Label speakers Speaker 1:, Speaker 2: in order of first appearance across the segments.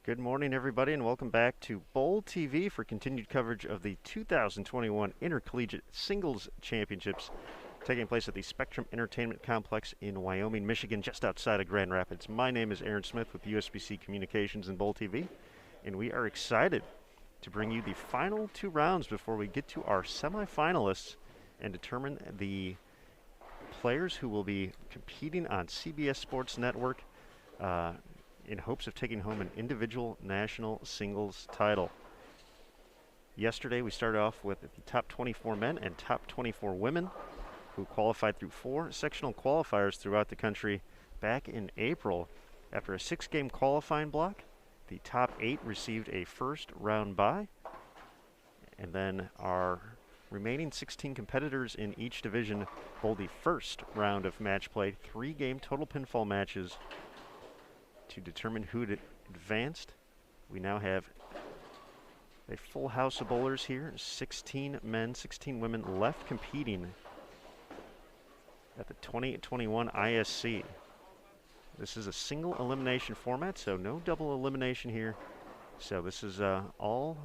Speaker 1: Good morning, everybody, and welcome back to Bowl TV for continued coverage of the 2021 Intercollegiate Singles Championships taking place at the Spectrum Entertainment Complex in Wyoming, Michigan, just outside of Grand Rapids. My name is Aaron Smith with USBC Communications and Bowl TV, and we are excited to bring you the final two rounds before we get to our semifinalists and determine the players who will be competing on CBS Sports Network in hopes of taking home an individual national singles title. Yesterday we started off with the top 24 men and top 24 women who qualified through 4 sectional qualifiers throughout the country back in April. After a 6-game qualifying block, the top 8 received a first round bye, and then our remaining 16 competitors in each division bowled the first round of match play, 3-game total pinfall matches to determine who advanced. We now have a full house of bowlers here, 16 men, 16 women left competing at the 2021 ISC. This is a single elimination format, so no double elimination here. So this is all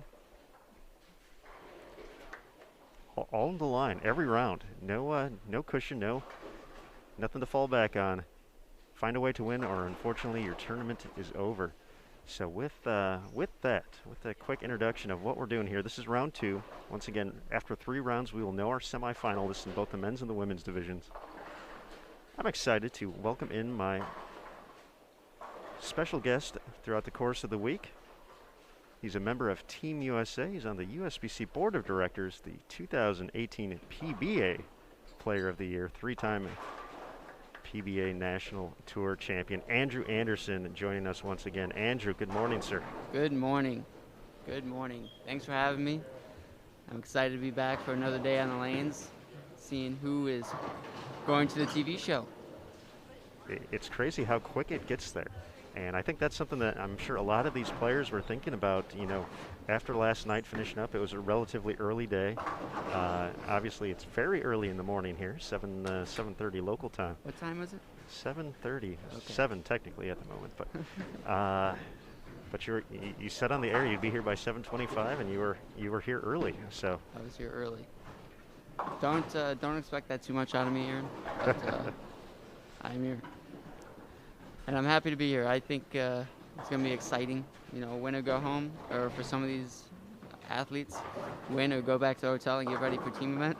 Speaker 1: on the line, every round. No cushion, nothing to fall back on. Find a way to win, or unfortunately your tournament is over. So with that quick introduction of what we're doing here, this is round 2. Once again, after 3 rounds, we will know our semifinalists in both the men's and the women's divisions. I'm excited to welcome in my special guest throughout the course of the week. He's a member of Team USA. He's on the USBC Board of Directors, the 2018 PBA Player of the Year, 3-time PBA National Tour champion, Andrew Anderson, joining us once again. Andrew, good morning, sir.
Speaker 2: Good morning. Good morning. Thanks for having me. I'm excited to be back for another day on the lanes, seeing who is going to the TV show.
Speaker 1: It's crazy how quick it gets there. And I think that's something that I'm sure a lot of these players were thinking about, after last night finishing up. It was a relatively early day. Obviously, it's very early in the morning here, 7:30 local time.
Speaker 2: What time was it?
Speaker 1: 7:30.
Speaker 2: Okay.
Speaker 1: 7 technically at the moment, but you said on the air you'd be here by 7:25, and you were here early. So
Speaker 2: I was here early. Don't expect that too much out of me, Aaron. But, I'm here. And I'm happy to be here. I think it's going to be exciting, win or go home, or for some of these athletes, win or go back to the hotel and get ready for team event.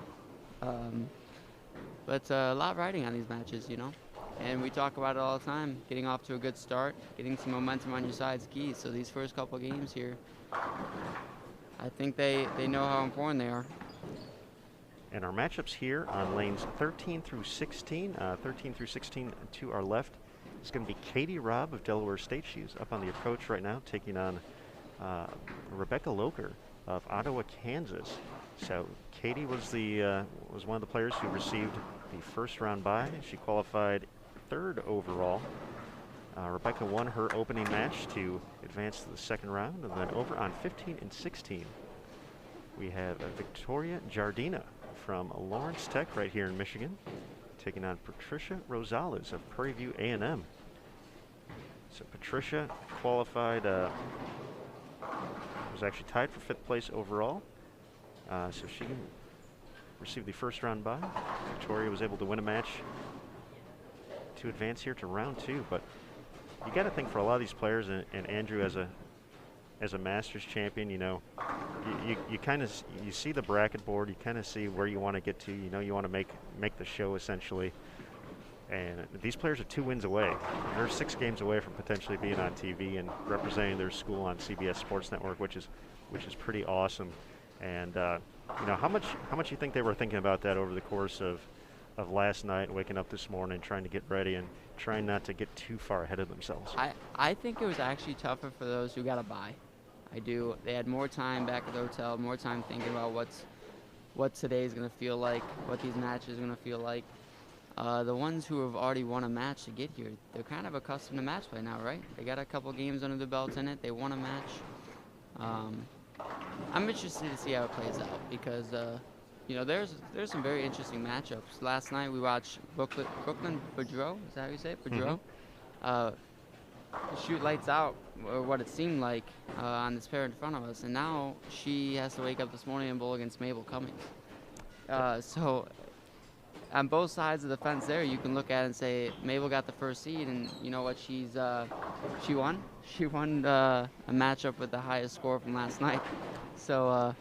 Speaker 2: But a lot riding on these matches, and we talk about it all the time. Getting off to a good start, getting some momentum on your side is key. So these first couple games here, I think they know how important they are.
Speaker 1: And our matchups here on lanes 13 through 16, 13 through 16 to our left, it's going to be Katie Robb of Delaware State. She's up on the approach right now, taking on Rebecca Loker of Ottawa, Kansas. So Katie was one of the players who received the first round bye. She qualified 3rd overall. Rebecca won her opening match to advance to the second round, and then over on 15 and 16, we have Victoria Jardina from Lawrence Tech right here in Michigan, taking on Patricia Rosales of Prairie View A&M. So Patricia qualified, was actually tied for 5th place overall. So she received the first round bye. Victoria was able to win a match to advance here to round 2. But you got to think for a lot of these players, and Andrew as a Masters champion, you kind of see the bracket board, you kind of see where you want to get to. You want to make the show essentially. And these players are 2 wins away. They're 6 games away from potentially being on TV and representing their school on CBS Sports Network, which is pretty awesome. And how much you think they were thinking about that over the course of last night, waking up this morning, trying to get ready and trying not to get too far ahead of themselves?
Speaker 2: I think it was actually tougher for those who got a bye. I do. They had more time back at the hotel, more time thinking about what today's going to feel like, what these matches are going to feel like. The ones who have already won a match to get here, they're kind of accustomed to match play now, right? They got a couple games under the belt in it. They won a match. I'm interested to see how it plays out because, there's some very interesting matchups. Last night we watched Brooklyn Boudreaux. Is that how you say it? Boudreaux. shoot lights out, or what it seemed like, on this pair in front of us. And now she has to wake up this morning and bowl against Mabel Cummings. So on both sides of the fence there, you can look at it and say Mabel got the first seed, and you know what? She won. She won a matchup with the highest score from last night. So,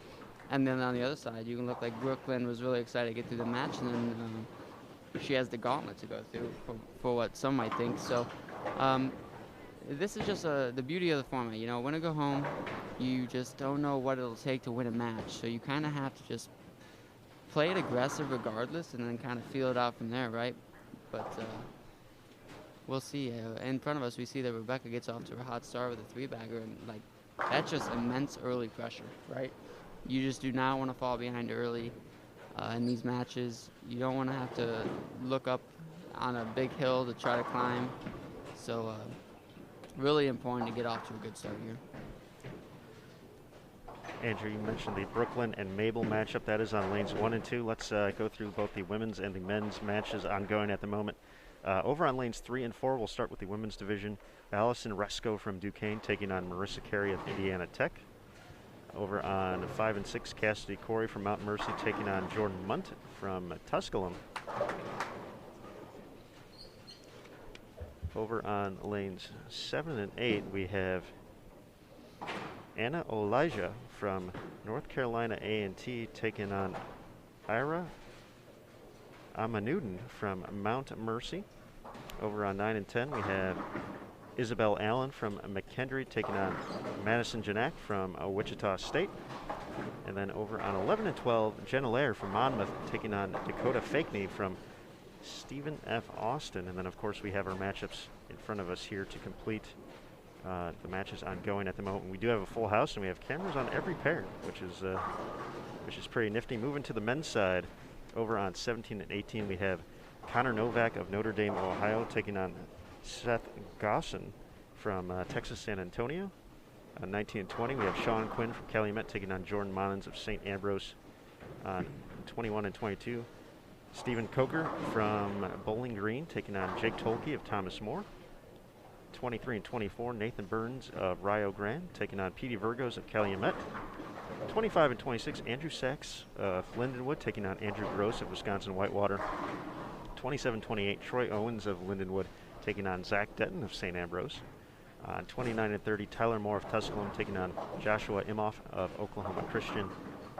Speaker 2: and then on the other side, you can look like Brooklyn was really excited to get through the match, and then she has the gauntlet to go through for what some might think. So, this is just the beauty of the format. You know, win or go home. You just don't know what it'll take to win a match, so you kind of have to just play it aggressive regardless, and then kind of feel it out from there, right? But we'll see. In front of us, we see that Rebecca gets off to a hot start with a three-bagger, and like that's just immense early pressure, right? You just do not want to fall behind early in these matches. You don't want to have to look up on a big hill to try to climb. So really important to get off to a good start here.
Speaker 1: Andrew, you mentioned the Brooklyn and Mabel matchup. That is on lanes 1 and 2. Let's go through both the women's and the men's matches ongoing at the moment. Over on lanes 3 and 4, we'll start with the women's division. Allison Resco from Duquesne taking on Marissa Carey of Indiana Tech. Over on 5 and 6, Cassidy Corey from Mount Mercy taking on Jordan Munt from Tusculum. Over on lanes 7 and 8, we have Anna Elijah from North Carolina A&T taking on Ira Amanuddin from Mount Mercy. Over on 9 and 10, we have Isabel Allen from McKendree taking on Madison Janak from Wichita State. And then over on 11 and 12, Jenna Lair from Monmouth taking on Dakota Fakney from Stephen F. Austin. And then, of course, we have our matchups in front of us here to complete the matches ongoing at the moment. We do have a full house, and we have cameras on every pair, which is pretty nifty. Moving to the men's side, over on 17 and 18, we have Connor Novak of Notre Dame, Ohio, taking on Seth Gosson from Texas San Antonio. 19 and 20, we have Sean Quinn from Calumet taking on Jordan Monens of St. Ambrose. 21 and 22, Stephen Coker from Bowling Green taking on Jake Tolke of Thomas More. 23 and 24, Nathan Burns of Rio Grande taking on Petey Virgos of Calumet. 25 and 26, Andrew Sachs of Lindenwood taking on Andrew Gross of Wisconsin Whitewater. 27-28, Troy Owens of Lindenwood taking on Zach Denton of St. Ambrose. 29 and 30, Tyler Moore of Tusculum taking on Joshua Imhoff of Oklahoma Christian.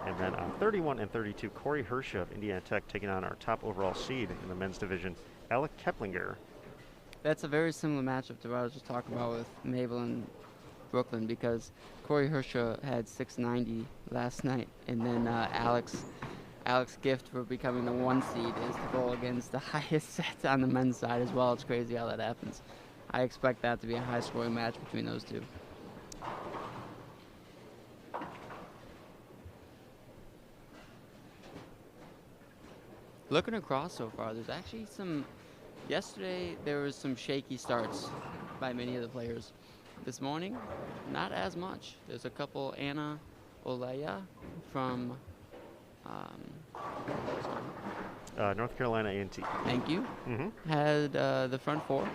Speaker 1: And then on 31 and 32, Corey Hersha of Indiana Tech taking on our top overall seed in the men's division, Alec Keplinger.
Speaker 2: That's a very similar matchup to what I was just talking about with Mabel and Brooklyn, because Corey Hersha had 690 last night, and then Alex gift for becoming the 1 seed is to go against the highest set on the men's side as well. It's crazy how that happens. I expect that to be a high-scoring match between those two. Looking across so far, there's actually some. Yesterday there was some shaky starts by many of the players. This morning, not as much. There's a couple. Anna Olaya from
Speaker 1: North Carolina A&T.
Speaker 2: Thank you. Had the front 4.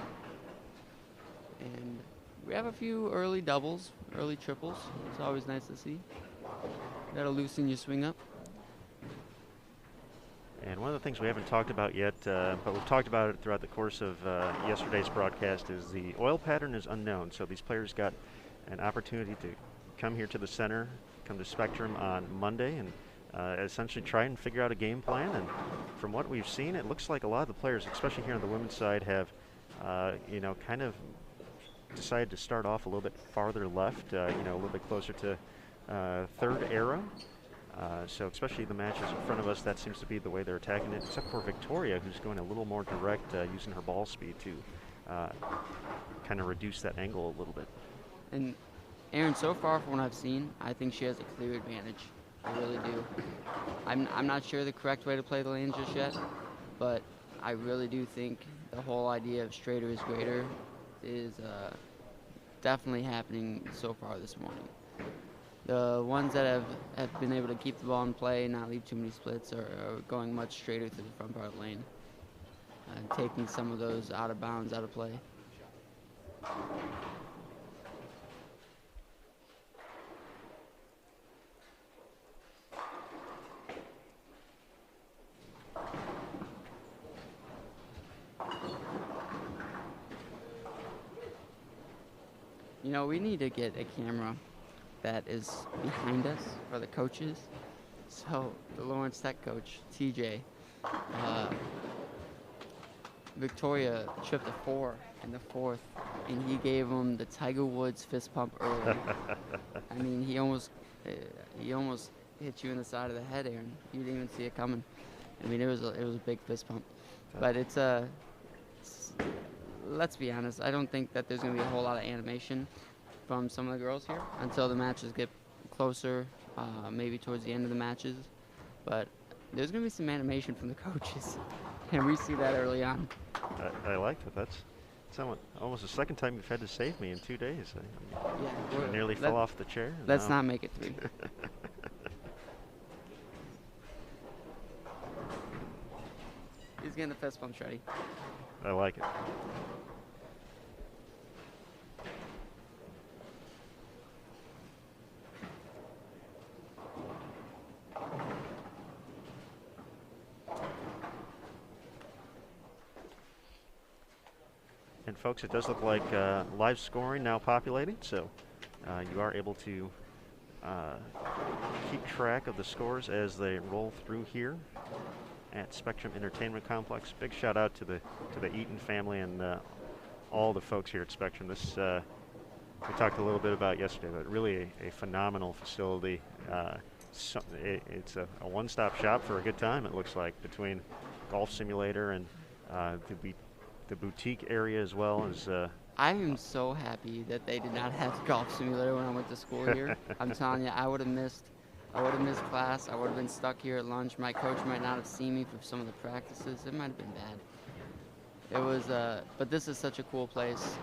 Speaker 2: And we have a few early doubles, early triples. It's always nice to see. That'll loosen your swing up.
Speaker 1: And one of the things we haven't talked about yet, but we've talked about it throughout the course of yesterday's broadcast, is the oil pattern is unknown. So these players got an opportunity to come here to the center, come to Spectrum on Monday, and essentially try and figure out a game plan. And from what we've seen, it looks like a lot of the players, especially here on the women's side, have kind of decided to start off a little bit farther left, a little bit closer to third arrow. So especially the matches in front of us, that seems to be the way they're attacking it, except for Victoria, who's going a little more direct, using her ball speed to kind of reduce that angle a little bit.
Speaker 2: And Aaron, so far from what I've seen, I think she has a clear advantage. I really do. I'm not sure the correct way to play the lanes just yet, but I really do think the whole idea of straighter is greater is definitely happening so far this morning. The ones that have been able to keep the ball in play and not leave too many splits are going much straighter through the front part of the lane, and taking some of those out of bounds out of play. You know, we need to get a camera that is behind us for the coaches. So the Lawrence Tech coach, TJ, Victoria tripped a 4 in the fourth, and he gave him the Tiger Woods fist pump early. I mean, he almost hit you in the side of the head, Aaron. You didn't even see it coming. I mean, it was a big fist pump. But let's be honest, I don't think that there's going to be a whole lot of animation from some of the girls here until the matches get closer, maybe towards the end of the matches. But there's going to be some animation from the coaches, and we see that early on.
Speaker 1: I like that. That's almost the second time you've had to save me in 2 days. I nearly fell off the chair.
Speaker 2: Let's not make it 3. He's getting the fist bumps ready.
Speaker 1: I like it. And folks, it does look like live scoring now populating, so you are able to keep track of the scores as they roll through here at Spectrum Entertainment Complex. Big shout out to the Eaton family and all the folks here at Spectrum. This we talked a little bit about yesterday, but really a phenomenal facility. It's a one-stop shop for a good time, it looks like, between golf simulator and the boutique area as well as.
Speaker 2: I am so happy that they did not have golf simulator when I went to school here. I'm telling you, I would have missed class. I would have been stuck here at lunch. My coach might not have seen me for some of the practices. It might have been bad. It was, but this is such a cool place.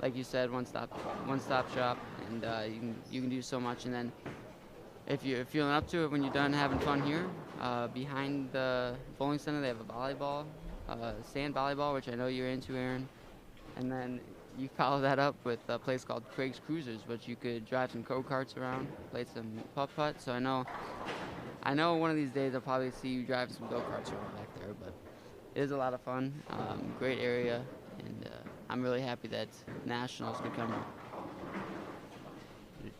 Speaker 2: Like you said, one-stop shop, and you can do so much. And then, if you're feeling up to it when you're done having fun here, behind the bowling center they have a volleyball, sand volleyball, which I know you're into, Aaron. And then you follow that up with a place called Craig's Cruisers, which you could drive some go-karts around, play some putt-putt. So I know one of these days I'll probably see you drive some go-karts around back there, but it is a lot of fun. Great area, and I'm really happy that Nationals could come here.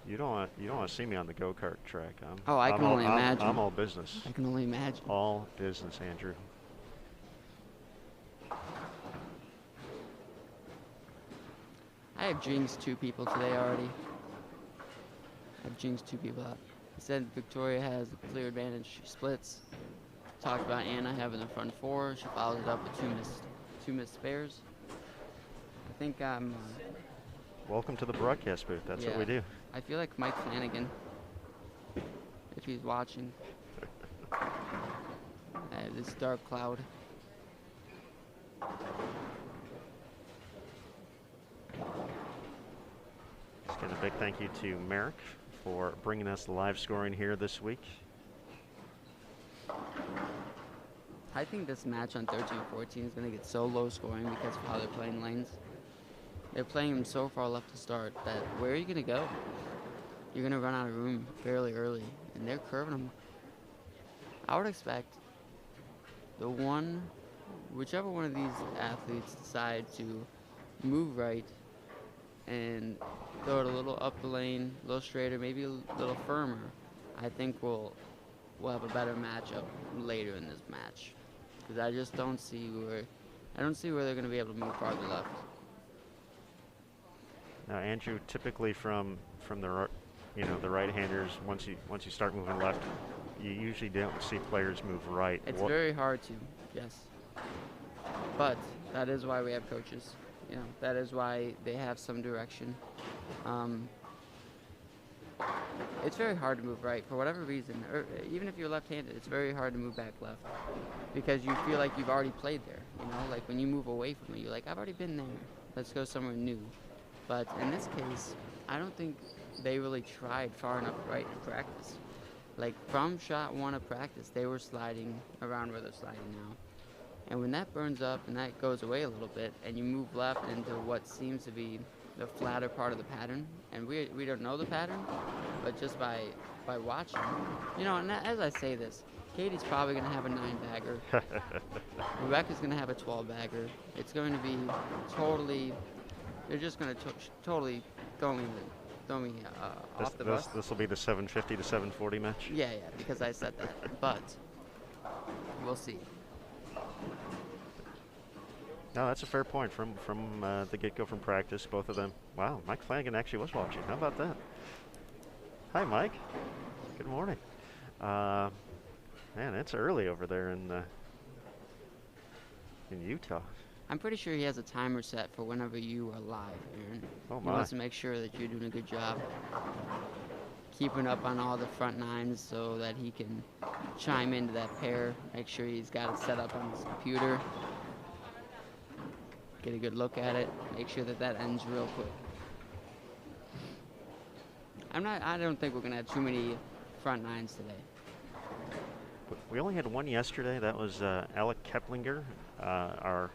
Speaker 1: You don't want to see me on the go-kart track.
Speaker 2: I can only imagine.
Speaker 1: I'm all business.
Speaker 2: I can only imagine.
Speaker 1: All business, Andrew.
Speaker 2: I have jinxed 2 people today already. I've jinxed 2 people out. He said Victoria has a clear advantage. She splits. Talked about Anna having the front 4. She follows it up with 2 missed spares. I think I'm.
Speaker 1: Welcome to the broadcast booth. That's what we do.
Speaker 2: I feel like Mike Flanagan, if he's watching. This dark cloud.
Speaker 1: Let's give a big thank you to Merrick for bringing us the live scoring here this week.
Speaker 2: I think this match on 13-14 is going to get so low scoring because of how they're playing lanes. They're playing them so far left to start that where are you going to go? You're going to run out of room fairly early, and they're curving them. I would expect whichever one of these athletes decide to move right and throw it a little up the lane, a little straighter, maybe a little firmer, I think we'll have a better matchup later in this match. Because I just don't see where they're going to be able to move farther left.
Speaker 1: Now, Andrew, typically from the right-handers, once you start moving left, you usually don't see players move right.
Speaker 2: It's very hard to, yes. But that is why we have coaches. You know, that is why they have some direction. It's very hard to move right for whatever reason. Or even if you're left-handed, it's very hard to move back left because you feel like you've already played there. You know, like when you move away from it, you're like, I've already been there. Let's go somewhere new. But in this case, I don't think they really tried far enough right in practice. Like from shot 1 of practice, they were sliding around where they're sliding now. And when that burns up and that goes away a little bit, and you move left into what seems to be the flatter part of the pattern, and we don't know the pattern, but just by watching, you know, and as I say this, Katie's probably going to have a 9-bagger. Rebecca's going to have a 12-bagger. It's going to be totally they're just gonna totally throw me off the bus.
Speaker 1: This will be the 750 to 740 match.
Speaker 2: Yeah, because I said that, but we'll see.
Speaker 1: No, that's a fair point from the get-go from practice. Both of them. Wow, Mike Flanagan actually was watching. How about that? Hi, Mike. Good morning. Man, it's early over there in Utah.
Speaker 2: I'm pretty sure he has a timer set for whenever you are live, Aaron.
Speaker 1: Oh
Speaker 2: He
Speaker 1: my.
Speaker 2: wants to make sure that you're doing a good job keeping up on all the front nines so that he can chime into that pair, make sure he's got it set up on his computer, get a good look at it, make sure that that ends real quick. I don't think we're going to have too many front nines today.
Speaker 1: We only had one yesterday. That was Alec Keplinger, our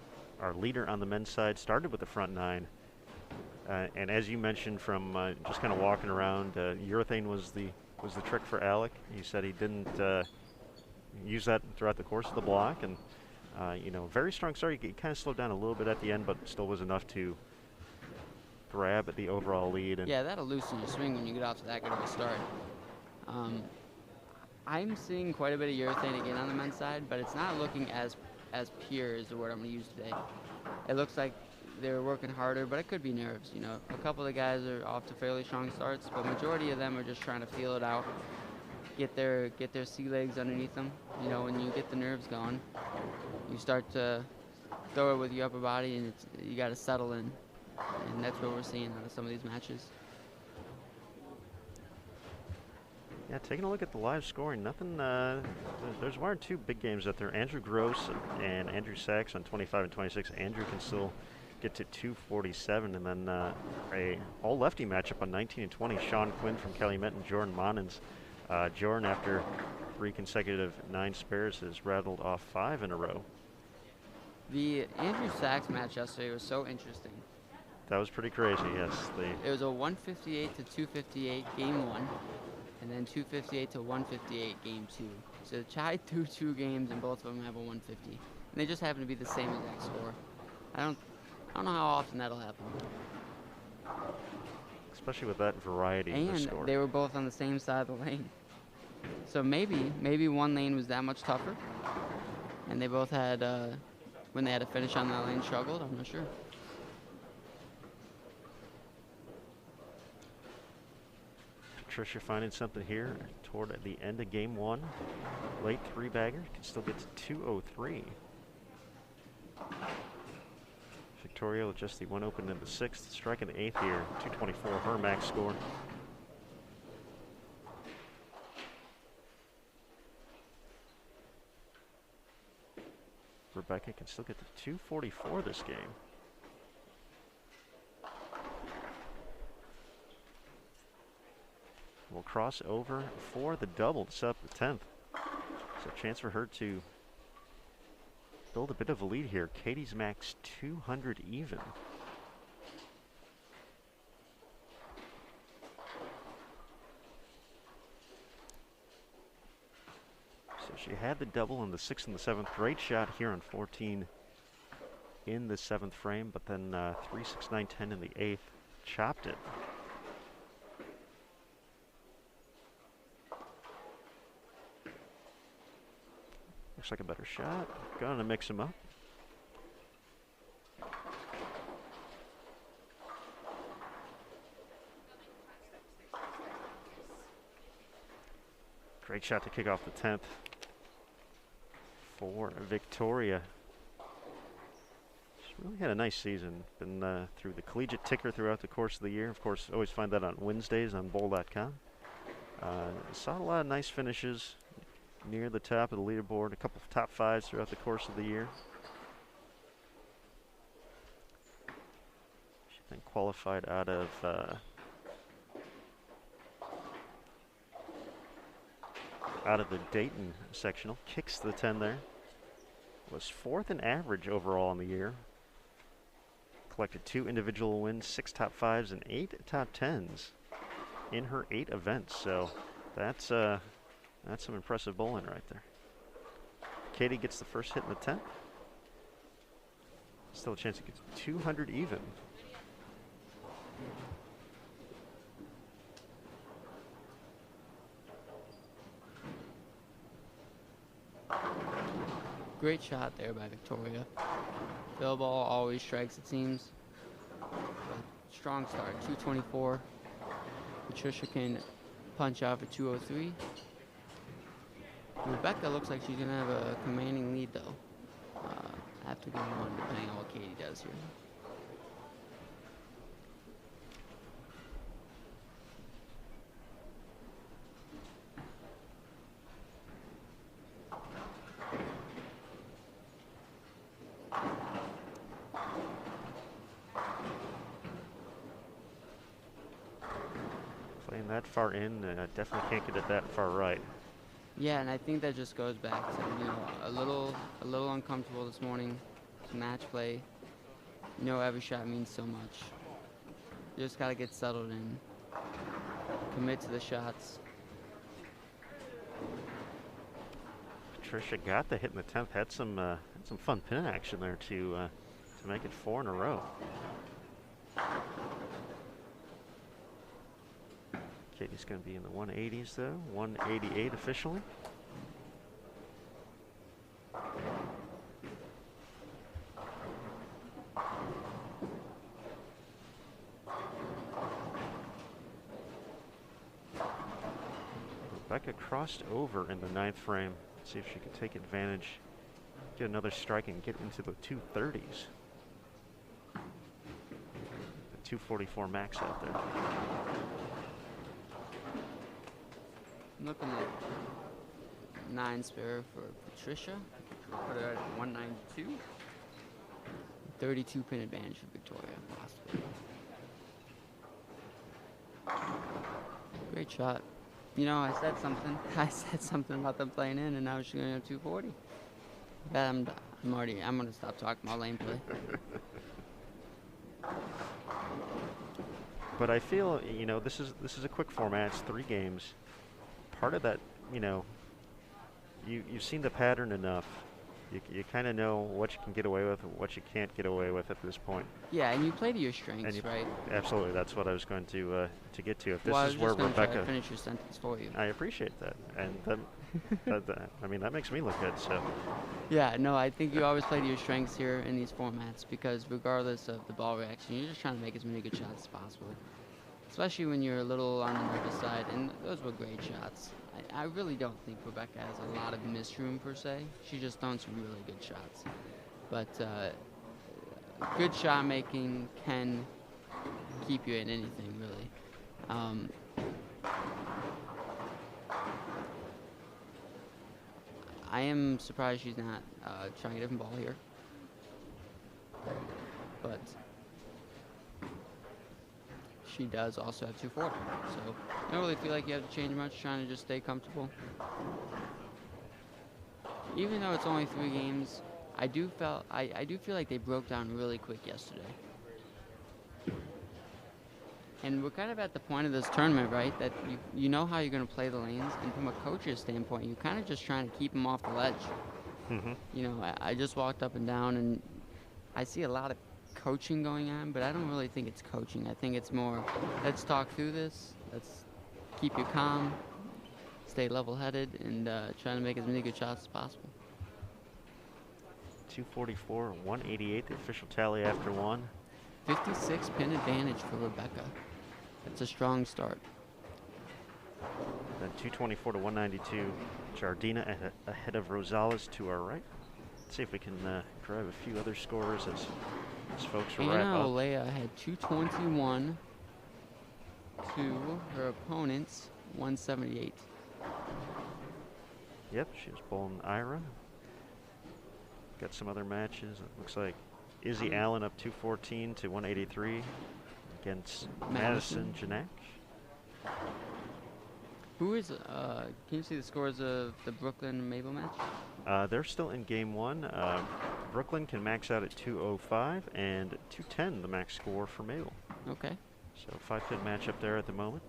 Speaker 1: leader on the men's side. Started with the front nine, and as you mentioned from just kind of walking around, urethane was the trick for Alec. He said he didn't use that throughout the course of the block, and very strong start. He kind of slowed down a little bit at the end, but still was enough to grab at the overall lead. And
Speaker 2: yeah, that'll loosen your swing when you get off to that good of a start. I'm seeing quite a bit of urethane again on the men's side, but it's not looking as pure is the word I'm going to use today. It looks like they're working harder, but it could be nerves. A couple of the guys are off to fairly strong starts, but majority of them are just trying to feel it out, get their sea legs underneath them. When you get the nerves going, you start to throw it with your upper body, and you got to settle in, and that's what we're seeing out of some of these matches.
Speaker 1: Yeah, taking a look at the live scoring, nothing. There's one or two big games out there. Andrew Gross and Andrew Sachs on 25 and 26. Andrew can still get to 247, and then a all-lefty matchup on 19 and 20. Sean Quinn from Calumet and Jordan Monens. Jordan, after 3 consecutive 9 spares, has rattled off 5 in a row.
Speaker 2: The Andrew Sachs match yesterday was so interesting.
Speaker 1: That was pretty crazy, yes.
Speaker 2: It was a 158 to 258 game 1. And then 258 to 158 game 2. So tied through 2 games, and both of them have a 150. And they just happen to be the same exact score. I don't know how often that'll happen.
Speaker 1: Especially with that variety in the score.
Speaker 2: And they were both on the same side of the lane. So maybe one lane was that much tougher, and they both had when they had to finish on that lane struggled. I'm not sure.
Speaker 1: Patricia finding something here toward the end of game 1. Late 3-bagger can still get to 203. Victoria with just the 1 open in the 6th, striking the 8th here. 224, her max score. Rebecca can still get to 244 this game. Will cross over for the double to set up the 10th. So a chance for her to build a bit of a lead here. Katie's max 200 even. So she had the double in the 6th and the 7th. Great shot here on 14 in the 7th frame, but then 3, 6, 9, 10 in the 8th. Chopped it. Looks like a better shot. Going to mix him up. Great shot to kick off the 10th for Victoria. She's really had a nice season. Been through the collegiate ticker throughout the course of the year. Of course, always find that on Wednesdays on bowl.com. Saw a lot of nice finishes near the top of the leaderboard, a couple of top 5s throughout the course of the year. She then qualified out of the Dayton sectional. Kicks the 10 there. Was 4th in average overall in the year. Collected 2 individual wins, 6 top 5s, and 8 top 10s in her 8 events. So that's some impressive bowling right there. Katie gets the first hit in the 10th. Still a chance to get to 200 even.
Speaker 2: Great shot there by Victoria. Fill ball always strikes, it seems. But strong start, 224. Patricia can punch out for 203. Rebecca looks like she's going to have a commanding lead, though, after game one, depending on what Katie does here.
Speaker 1: Playing that far in, definitely can't get it that far right.
Speaker 2: Yeah, and I think that just goes back to, you know, a little uncomfortable this morning. Match play. You know, every shot means so much. You just gotta get settled in, commit to the shots.
Speaker 1: Patricia got the hit in the 10th. Had some fun pin action there to make it 4 in a row. Katie's going to be in the 180s though. 188 officially. Rebecca crossed over in the 9th frame. Let's see if she can take advantage, get another strike, and get into the 230s. The 244 max out there.
Speaker 2: I'm looking at 9 spare for Patricia. Put her at 192. 32 pin advantage for Victoria, possibly. Great shot. You know, I said something. I said something about them playing in, and now she's going to have 240. But I'm going to stop talking about lane play.
Speaker 1: But I feel, you know, this is a quick format. It's 3 games. Part of that, you know, you've seen the pattern enough. You kind of know what you can get away with and what you can't get away with at this point.
Speaker 2: Yeah, and you play to your strengths, right?
Speaker 1: Absolutely, that's what I was going to get to. If this
Speaker 2: well,
Speaker 1: is where
Speaker 2: I was just
Speaker 1: Rebecca,
Speaker 2: try to finish your sentence for you.
Speaker 1: I appreciate that, and I mean that makes me look good. So
Speaker 2: yeah, no, I think you always play to your strengths here in these formats because regardless of the ball reaction, you're just trying to make as many good shots as possible. Especially when you're a little on the nervous side, and those were great shots. I really don't think Rebecca has a lot of miss room per se. She's just throwing some really good shots. But good shot making can keep you in anything, really. I am surprised she's not trying a different ball here. But she does also have 240, so I don't really feel like you have to change much, trying to just stay comfortable. Even though it's only 3 games, I do feel like they broke down really quick yesterday. And we're kind of at the point of this tournament, right, that you know how you're going to play the lanes, and from a coach's standpoint, you're kind of just trying to keep them off the ledge.
Speaker 1: Mm-hmm.
Speaker 2: You know, I just walked up and down, and I see a lot of coaching going on, but I don't really think it's coaching. I think it's more, let's talk through this, let's keep you calm, stay level-headed, and try to make as many good shots as possible.
Speaker 1: 244, 188, the official tally after 1.
Speaker 2: 56 pin advantage for Rebecca. That's a strong start.
Speaker 1: Then 224 to 192, Jardina ahead of Rosales to our right. Let's see if we can grab a few other scores as folks wrap
Speaker 2: Anna
Speaker 1: up.
Speaker 2: Olea had 221 to her opponent's 178.
Speaker 1: Yep, she was bowling Ira. Got some other matches. It looks like Izzy Allen up 214 to 183 against Madison Janak.
Speaker 2: Who is, can you see the scores of the Brooklyn-Mabel match?
Speaker 1: They're still in game 1. Brooklyn can max out at 205 and 210 the max score for Mabel.
Speaker 2: Okay.
Speaker 1: So 5-pin match up there at the moment.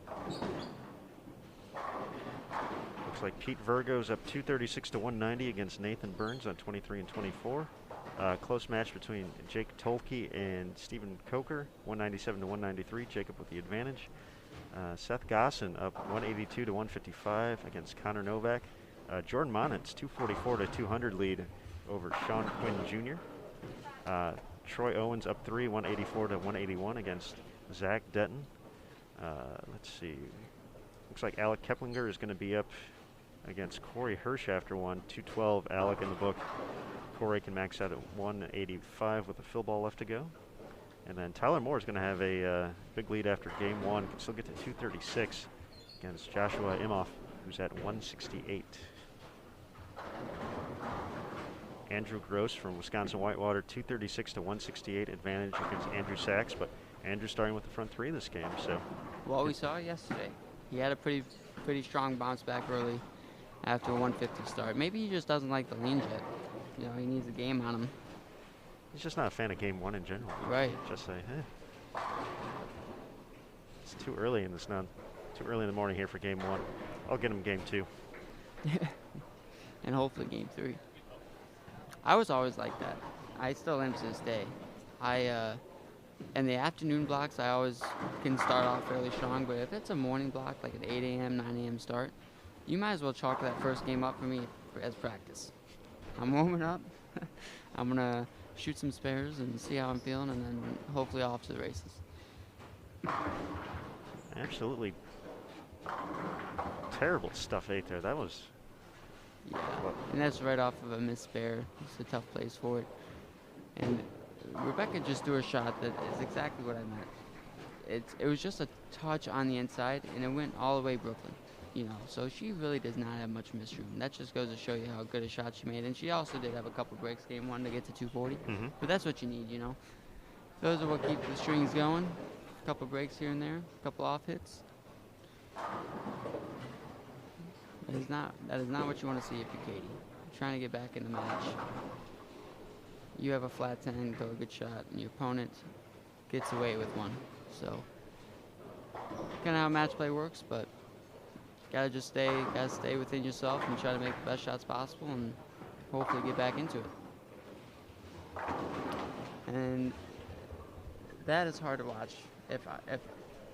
Speaker 1: Looks like Pete Virgo's up 236 to 190 against Nathan Burns on 23 and 24. Close match between Jake Tolke and Stephen Coker, 197 to 193. Jacob with the advantage. Seth Gosson up 182 to 155 against Connor Novak. Jordan Monitz 244 to 200 lead over Sean Quinn Jr. Troy Owens up 3, 184 to 181 against Zach Denton. Let's see. Looks like Alec Keplinger is going to be up against Corey Hirsch after one. 212 Alec in the book. Corey can max out at 185 with a fill ball left to go. And then Tyler Moore is going to have a big lead after game one. Can still get to 236 against Joshua Imhoff, who's at 168. Andrew Gross from Wisconsin Whitewater, 236 to 168 advantage against Andrew Sachs, but Andrew starting with the front three this game. So,
Speaker 2: well, we saw yesterday. He had a pretty strong bounce back early after a 150 start. Maybe he just doesn't like the lean jet. You know, he needs a game on him.
Speaker 1: He's just not a fan of game one in general.
Speaker 2: Right.
Speaker 1: Just say, hey, it's too early in this now. Too early in the morning here for game one. I'll get him game two.
Speaker 2: And hopefully game three. I was always like that. I still am to this day. In the afternoon blocks, I always can start off fairly strong, but if it's a morning block, like an 8 a.m., 9 a.m. start, you might as well chalk that first game up for me as practice. I'm warming up. I'm going to shoot some spares and see how I'm feeling, and then hopefully off to the races.
Speaker 1: Absolutely terrible stuff 8 there. That was...
Speaker 2: Yeah, and that's right off of a missed spare. It's a tough place for it. And Rebecca just threw a shot that is exactly what I meant. It was just a touch on the inside, and it went all the way Brooklyn. You know, so she really does not have much misroom. That just goes to show you how good a shot she made. And she also did have a couple breaks game one to get to 240. But that's what you need, you know. Those are what keep the strings going. A couple breaks here and there, a couple off hits. That is not what you want to see if you're Katie. You're trying to get back in the match. You have a flat 10, throw a good shot, and your opponent gets away with one. So, kind of how match play works, but gotta stay within yourself and try to make the best shots possible, and hopefully get back into it. And that is hard to watch. If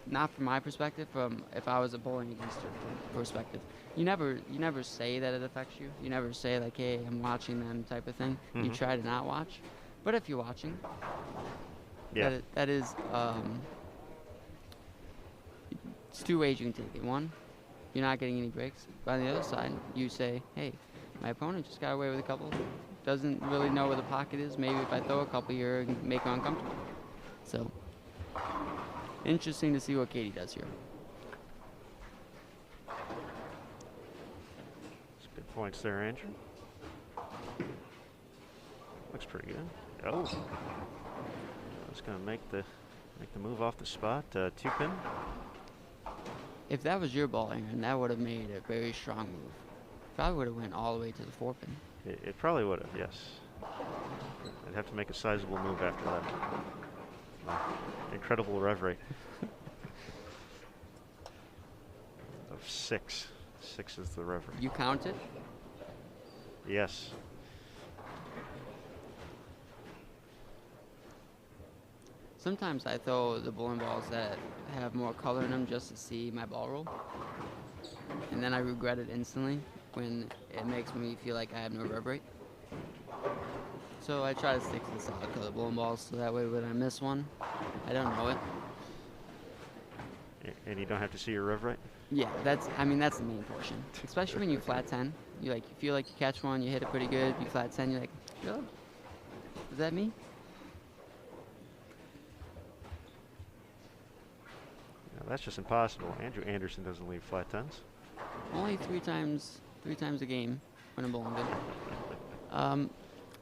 Speaker 2: not from my perspective, if I was a bowling against her perspective. You never say that it affects you. You never say like, hey, I'm watching them type of thing. You try to not watch. But if you're watching,
Speaker 1: yeah,
Speaker 2: that is, it's two ways you can take it. One, you're not getting any breaks. But on the other side, you say, hey, my opponent just got away with a couple. Doesn't really know where the pocket is. Maybe if I throw a couple here, I can make him uncomfortable. So, interesting to see what Katie does here.
Speaker 1: Good points there, Andrew. Looks pretty good. Oh, it's going to make the move off the spot. 2-pin.
Speaker 2: If that was your ball, Aaron, that would have made a very strong move. Probably would have went all the way to the 4-pin.
Speaker 1: It probably would have, yes. I'd have to make a sizable move after that. Incredible rev rate of 6. 6 is the rev rate.
Speaker 2: You count it?
Speaker 1: Yes.
Speaker 2: Sometimes I throw the bowling balls that have more color in them just to see my ball roll. And then I regret it instantly when it makes me feel like I have no rev rate. So I try to stick to the solid color bowling balls so that way when I miss one, I don't know it.
Speaker 1: And you don't have to see your rev rate?
Speaker 2: Yeah, that's the main portion. Especially when you flat 10. You feel like you catch one, you hit it pretty good, you flat 10, you're like, oh, is that me?
Speaker 1: No, that's just impossible. Andrew Anderson doesn't leave flat 10s.
Speaker 2: Only three times a game when I'm bowling good.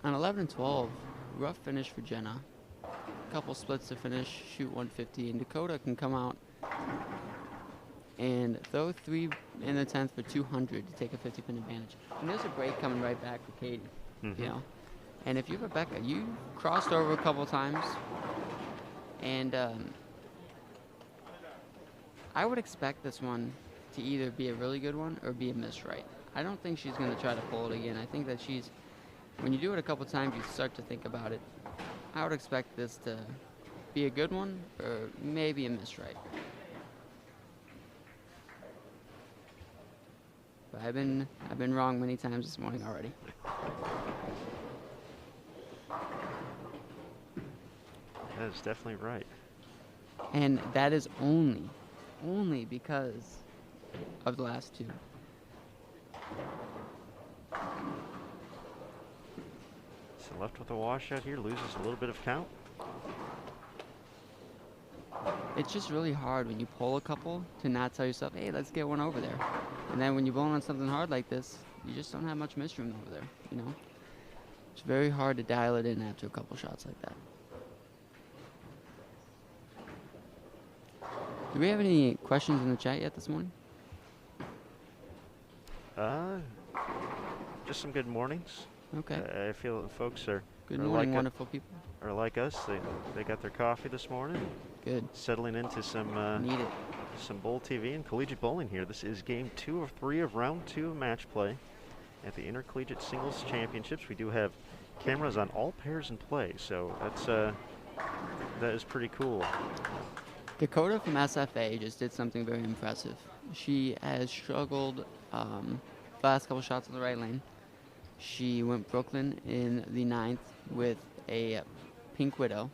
Speaker 2: On 11 and 12, rough finish for Jenna. Couple splits to finish, shoot 150, and Dakota can come out and throw 3 in the 10th for 200 to take a 50-pin advantage. And there's a break coming right back for Katie, you know. And if you're Rebecca, you crossed over a couple times, and I would expect this one to either be a really good one or be a miss right. I don't think she's going to try to pull it again. I think that when you do it a couple times, you start to think about it. I would expect this to be a good one or maybe a miss right. But I've been wrong many times this morning already.
Speaker 1: That is definitely right.
Speaker 2: And that is only because of the last two.
Speaker 1: So left with a washout here, loses a little bit of count.
Speaker 2: It's just really hard when you pull a couple to not tell yourself, hey, let's get one over there. And then when you're bowling on something hard like this, you just don't have much miss room over there, you know? It's very hard to dial it in after a couple shots like that. Do we have any questions in the chat yet this morning?
Speaker 1: Just some good mornings.
Speaker 2: Okay.
Speaker 1: I feel that folks are
Speaker 2: Good
Speaker 1: are
Speaker 2: morning,
Speaker 1: like
Speaker 2: wonderful people.
Speaker 1: are like us. They got their coffee this morning.
Speaker 2: Good.
Speaker 1: Settling into some
Speaker 2: Need it.
Speaker 1: some Bowl TV and collegiate bowling here. This is game 2 of 3 of round 2 of match play at the Intercollegiate Singles Championships. We do have cameras on all pairs in play, so that is pretty cool.
Speaker 2: Dakota from SFA just did something very impressive. She has struggled the last couple shots on the right lane. She went Brooklyn in the 9th with a Pink Widow,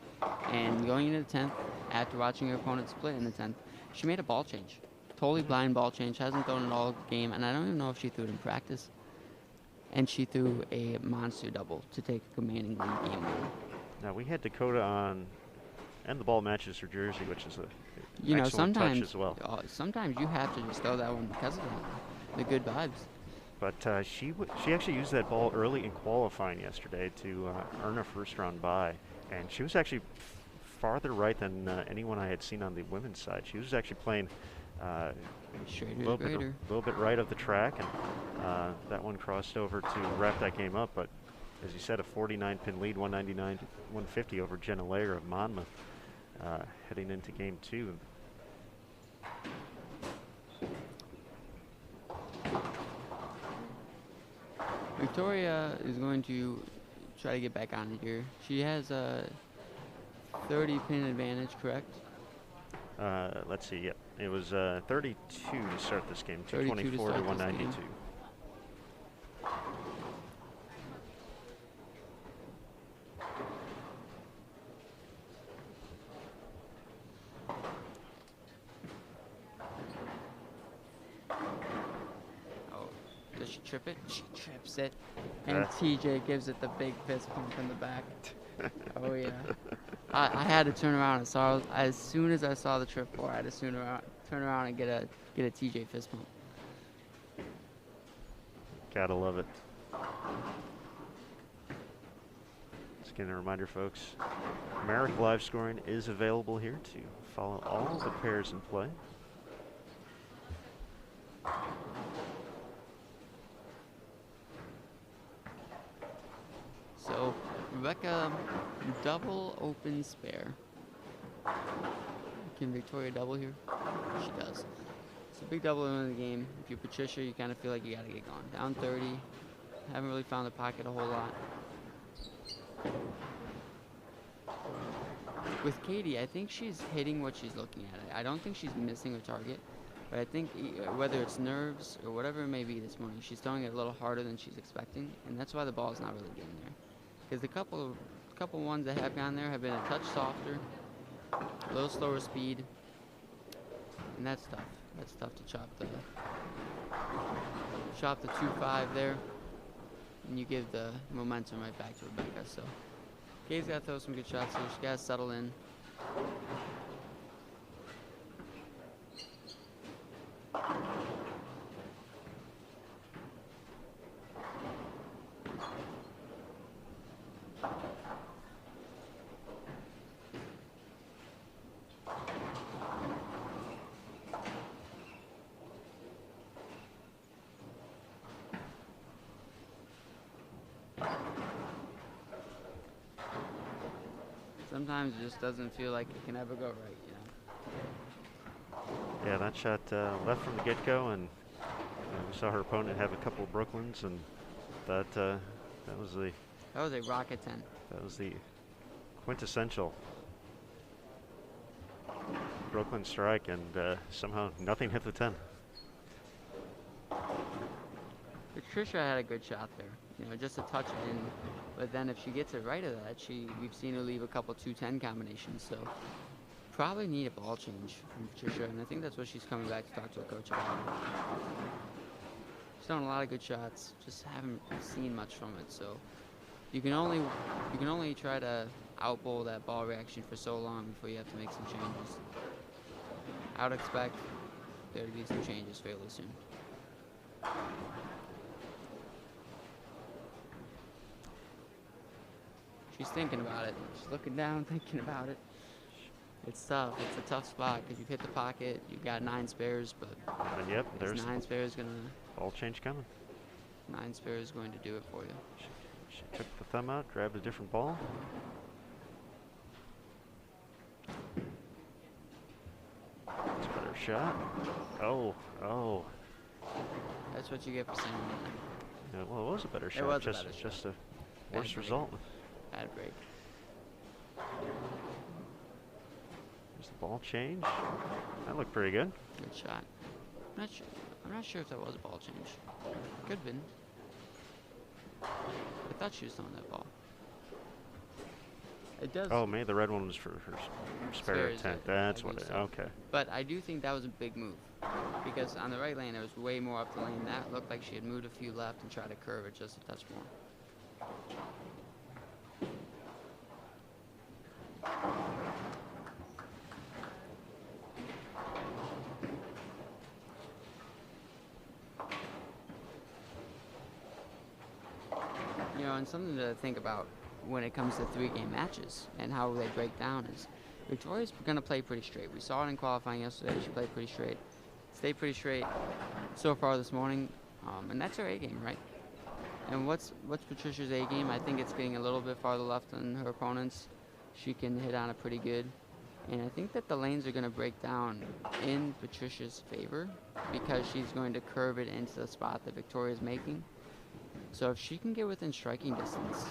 Speaker 2: and going into the 10th, after watching her opponent split in the 10th, she made a ball change. Totally blind ball change, hasn't thrown it all game, and I don't even know if she threw it in practice. And she threw a monster double to take a commanding lead game 1.
Speaker 1: Now we had Dakota on, and the ball matches her jersey, which is
Speaker 2: You know,
Speaker 1: excellent touch
Speaker 2: sometimes
Speaker 1: as well.
Speaker 2: sometimes you have to just throw that one because of the good vibes.
Speaker 1: But she actually used that ball early in qualifying yesterday to earn a first-round bye, and she was actually farther right than anyone I had seen on the women's side. She was actually playing a little bit right of the track, and that one crossed over to wrap that game up. But as you said, a 49-pin lead, 199-150 over Jenna Layer of Monmouth, heading into game 2.
Speaker 2: Victoria is going to try to get back on it here. She has a 30-pin advantage, correct?
Speaker 1: Let's see. Yep, it was 32 to start this game. 224 to 192.
Speaker 2: Does she trip it? She trips it. And TJ gives it the big fist pump in the back. Oh, yeah. I had to turn around and saw, as soon as I saw the trip four, I had to turn around and get a TJ fist pump.
Speaker 1: Gotta love it. Just again, a reminder, folks, Merrick live scoring is available here to follow all the pairs in play.
Speaker 2: So, Rebecca, double open spare. Can Victoria double here? She does. It's a big double in the game. If you're Patricia, you kind of feel like you got to get going. Down 30. Haven't really found the pocket a whole lot. With Katie, I think she's hitting what she's looking at. I don't think she's missing her target. But I think whether it's nerves or whatever it may be this morning, she's throwing it a little harder than she's expecting. And that's why the ball's not really getting there. Because the couple ones that have gone there have been a touch softer, a little slower speed, and that's tough. That's tough to chop the 2-5 there, and you give the momentum right back to Rebecca. So Kay's got to throw some good shots here. She's got to settle in. Sometimes it just doesn't feel like it can ever go right, you know?
Speaker 1: Yeah, that shot left from the get-go, and we saw her opponent have a couple of Brooklyns, and that was
Speaker 2: a rocket 10.
Speaker 1: That was the quintessential Brooklyn strike, and somehow nothing hit the 10.
Speaker 2: Patricia had a good shot there. just a touch it in. But then if she gets it right of that, we've seen her leave a couple 210 combinations. So probably need a ball change from Patricia, and I think that's what she's coming back to talk to her coach about. She's done a lot of good shots, just haven't seen much from it. So you can only try to outbowl that ball reaction for so long before you have to make some changes. I would expect there to be some changes fairly soon. She's thinking about it. She's looking down, thinking about it. It's tough. It's a tough spot because you've hit the pocket. You've got 9 spares, but
Speaker 1: yep, there's
Speaker 2: 9 spares gonna.
Speaker 1: Ball change coming.
Speaker 2: 9 spares going to do it for you.
Speaker 1: She took the thumb out, grabbed a different ball. That's a better shot. Oh.
Speaker 2: That's what you get for saying that.
Speaker 1: Yeah, well, it was a better shot.
Speaker 2: It was a better shot.
Speaker 1: Just a worse result.
Speaker 2: Bad break.
Speaker 1: There's the ball change. That looked pretty good.
Speaker 2: Good shot. I'm not sure if that was a ball change. Could have been. I thought she was throwing that ball. It does.
Speaker 1: Oh, maybe the red one was for her spare attempt. That's what it is. Okay.
Speaker 2: But I do think that was a big move because on the right lane there was way more up the lane. That looked like she had moved a few left and tried to curve it just a touch more. And something to think about when it comes to 3-game matches and how they break down is Victoria's going to play pretty straight. We saw it in qualifying yesterday. She played pretty straight. Stayed pretty straight so far this morning. And that's her A game, right? And what's Patricia's A game? I think it's getting a little bit farther left than her opponents. She can hit on it pretty good. And I think that the lanes are going to break down in Patricia's favor because she's going to curve it into the spot that Victoria's making. So if she can get within striking distance,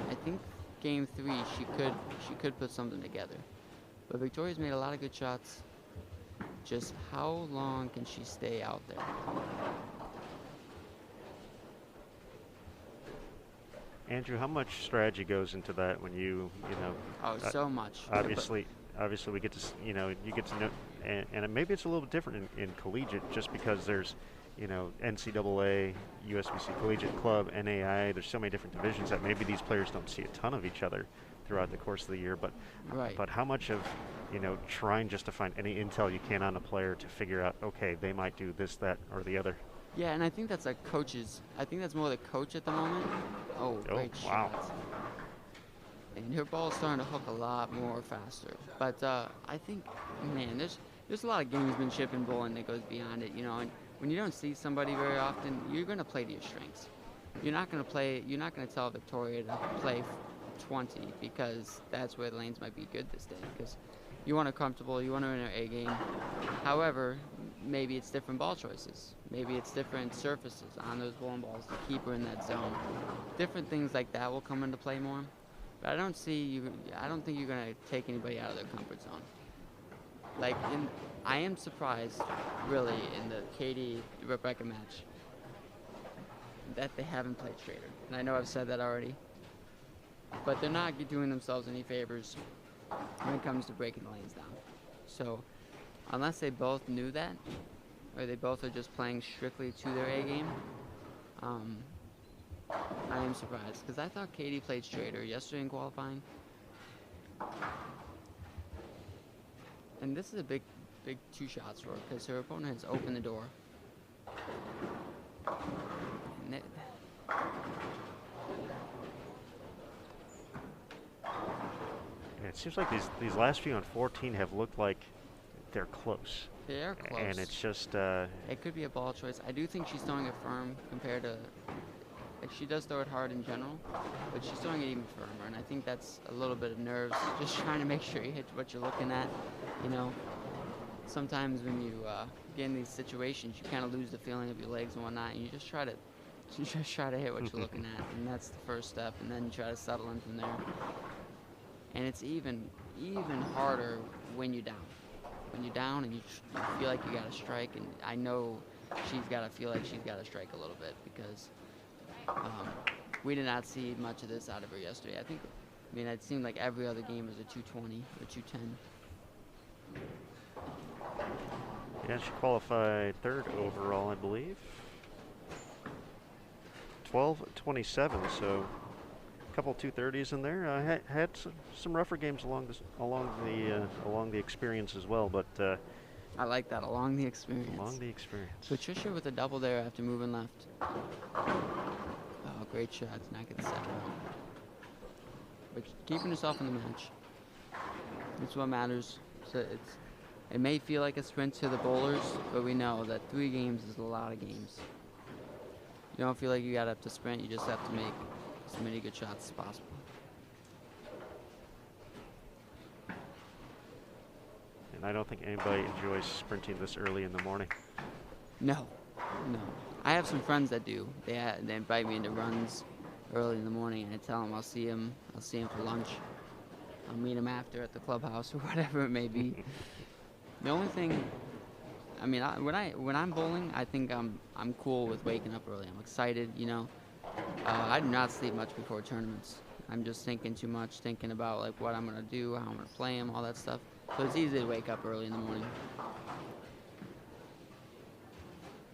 Speaker 2: I think game 3 she could put something together. But Victoria's made a lot of good shots. Just how long can she stay out there?
Speaker 1: Andrew, how much strategy goes into that when you know?
Speaker 2: Oh, so much.
Speaker 1: Obviously we get to, you get to know, and maybe it's a little bit different in collegiate just because there's, NCAA, USBC Collegiate Club, NAI. There's so many different divisions that maybe these players don't see a ton of each other throughout the course of the year. But
Speaker 2: right.
Speaker 1: But how much of, trying just to find any intel you can on a player to figure out, okay, they might do this, that, or the other.
Speaker 2: Yeah, and I think that's like coaches. I think that's more the coach at the moment. Oh, great
Speaker 1: wow.
Speaker 2: shot. And her ball's starting to hook a lot more faster. But I think, man, there's a lot of gamesmanship in bowling that goes beyond it, and when you don't see somebody very often, you're going to play to your strengths. You're not going to tell Victoria to play 20 because that's where the lanes might be good this day because you want her comfortable, you want her in her A game. However, maybe it's different ball choices. Maybe it's different surfaces on those bowling balls to keep her in that zone. Different things like that will come into play more. But I don't think you're going to take anybody out of their comfort zone. I am surprised, really, in the Katie-Rebecca match that they haven't played straighter. And I know I've said that already. But they're not doing themselves any favors when it comes to breaking the lanes down. So unless they both knew that, or they both are just playing strictly to their A game, I am surprised. Because I thought Katie played straighter yesterday in qualifying. And this is a big 2 shots for her because her opponent has opened the door. And
Speaker 1: it seems like these last few on 14 have looked like they're close.
Speaker 2: They are close.
Speaker 1: And it's just...
Speaker 2: it could be a ball choice. I do think she's throwing it firm compared to... she does throw it hard in general, but she's throwing it even firmer, and I think that's a little bit of nerves, just trying to make sure you hit what you're looking at, Sometimes when you get in these situations, you kind of lose the feeling of your legs and whatnot, and you just try to hit what you're looking at, and that's the first step, and then you try to settle in from there. And it's even harder when you're down. When you're down and you feel like you got to strike, and I know she's got to feel like she's got to strike a little bit because we did not see much of this out of her yesterday. I mean, it seemed like every other game was a 220 or 210.
Speaker 1: Yeah, she qualified third overall, I believe. 12:27, so a couple 230s in there. Had some rougher games along the experience as well, but
Speaker 2: I like that, along the experience.
Speaker 1: along the experience.
Speaker 2: Patricia with a double there after moving left. Oh, great shot to not get the second one. But keeping yourself in the match. It's what matters. So it may feel like a sprint to the bowlers, but we know that 3 games is a lot of games. You don't feel like you got up to sprint, you just have to make as many good shots as possible.
Speaker 1: And I don't think anybody enjoys sprinting this early in the morning.
Speaker 2: No. I have some friends that do. They invite me into runs early in the morning, and I tell them I'll see them for lunch. I'll meet them after at the clubhouse or whatever it may be. The only thing, I mean, when I'm bowling, I think I'm cool with waking up early. I'm excited, you know. I do not sleep much before tournaments. I'm just thinking too much, thinking about like what I'm gonna do, how I'm gonna play them, all that stuff. So it's easy to wake up early in the morning.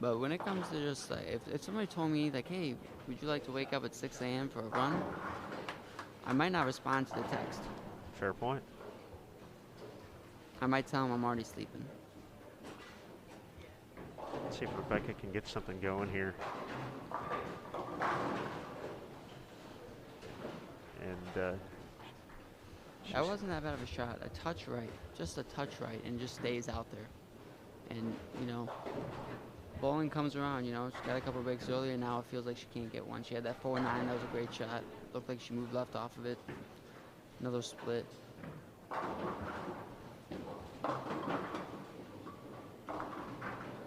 Speaker 2: But when it comes to just like, if somebody told me like, hey, would you like to wake up at 6 a.m. for a run? I might not respond to the text.
Speaker 1: Fair point.
Speaker 2: I might tell them I'm already sleeping.
Speaker 1: Let's see if Rebecca can get something going here. And
Speaker 2: that wasn't that bad of a shot. A touch right, just a touch right, and just stays out there. And you know, bowling comes around. You know, she got a couple breaks earlier. Now it feels like she can't get one. She had that 4-9. That was a great shot. Looked like she moved left off of it. Another split.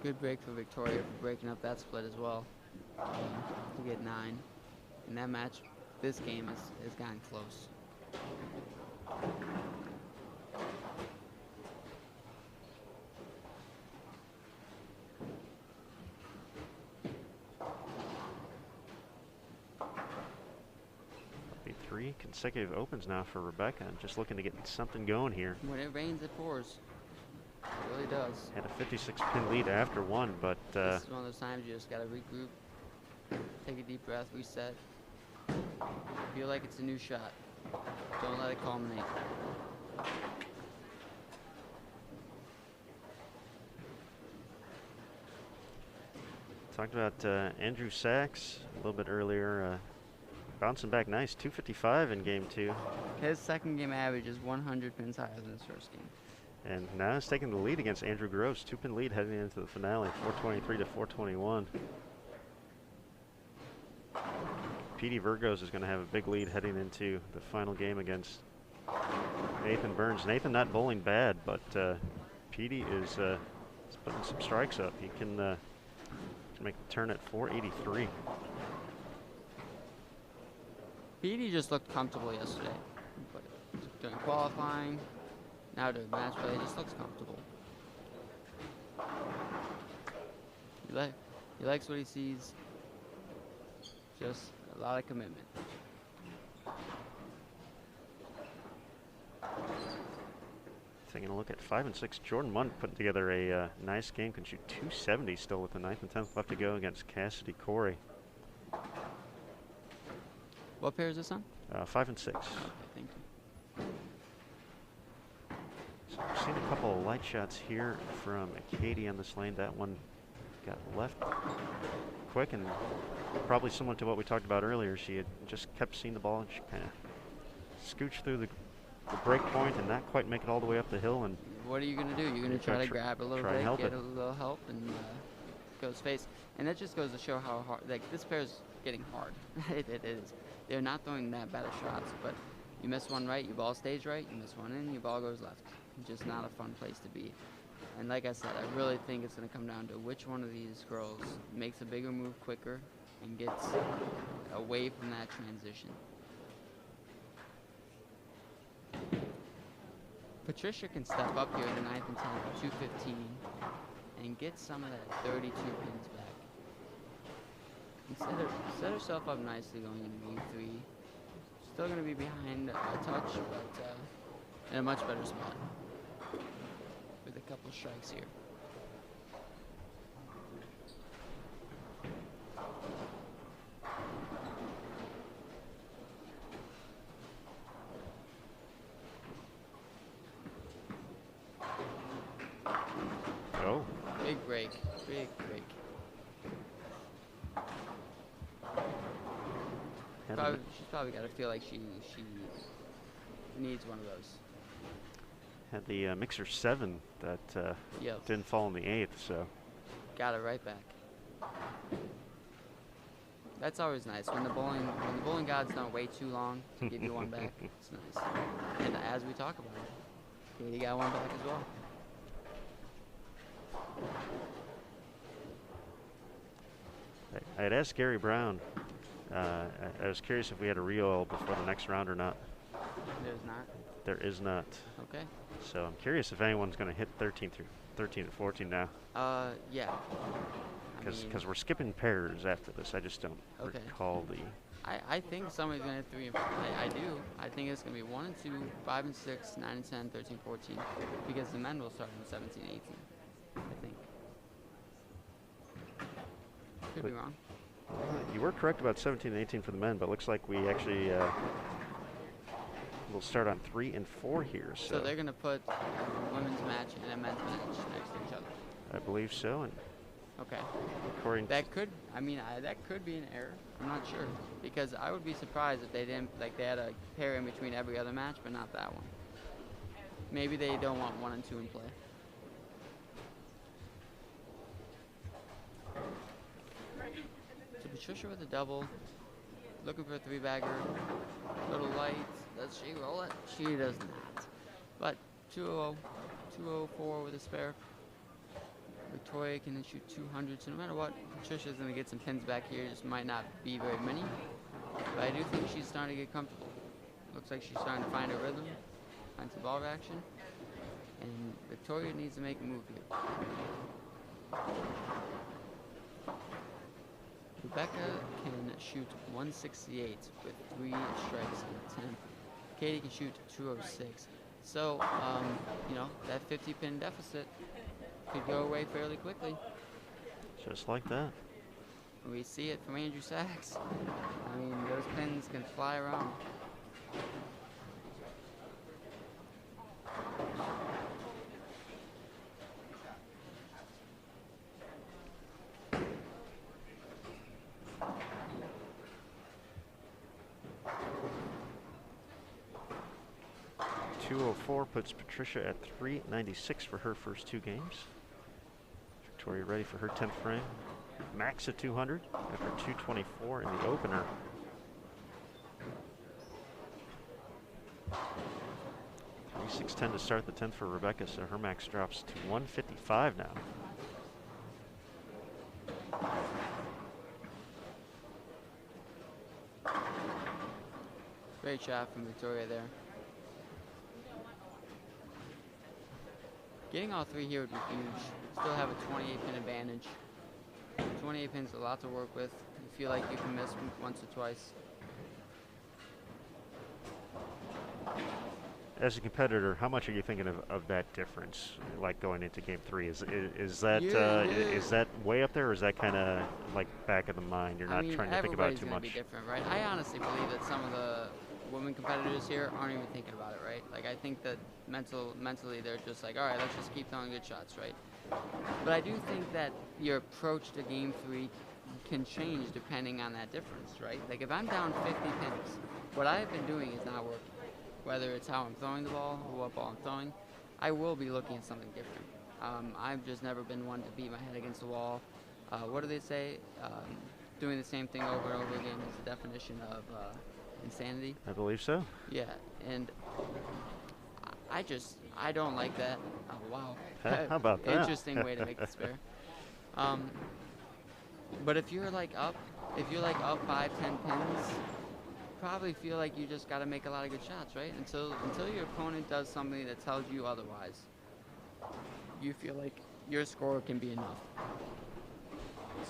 Speaker 2: Good break for Victoria for breaking up that split as well. To get 9. And that match, this game has gotten close.
Speaker 1: be 3 consecutive opens now for Rebecca. Just looking to get something going here.
Speaker 2: When it rains, it pours. It really does.
Speaker 1: Had a 56-pin lead after 1, but
Speaker 2: this is one of those times you just got to regroup, take a deep breath, reset. Feel like it's a new shot. Don't let it culminate.
Speaker 1: talked about Andrew Sachs a little bit earlier. Bouncing back nice, 255 in game 2.
Speaker 2: His second game average is 100 pins higher than his first game.
Speaker 1: And now he's taking the lead against Andrew Gross. 2-pin lead heading into the finale, 423 to 421. Petey Virgos is going to have a big lead heading into the final game against Nathan Burns. Nathan not bowling bad, but Petey is putting some strikes up. He can make the turn at 483.
Speaker 2: Petey just looked comfortable yesterday. But during qualifying, now during match play, he just looks comfortable. He likes what he sees. Just a lot of commitment.
Speaker 1: Taking a look at 5 and 6, Jordan Munn putting together a nice game. Can shoot 270 still with the 9th and 10th left to go against Cassidy Corey.
Speaker 2: What pair is this on?
Speaker 1: 5 and 6.
Speaker 2: Okay, thank you.
Speaker 1: So we've seen a couple of light shots here from Katie on this lane. That one got left quick, and probably similar to what we talked about earlier. She had just kept seeing the ball and she kind of scooched through the break point and not quite make it all the way up the hill. And
Speaker 2: what are you going to do? You're going to try to grab a little bit, get a little help, and go space. And that just goes to show how hard, like, this pair is getting hard. It is. They're not throwing that bad of shots, but you miss one right, your ball stays right. You miss one in, your ball goes left. Just not a fun place to be. And like I said, I really think it's going to come down to which one of these girls makes a bigger move quicker and gets away from that transition. Patricia can step up here in the 9th and 10th at 215 and get some of that 32 pins back. and set herself up nicely going into game 3. Still going to be behind a touch, but in a much better spot with a couple strikes here.
Speaker 1: Oh.
Speaker 2: Big break. Big break. She's probably got to feel like she needs one of those.
Speaker 1: Had the mixer 7 that
Speaker 2: Yep.
Speaker 1: didn't fall in the 8th, so.
Speaker 2: Got it right back. That's always nice when the bowling gods don't wait too long to give you one back. It's nice. And as we talk about it, Katie got one back as well.
Speaker 1: I had asked Gary Brown. I was curious if we had a re-oil before the next round or not.
Speaker 2: There's not.
Speaker 1: There is not.
Speaker 2: Okay.
Speaker 1: So I'm curious if anyone's going to hit 13 to 14 now.
Speaker 2: Yeah.
Speaker 1: Because we're skipping pairs after this. I just don't recall the.
Speaker 2: I think somebody's going to hit 3 and 4. I do. I think it's going to be 1 and 2, 5 and 6, 9 and 10, 13, 14. Because the men will start in 17, 18. I think. Could be wrong.
Speaker 1: You were correct about 17 and 18 for the men, but looks like we actually will start on 3 and 4 here.
Speaker 2: So they're going to put a women's match and a men's match next to each other.
Speaker 1: I believe so. And
Speaker 2: okay.
Speaker 1: according
Speaker 2: that could, that could be an error. I'm not sure because I would be surprised if they didn't they had a pair in between every other match, but not that one. Maybe they don't want 1 and 2 in play. So Patricia with a double, looking for a 3-bagger. Little light. Does she roll it? She does not. But 2-0, 204 with a spare. Victoria can shoot 200, so no matter what, Patricia's going to get some pins back here. Just might not be very many, but I do think she's starting to get comfortable. Looks like she's starting to find her rhythm, find some ball action, and Victoria needs to make a move here. Rebecca can shoot 168 with 3 strikes in the 10th. Katie can shoot 206. So, that 50-pin deficit could go away fairly quickly.
Speaker 1: just like that.
Speaker 2: We see it from Andrew Sachs. I mean, those pins can fly around.
Speaker 1: .204 puts Patricia at 396 for her first 2 games. Victoria ready for her 10th frame. Max at 200 after 224 in the opener. .3610 to start the 10th for Rebecca, so her max drops to 155 now.
Speaker 2: Great shot from Victoria there. Getting all 3 here would be huge. Still have a 28-pin advantage. 28 pins, a lot to work with. You feel like you can miss once or twice.
Speaker 1: As a competitor, how much are you thinking of that difference, like going into Game 3? Is that way up there, or is that kind of like back of the mind? You're not trying to think about it too much.
Speaker 2: Everybody's going to be different, right? I honestly believe that some of the women competitors here aren't even thinking about it, right? Like, I think that mentally they're just like, all right, let's just keep throwing good shots, right? But I do think that your approach to Game 3 can change depending on that difference, right? Like, if I'm down 50 pins, what I've been doing is not working. Whether it's how I'm throwing the ball or what ball I'm throwing, I will be looking at something different. I've just never been one to beat my head against the wall. What do they say? Doing the same thing over and over again is the definition of insanity.
Speaker 1: I believe so.
Speaker 2: Yeah, and I don't like that. Oh, wow.
Speaker 1: How about that?
Speaker 2: Interesting way to make the spare. But if you're like up 5, 10 pins, probably feel like you just got to make a lot of good shots, right? Until your opponent does something that tells you otherwise. You feel like your score can be enough.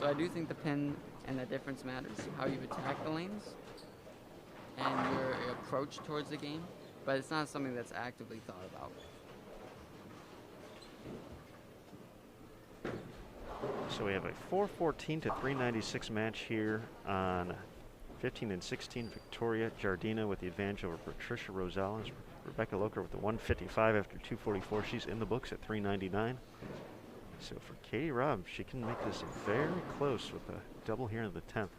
Speaker 2: So I do think the pin and that difference matters. How you attack the lanes and your approach towards the game, but it's not something that's actively thought about.
Speaker 1: So we have a 414 to 396 match here on 15 and 16. Victoria Jardina with the advantage over Patricia Rosales. Rebecca Locher with the 155 after 244. She's in the books at 399. So for Katie Robb, she can make this very close with a double here in the 10th.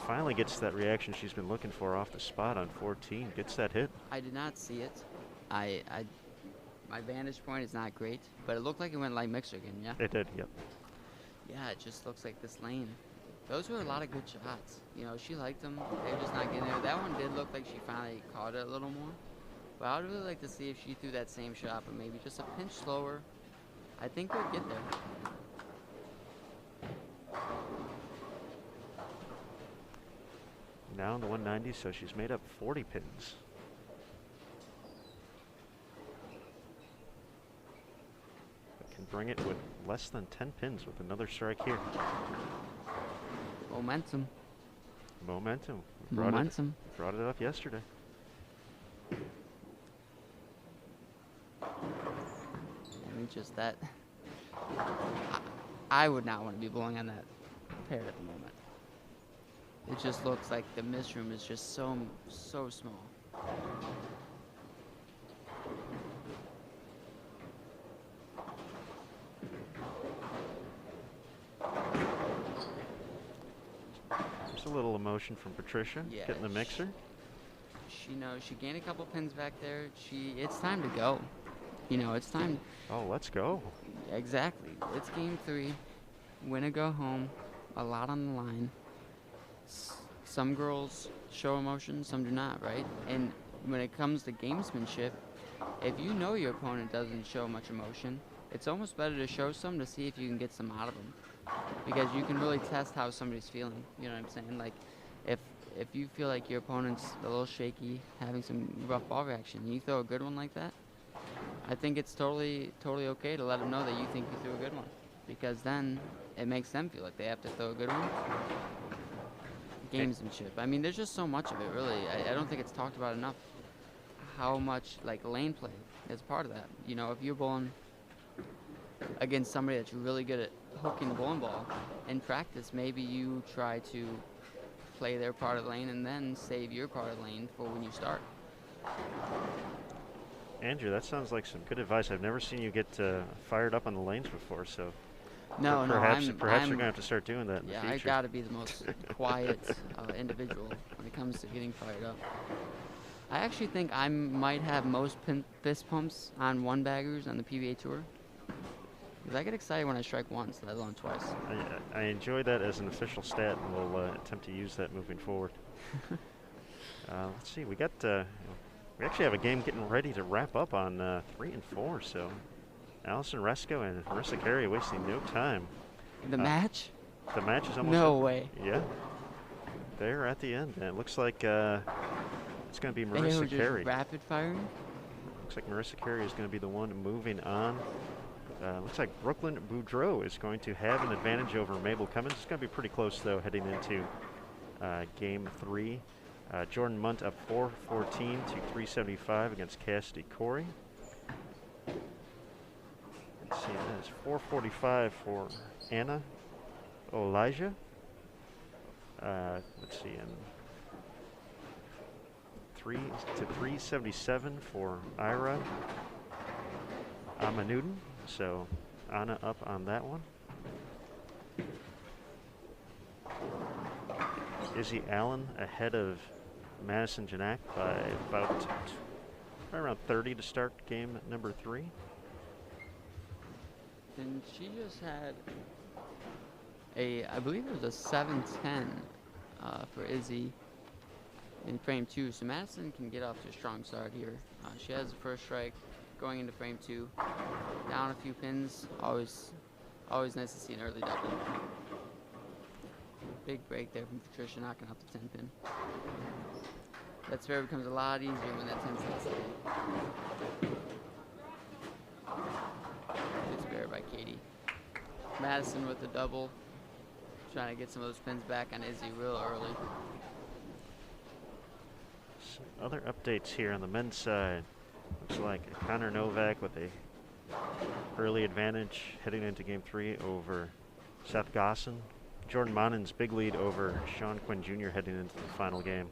Speaker 1: Finally gets that reaction she's been looking for off the spot on 14. Gets that hit.
Speaker 2: I did not see it. My vantage point is not great, but it looked like it went like mixer again, yeah?
Speaker 1: It did, yep.
Speaker 2: Yeah, it just looks like this lane. Those were a lot of good shots. You know, she liked them. They were just not getting there. That one did look like she finally caught it a little more. But I would really like to see if she threw that same shot, but maybe just a pinch slower. I think we'll get there.
Speaker 1: Now in the 190, so she's made up 40 pins. Can bring it with less than 10 pins with another strike here.
Speaker 2: Momentum.
Speaker 1: Momentum.
Speaker 2: Momentum.
Speaker 1: Brought it up yesterday.
Speaker 2: I mean, just that. I would not want to be blowing on that pair at the moment. It just looks like the miss room is just so small.
Speaker 1: There's a little emotion from Patricia,
Speaker 2: Yeah,
Speaker 1: getting the mixer.
Speaker 2: She knows she gained a couple pins back there. It's time to go. You know, it's time.
Speaker 1: Oh, let's go.
Speaker 2: Exactly. It's game 3. Win or go home. A lot on the line. Some girls show emotion, some do not, right? And when it comes to gamesmanship, if you know your opponent doesn't show much emotion, it's almost better to show some to see if you can get some out of them. Because you can really test how somebody's feeling. You know what I'm saying? Like, if you feel like your opponent's a little shaky, having some rough ball reaction, and you throw a good one like that, I think it's totally okay to let them know that you think you threw a good one. Because then it makes them feel like they have to throw a good one. Gamesmanship. I mean, there's just so much of it, really. I don't think it's talked about enough how much, like, lane play is part of that. You know, if you're bowling against somebody that's really good at hooking the bowling ball, in practice, maybe you try to play their part of the lane and then save your part of the lane for when you start.
Speaker 1: Andrew, that sounds like some good advice. I've never seen you get fired up on the lanes before, so perhaps you're going to have to start doing that in the future.
Speaker 2: Yeah, I got to be the most quiet individual when it comes to getting fired up. I actually think I might have most fist pumps on one-baggers on the PBA Tour. Because I get excited when I strike once, let alone twice.
Speaker 1: I enjoy that as an official stat, and we'll attempt to use that moving forward. Let's see, we actually have a game getting ready to wrap up on 3 and 4, so Allison Resco and Marissa Carey wasting no time.
Speaker 2: The match?
Speaker 1: The match is almost
Speaker 2: No way.
Speaker 1: Yeah. They're at the end, and it looks like it's going to be Marissa Carey.
Speaker 2: Rapid firing?
Speaker 1: Looks like Marissa Carey is going to be the one moving on. Looks like Brooklyn Boudreau is going to have an advantage over Mabel Cummins. It's going to be pretty close, though, heading into game 3. Jordan Munt up 414 to 375 against Cassidy Corey. Let's see, that is 445 for Anna Elijah. Let's see, and 3 to 377 for Ira Amanudin. So Anna up on that one. Izzy Allen ahead of Madison Janak by about around 30 to start game number 3.
Speaker 2: And she just had I believe it was a 710 for Izzy in frame 2. So Madison can get off to a strong start here. She has the first strike going into frame 2. Down a few pins. Always nice to see an early double. Big break there from Patricia, knocking out the 10 pin. That spare becomes a lot easier when that 10 pin stays. Good spare by Katie. Madison with the double. Trying to get some of those pins back on Izzy real early.
Speaker 1: Some other updates here on the men's side. Looks like Connor Novak with a early advantage heading into game 3 over Seth Gosson. Jordan Monen's big lead over Sean Quinn Jr. heading into the final game.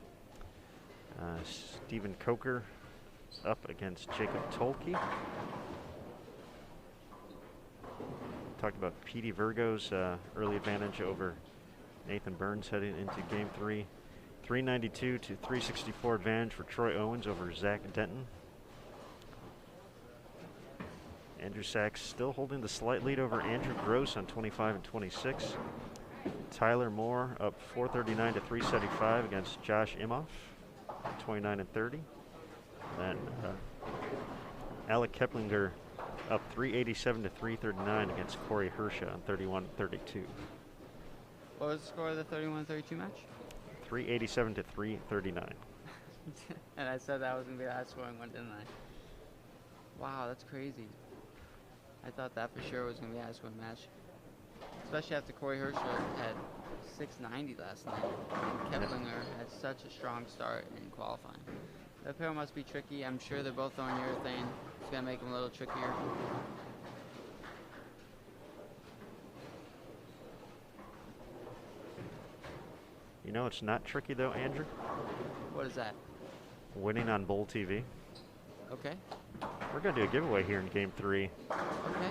Speaker 1: Stephen Coker up against Jacob Tolke. Talked about Petey Virgo's early advantage over Nathan Burns heading into game 3. 392 to 364 advantage for Troy Owens over Zach Denton. Andrew Sachs still holding the slight lead over Andrew Gross on 25 and 26. Tyler Moore up 439 to 375 against Josh Imhoff, 29 and 30. Then Alec Keplinger up 387 to 339 against Corey Hersha on 31 and 32.
Speaker 2: What was the score of the 31-32 match?
Speaker 1: 387 to 339.
Speaker 2: And I said that was going to be the high scoring one, didn't I? Wow, that's crazy. I thought that for sure was going to be a high scoring match. Especially after Corey Hersha had 690 last night. And Keplinger had such a strong start in qualifying. That pair must be tricky. I'm sure they're both throwing urethane. It's going to make them a little trickier.
Speaker 1: You know it's not tricky though, Andrew?
Speaker 2: What is that?
Speaker 1: Winning on Bowl TV.
Speaker 2: Okay.
Speaker 1: We're going to do a giveaway here in game 3.
Speaker 2: Okay.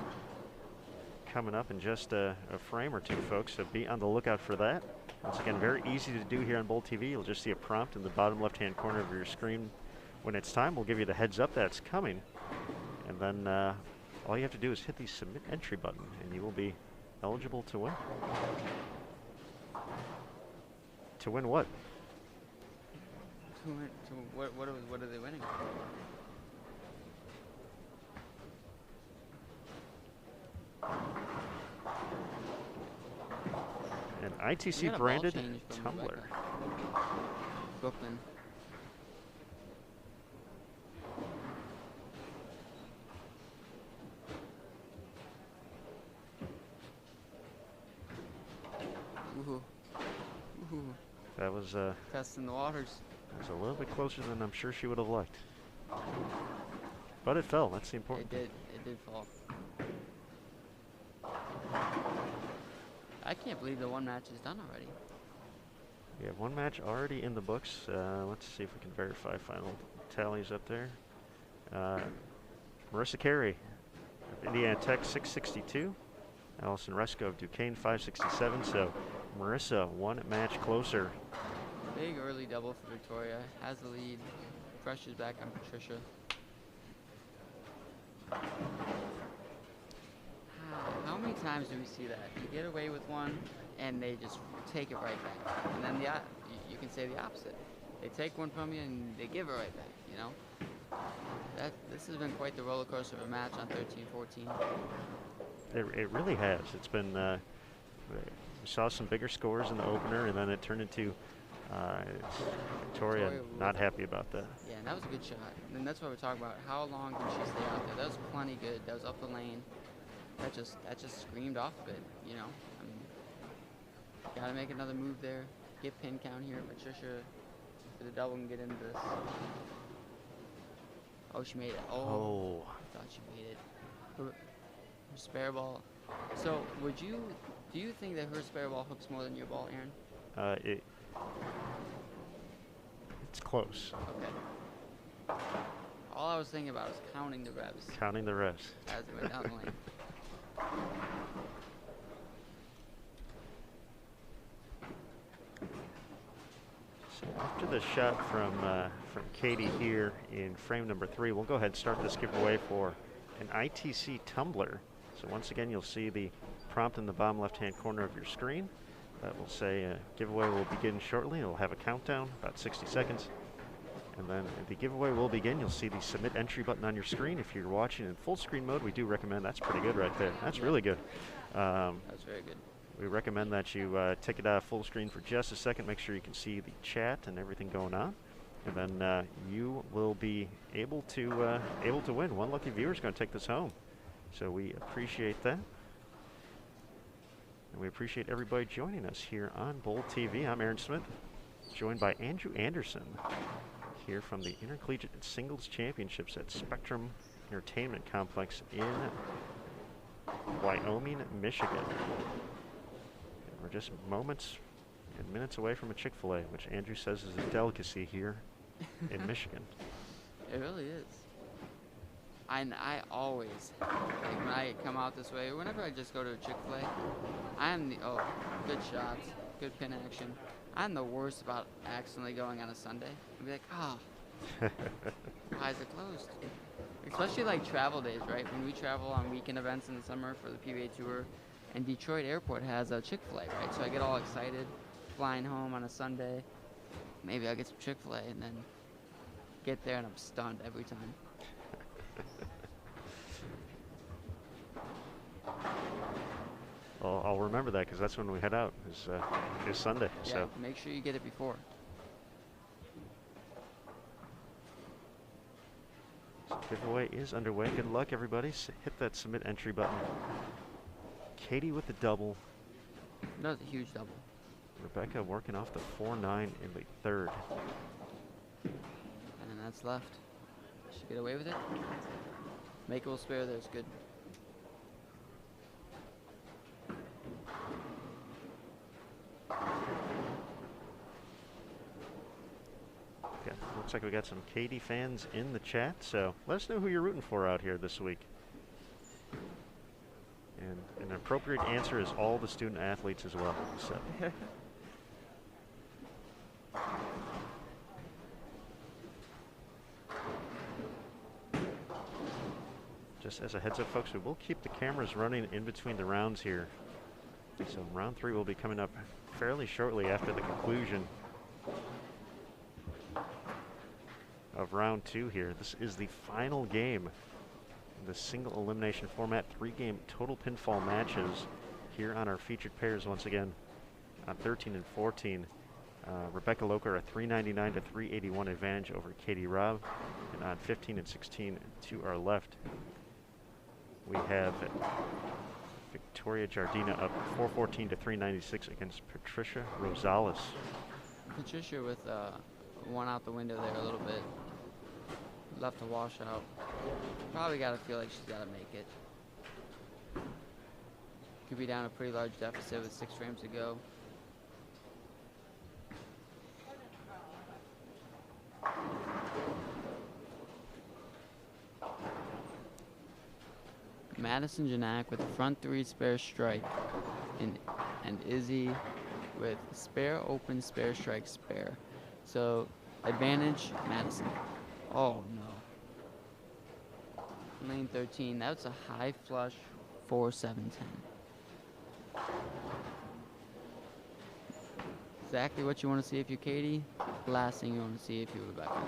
Speaker 1: Coming up in just a frame or two, folks, so be on the lookout for that. Once again, very easy to do here on Bowl TV. You'll just see a prompt in the bottom left-hand corner of your screen. When it's time, we'll give you the heads up that's coming. And then all you have to do is hit the submit entry button, and you will be eligible to win. To win what?
Speaker 2: What are they winning?
Speaker 1: An ITC branded tumbler.
Speaker 2: Brooklyn. Ooh. Ooh.
Speaker 1: That was
Speaker 2: Testing the waters.
Speaker 1: a little bit closer than I'm sure she would have liked. But it fell. That's the important thing.
Speaker 2: It did fall. I can't believe the one match is done already.
Speaker 1: We have one match already in the books. Let's see if we can verify final tallies up there. Marissa Carey of Indiana Tech, 662. Allison Resko of Duquesne, 567. So Marissa, one match closer.
Speaker 2: Big early double for Victoria. Has the lead. Pressure's back on Patricia. How many times do we see that? You get away with one, and they just take it right back. And then you can say the opposite. They take one from you, and they give it right back, you know? This has been quite the roller coaster of a match on 13-14.
Speaker 1: It really has. It's been, we saw some bigger scores in the opener, and then it turned into Victoria not happy about that.
Speaker 2: Yeah, and that was a good shot. And that's what we're talking about. How long can she stay out there? That was plenty good. That was up the lane. That just screamed off of it, you know? I mean, gotta make another move there. Get pin count here. Patricia for the double and get into this. Oh, she made it. Oh. I thought she made it. Her spare ball. So, do you think that her spare ball hooks more than your ball, Aaron?
Speaker 1: It's close.
Speaker 2: Okay. All I was thinking about is counting the revs.
Speaker 1: Counting the revs.
Speaker 2: As it went down the lane.
Speaker 1: So after the shot from Katie here in frame number 3, we'll go ahead and start this giveaway for an ITC tumbler. So once again, you'll see the prompt in the bottom left-hand corner of your screen. That will say giveaway will begin shortly. It'll have a countdown, about 60 seconds. And then the giveaway will begin. You'll see the submit entry button on your screen. If you're watching in full screen mode, we do recommend. That's pretty good right there. That's really good.
Speaker 2: That's very good.
Speaker 1: We recommend that you take it out of full screen for just a second. Make sure you can see the chat and everything going on. And then you will be able to win. One lucky viewer is going to take this home. So we appreciate that. And we appreciate everybody joining us here on Bowl TV. I'm Aaron Smith, joined by Andrew Anderson, here from the Intercollegiate Singles Championships at Spectrum Entertainment Complex in Wyoming, Michigan. And we're just moments and minutes away from a Chick-fil-A, which Andrew says is a delicacy here in Michigan.
Speaker 2: It really is. I always, like when I come out this way, whenever I just go to a Chick-fil-A, good shots, good pin action. I'm the worst about accidentally going on a Sunday. I'd be like, why is it closed? Especially like travel days, right? When we travel on weekend events in the summer for the PBA Tour, and Detroit Airport has a Chick-fil-A, right? So I get all excited flying home on a Sunday. Maybe I'll get some Chick-fil-A and then get there and I'm stunned every time.
Speaker 1: Well, I'll remember that because that's when we head out, is Sunday.
Speaker 2: Yeah,
Speaker 1: so
Speaker 2: make sure you get it before.
Speaker 1: So giveaway is underway. Good luck, everybody. Hit that submit entry button. Katie with the double.
Speaker 2: That was a huge double.
Speaker 1: Rebecca working off the 4-9 in the third.
Speaker 2: And then that's left. Should get away with it. Makeable spare there is good.
Speaker 1: Okay, looks like we got some Katie fans in the chat, so let us know who you're rooting for out here this week. And an appropriate answer is all the student athletes as well. So. Just as a heads up, folks, we will keep the cameras running in between the rounds here. So round 3 will be coming up fairly shortly after the conclusion of round 2 here. This is the final game in the single elimination format, 3-game total pinfall matches here on our featured pairs once again on 13 and 14. Rebecca Loker a 399 to 381 advantage over Katie Robb, and on 15 and 16 to our left we have Victoria Jardina up 414 to 396 against Patricia Rosales.
Speaker 2: Patricia with one out the window there a little bit. Left to wash out. Probably got to feel like she's got to make it. Could be down a pretty large deficit with 6 frames to go. Madison Janak with the front 3 spare strike, and Izzy with spare open, spare strike, spare. So advantage Madison. Oh no. Lane 13. That's a high flush 4-7-10. Exactly what you want to see if you're Katie. Last thing you want to see if you're Rebecca.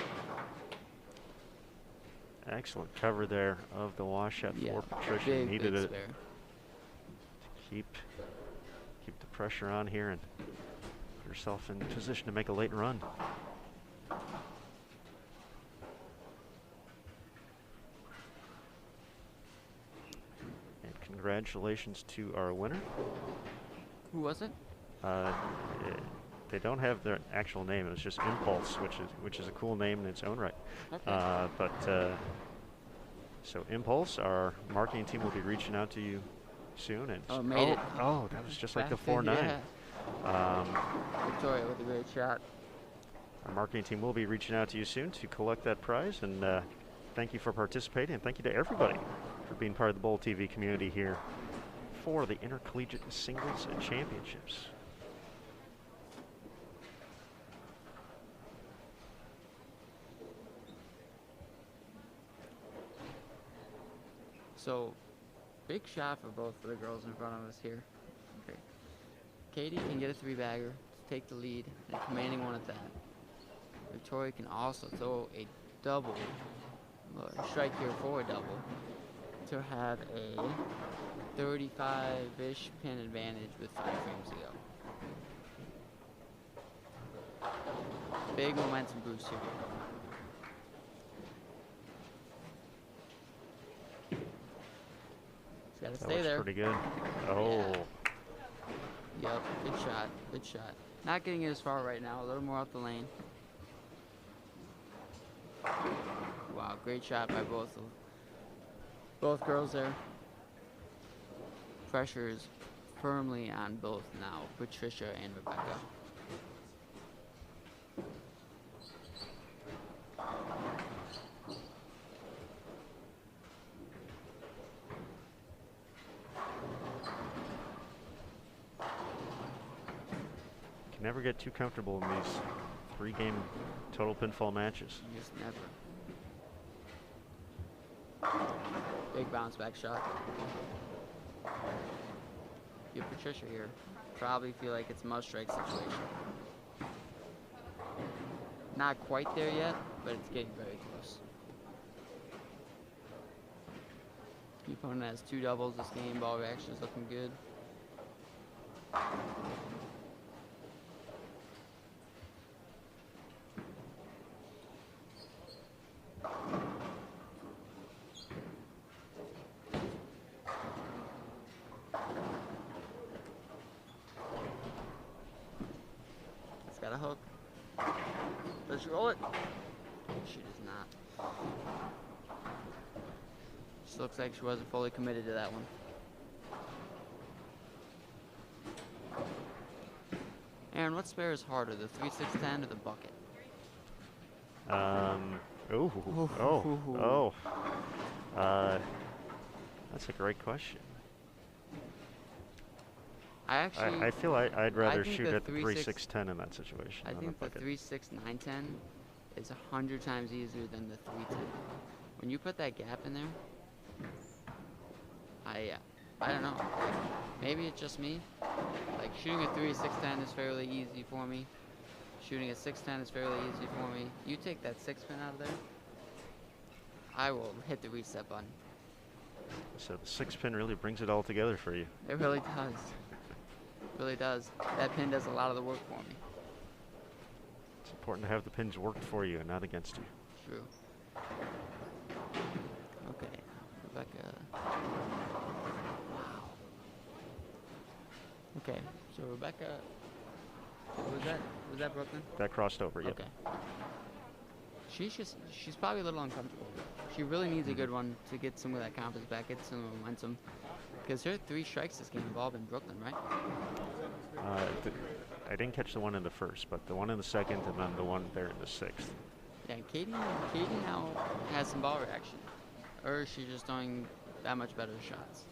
Speaker 1: Excellent cover there of the washout for Patricia.
Speaker 2: Big,
Speaker 1: Needed
Speaker 2: big
Speaker 1: it
Speaker 2: spare.
Speaker 1: to keep the pressure on here and put herself in position to make a late run. And congratulations to our winner.
Speaker 2: Who was it?
Speaker 1: They don't have their actual name. It was just Impulse, which is a cool name in its own right.
Speaker 2: Okay.
Speaker 1: So Impulse, our marketing team will be reaching out to you soon. And
Speaker 2: Made it.
Speaker 1: Oh, that was just like the
Speaker 2: Fast,
Speaker 1: 4-9.
Speaker 2: yeah. Victoria with a great shot.
Speaker 1: Our marketing team will be reaching out to you soon to collect that prize. And thank you for participating, and thank you to everybody for being part of the Bowl TV community here for the Intercollegiate Singles Championships.
Speaker 2: So, big shot for both of the girls in front of us here. Okay. Katie can get a 3-bagger to take the lead, and a commanding one at that. Victoria can also throw a double, or strike here for a double, to have a 35-ish pin advantage with 5 frames to go. Big momentum boost here. Got to stay there.
Speaker 1: Pretty good. Oh,
Speaker 2: Yep, good shot, good shot. Not getting it as far right now, a little more up the lane. Wow, great shot by both girls there. Pressure is firmly on both now, Patricia and Rebecca.
Speaker 1: Can never get too comfortable in these 3-game total pinfall matches.
Speaker 2: You just never. Big bounce back shot. Give Patricia here. Probably feel like it's a must strike situation. Not quite there yet, but it's getting very close. The opponent has 2 doubles this game. Ball reaction is looking good. It's got a hook. Let's roll it. She does not. She looks like she wasn't fully committed to that one. Aaron, what spare is harder, the 3-6-10 or the bucket?
Speaker 1: That's a great question.
Speaker 2: I
Speaker 1: I feel I'd rather
Speaker 2: think
Speaker 1: shoot
Speaker 2: the
Speaker 1: at the 3-6-10 in that situation.
Speaker 2: I
Speaker 1: than
Speaker 2: think the
Speaker 1: bucket.
Speaker 2: 3-6-9-10 is 100 times easier than the 3-10. When you put that gap in there, I don't know. Maybe it's just me. Like shooting a 3-6-10 is fairly easy for me. Shooting a 6-10 is fairly easy for me. You take that 6-pin out of there, I will hit the reset button.
Speaker 1: So the 6-pin really brings it all together for you.
Speaker 2: It really does. It really does. That pin does a lot of the work for me.
Speaker 1: It's important to have the pins work for you and not against you.
Speaker 2: True. Okay, Rebecca. Wow. Okay, so Rebecca, was that Brooklyn?
Speaker 1: That crossed over, yep.
Speaker 2: Okay. She's probably a little uncomfortable. She really needs a good one to get some of that confidence back, get some momentum. Because her 3 strikes this game have all been Brooklyn, right?
Speaker 1: I didn't catch the one in the first, but the one in the second and then the one there in the 6th.
Speaker 2: Yeah, Katie now has some ball reaction. Or she's just throwing that much better shots.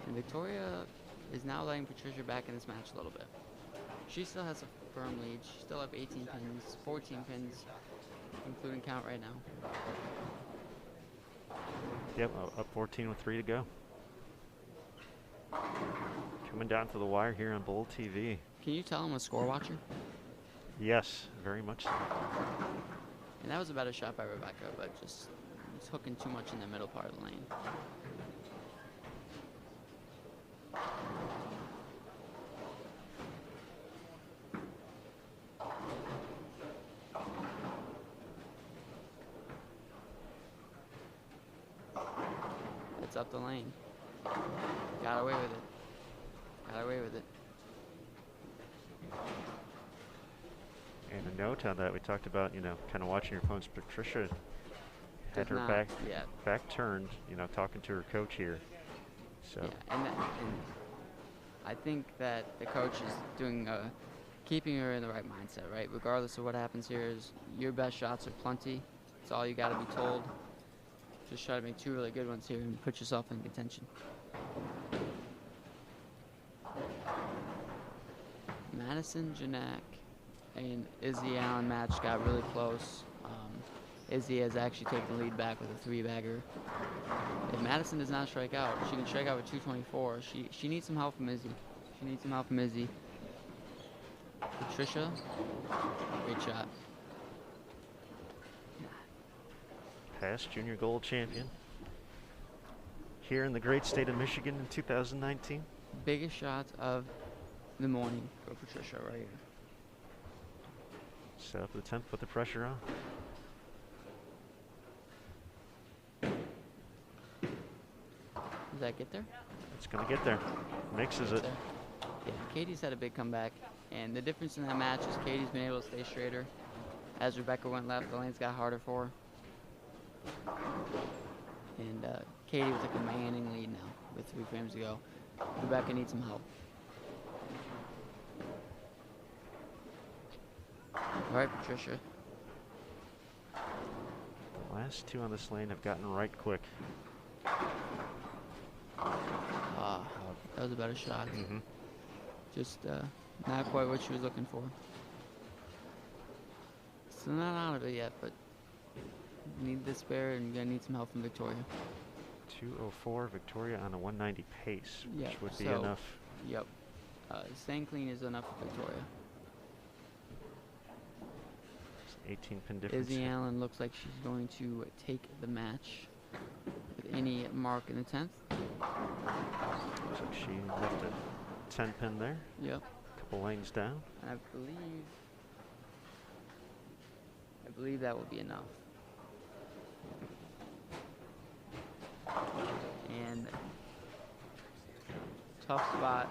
Speaker 2: And Victoria is now letting Patricia back in this match a little bit. She still has a firm lead. She still have 18 pins, 14 pins, including count right now.
Speaker 1: Yep, up 14 with 3 to go. Coming down to the wire here on Bold TV.
Speaker 2: Can you tell I'm a score watcher?
Speaker 1: Yes, very much so.
Speaker 2: And that was a better shot by Rebecca, but just was hooking too much in the middle part of the lane. It's up the lane. Got away with it. Got away with it.
Speaker 1: And a note on that, we talked about, kind of watching your opponents. Patricia had her back turned, talking to her coach here. So.
Speaker 2: Yeah, and I think that the coach is doing, keeping her in the right mindset, right? Regardless of what happens here, is your best shots are plenty. It's all you got to be told. Just try to make 2 really good ones here and put yourself in contention. Madison Janak and Izzy Allen match got really close. Izzy has actually taken the lead back with a 3-bagger. If Madison does not strike out, she can strike out with 224. She needs some help from Izzy. She needs some help from Izzy. Patricia, great shot.
Speaker 1: Past junior gold champion here in the great state of Michigan in 2019.
Speaker 2: Biggest shot of the morning for Patricia right here.
Speaker 1: Set up the 10th, put the pressure on.
Speaker 2: Does that get there?
Speaker 1: It's going to get there. Mixes it.
Speaker 2: Yeah, Katie's had a big comeback, and the difference in that match is Katie's been able to stay straighter. As Rebecca went left, the lanes got harder for her. And Katie with a commanding lead now with 3 frames to go. Rebecca needs some help. All right, Patricia.
Speaker 1: The last 2 on this lane have gotten right quick.
Speaker 2: That was a better shot.
Speaker 1: Mm-hmm.
Speaker 2: Just not quite what she was looking for. Still not out of it yet, but need the spare and gonna need some help from Victoria.
Speaker 1: 2:04 Victoria on a 190 pace, which would be
Speaker 2: so,
Speaker 1: enough.
Speaker 2: Yep. Staying clean is enough for Victoria.
Speaker 1: 18-pin difference.
Speaker 2: Izzy Allen looks like she's going to take the match with any mark in the 10th.
Speaker 1: Looks like she left a 10-pin there.
Speaker 2: Yep.
Speaker 1: Couple lanes down.
Speaker 2: I believe that will be enough. And tough spot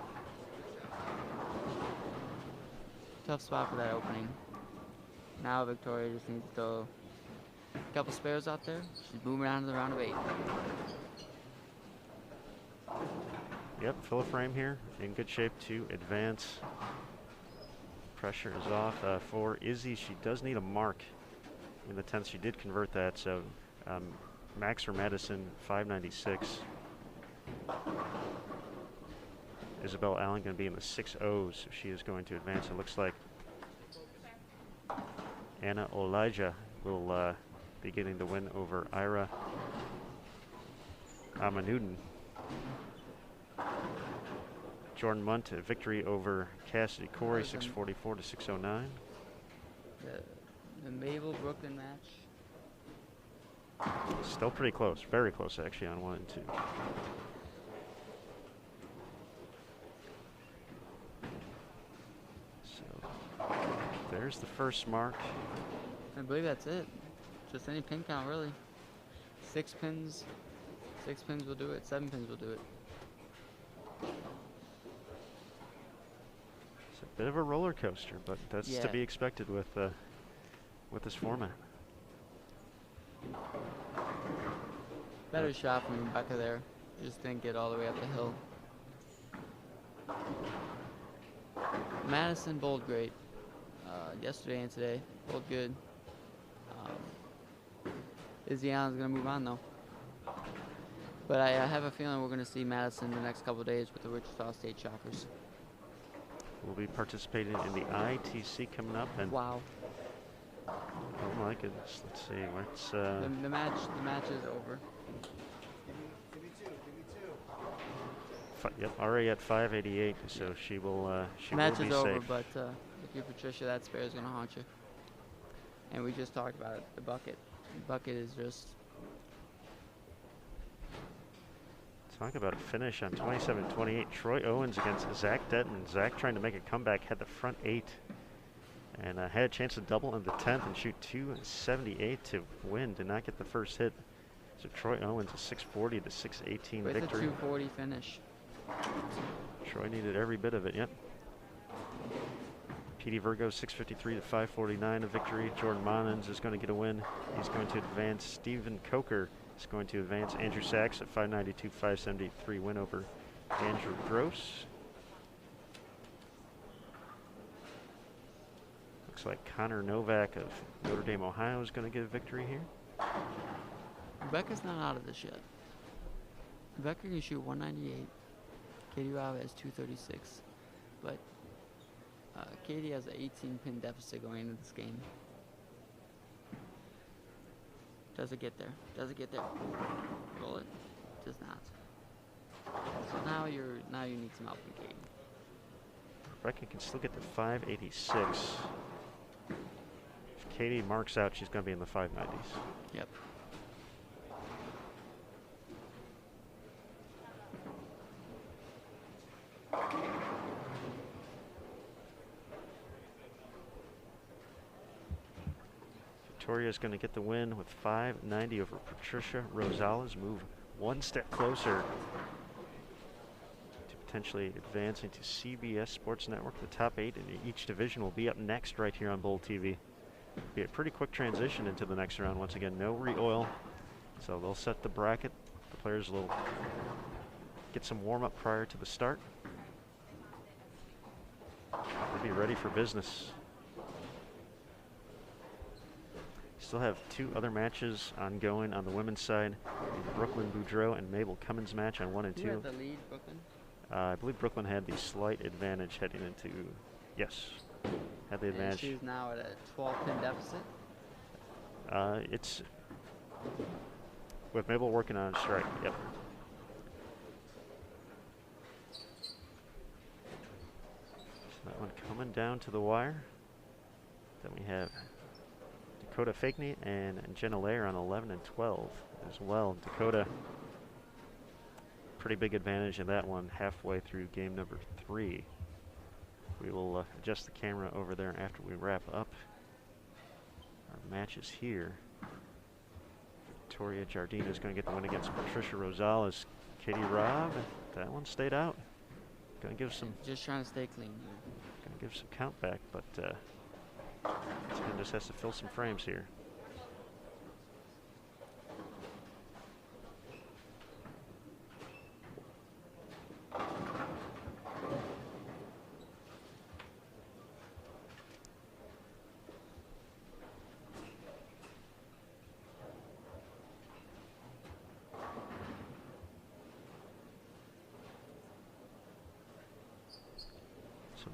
Speaker 2: for that opening. Now Victoria just needs to throw a couple spares out there. She's moving on to the round of 8.
Speaker 1: Yep, fill a frame here. In good shape to advance. Pressure is off for Izzy. She does need a mark in the 10th. She did convert that, so Max or Madison 596. Isabel Allen going to be in the 6.0s, so she is going to advance. It looks like Anna Elijah will be getting the win over Ira Amanudin. Jordan Munt, a victory over Cassidy Corey, 644 to 609.
Speaker 2: The Mabel Brooklyn match.
Speaker 1: Still pretty close, very close actually on 1 and 2. So there's the first mark.
Speaker 2: I believe that's it. Just any pin count really. 6 pins. 6 pins will do it. 7 pins will do it.
Speaker 1: It's a bit of a roller coaster, but that's to be expected with this format.
Speaker 2: Better shot from Rebecca there. Just didn't get all the way up the hill. Madison bowled great. Yesterday and today, bowled good. Izzy Allen's going to move on though. But I have a feeling we're going to see Madison the next couple of days with the Wichita State Shockers.
Speaker 1: We'll be participating in the ITC coming up, and
Speaker 2: wow.
Speaker 1: Oh my goodness! Let's see. What's
Speaker 2: the match is over.
Speaker 3: Give me two.
Speaker 1: Yep, already at 588, so she will. She
Speaker 2: match
Speaker 1: will be
Speaker 2: is over,
Speaker 1: safe.
Speaker 2: but if you're Patricia, that spare is going to haunt you. And we just talked about it. The bucket. The bucket is just.
Speaker 1: Talk about a finish on 27-28. Troy Owens against Zach Denton. Zach trying to make a comeback, had the front 8, and had a chance to double in the 10th and shoot 278 to win. Did not get the first hit. So Troy Owens a 640 to 618
Speaker 2: with
Speaker 1: victory.
Speaker 2: With a 240 finish.
Speaker 1: Troy needed every bit of it. Yep. Petey Virgo 653 to 549 a victory. Jordan Monens is going to get a win. He's going to advance. Stephen Coker is going to advance. Andrew Sachs at 592, 573 win over Andrew Gross. Looks like Connor Novak of Notre Dame, Ohio is going to get a victory here.
Speaker 2: Rebecca's not out of this yet. Rebecca can shoot 198. Katie Rao has 236. But Katie has an 18-pin deficit going into this game. Does it get there? Does it get there? Roll it. Does not. So now you need some help from Katie.
Speaker 1: Rebecca can still get to 586. If Katie marks out, she's going to be in the 590s.
Speaker 2: Yep.
Speaker 1: Victoria's going to get the win with 590 over Patricia Rosales. Move one step closer potentially advancing to CBS Sports Network. The top 8 in each division will be up next right here on Bowl TV. Be a pretty quick transition into the next round. Once again, no re-oil. So they'll set the bracket. The players will get some warm-up prior to the start. They'll be ready for business. Still have 2 other matches ongoing on the women's side. The Brooklyn Boudreaux and Mabel Cummins match on 1 and 2.
Speaker 2: Who had the lead, Brooklyn?
Speaker 1: I believe Brooklyn had the slight advantage heading into, yes, had the advantage.
Speaker 2: And she's now at a 12-pin deficit.
Speaker 1: It's with Mabel working on a strike, yep. So that one coming down to the wire. Then we have Dakota Fakney and Jenna Lair on 11 and 12 as well. Dakota, pretty big advantage in that one halfway through game number 3. We will adjust the camera over there after we wrap up our matches here. Victoria Jardine is going to get the win against Patricia Rosales. Katie Robb, that one stayed out. Going to give some.
Speaker 2: Just trying to stay clean.
Speaker 1: Going to give some count back, but just has to fill some frames here.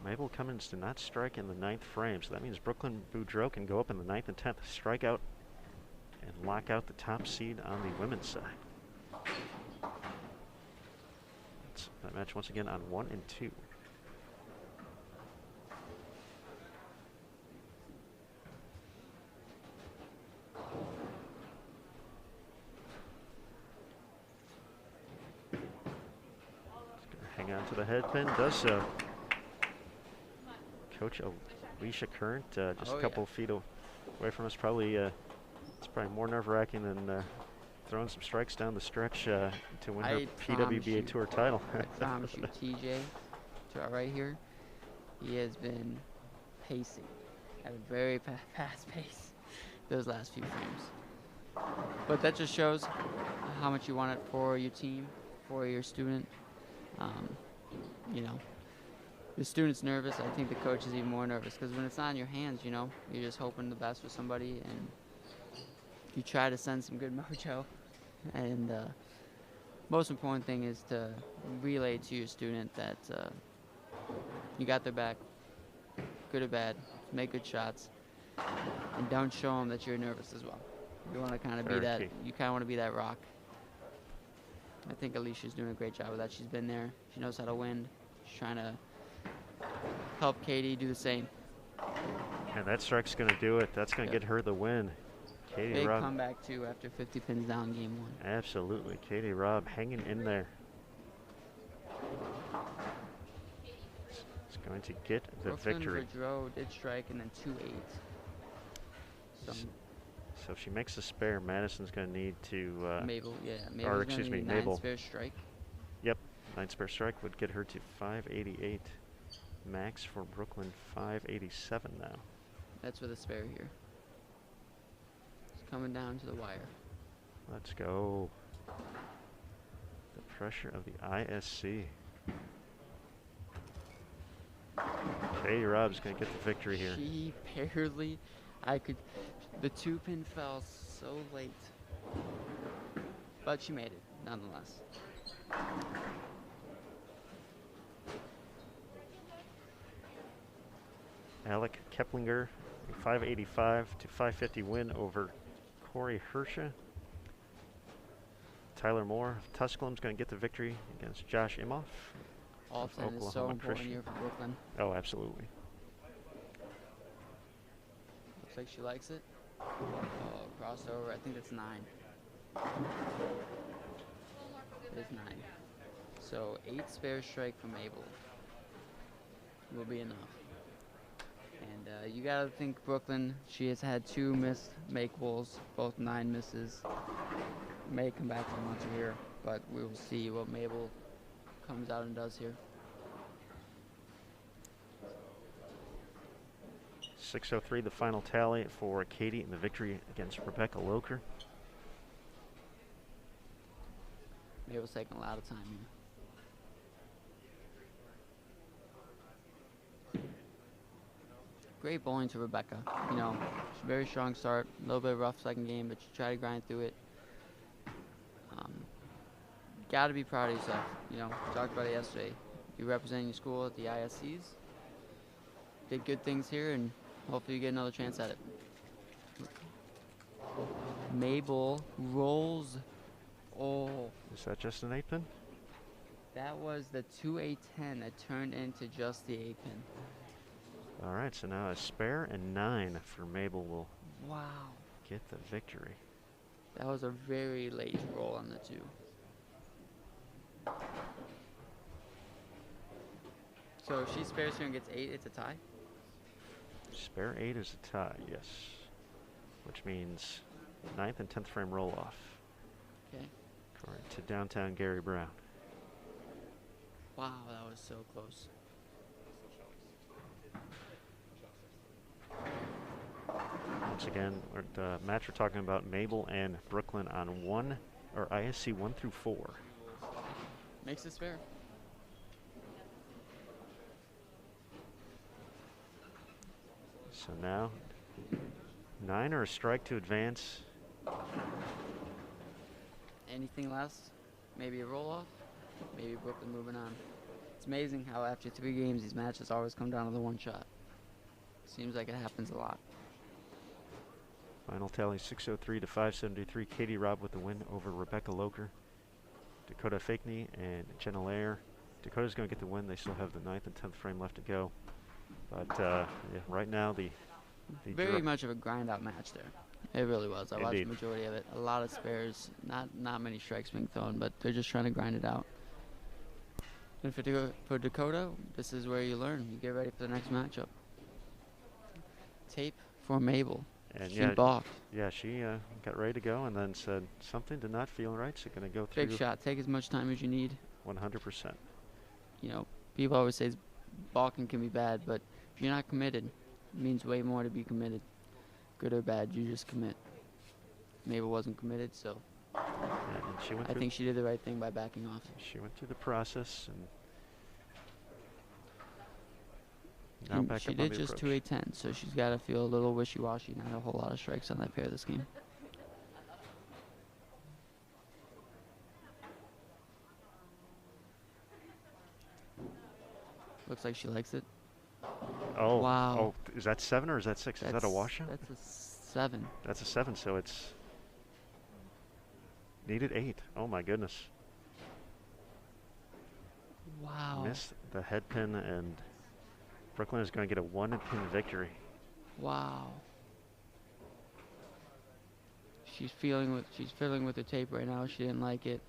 Speaker 1: Mabel Cummins did not strike in the 9th frame, so that means Brooklyn Boudreaux can go up in the 9th and 10th, strike out, and lock out the top seed on the women's side. That's that match once again on 1 and 2. Hang on to the head pin, does so. Coach Alicia Current, just a couple feet away from us. Probably it's probably more nerve-wracking than throwing some strikes down the stretch to win her PWBA Tour title.
Speaker 2: I promise you, TJ, to our right here, he has been pacing at a very fast pace those last few frames. But that just shows how much you want it for your team, for your student. You know, the student's nervous. I think the coach is even more nervous because when it's not in your hands, you know, you're just hoping the best for somebody and you try to send some good mojo. And most important thing is to relay to your student that you got their back, good or bad, make good shots, and don't show them that you're nervous as well. You want to kind of be that. You kind of want to be that rock. I think Alicia's doing a great job with that. She's been there. She knows how to win. She's trying to help Katie do the same.
Speaker 1: And that strike's going to do it. That's going to get her the win. Katie
Speaker 2: Big
Speaker 1: Robb.
Speaker 2: comeback, too, after 50 pins down game 1.
Speaker 1: Absolutely. Katie Robb hanging in there. It's going to get the victory.
Speaker 2: Boudreaux did strike and then 2-8.
Speaker 1: So if she makes a spare, Madison's going to need to...
Speaker 2: Mabel, yeah.
Speaker 1: Or excuse me, Mabel.
Speaker 2: 9 spare strike.
Speaker 1: Yep, 9 spare strike would get her to 588. Max for Brooklyn, 587 now.
Speaker 2: That's with a spare here. It's coming down to the wire.
Speaker 1: Let's go. The pressure of the ISC. Katie Robb's going to get the victory here.
Speaker 2: She barely... The 2-pin fell so late. But she made it, nonetheless.
Speaker 1: Alec Keplinger, 585 to 550 win over Corey Hersha. Tyler Moore of Tusculum's going to get the victory against Josh Imhoff.
Speaker 2: All 10 is so important here for Brooklyn.
Speaker 1: Oh, absolutely.
Speaker 2: Looks like she likes it. Oh, crossover. I think that's 9. It is 9. So 8 spare strike from Mabel will be enough. And you got to think Brooklyn, she has had 2 missed make-walls, both 9 misses. May come back from once here, but we will see what Mabel comes out and does here.
Speaker 1: 6:03, the final tally for Katie in the victory against Rebecca Locher.
Speaker 2: Mabel's taking a lot of time here. Great bowling to Rebecca. You know, very strong start, a little bit rough second game, but she tried to grind through it. Got to be proud of yourself. You know, we talked about it yesterday. You're representing your school at the ISCs. Did good things here, and hopefully you get another chance at it. Mabel rolls. Oh.
Speaker 1: Is that just an 8-pin?
Speaker 2: That was the 2-8-10 that turned into just the 8-pin.
Speaker 1: All right, so now a spare and 9 for Mabel will
Speaker 2: Wow.
Speaker 1: get the victory.
Speaker 2: That was a very late roll on the 2. So if she spares here and gets 8, it's a tie?
Speaker 1: Spare 8 is a tie, yes. Which means 9th and 10th frame roll off.
Speaker 2: Okay.
Speaker 1: According to downtown Gary Brown.
Speaker 2: Wow, that was so close.
Speaker 1: Once again, the match we're talking about, Mabel and Brooklyn on ISC 1 through 4.
Speaker 2: Makes it fair.
Speaker 1: So now 9 or a strike to advance.
Speaker 2: Anything less? Maybe a roll off? Maybe Brooklyn moving on. It's amazing how after 3 games these matches always come down to the 1 shot. Seems like it happens a lot.
Speaker 1: Final tally 6:03 to 5:73. Katie Robb with the win over Rebecca Locher. Dakota Fakney and Jenna Lair. Dakota's going to get the win. They still have the 9th and 10th frame left to go. But yeah, right now the
Speaker 2: very much of a grind out match there. It really was. I watched the majority of it. A lot of spares, not many strikes being thrown, but they're just trying to grind it out. And for Dakota, this is where you learn. You get ready for the next matchup. Tape for Mabel.
Speaker 1: And
Speaker 2: she balked.
Speaker 1: Yeah, she got ready to go and then said something did not feel right. So going to go through.
Speaker 2: Big shot. Take as much time as you need.
Speaker 1: 100%.
Speaker 2: You know, people always say balking can be bad, but if you're not committed, it means way more to be committed. Good or bad, you just commit. Mabel wasn't committed, so
Speaker 1: and she went
Speaker 2: I think she did the right thing by backing off.
Speaker 1: She went through the process and now
Speaker 2: and
Speaker 1: back
Speaker 2: she
Speaker 1: up on
Speaker 2: did
Speaker 1: the
Speaker 2: just
Speaker 1: approach.
Speaker 2: 2-8-10, so she's got to feel a little wishy-washy. Not a whole lot of strikes on that pair this game. Looks like she likes it.
Speaker 1: Oh,
Speaker 2: wow.
Speaker 1: Oh, is that 7 or is that 6? Is that a washout?
Speaker 2: That's a 7.
Speaker 1: That's a 7, so it's needed 8. Oh my goodness.
Speaker 2: Wow.
Speaker 1: Missed the head pin, and Brooklyn is going to get a 1-pin victory.
Speaker 2: Wow. She's fiddling with her tape right now. She didn't like it.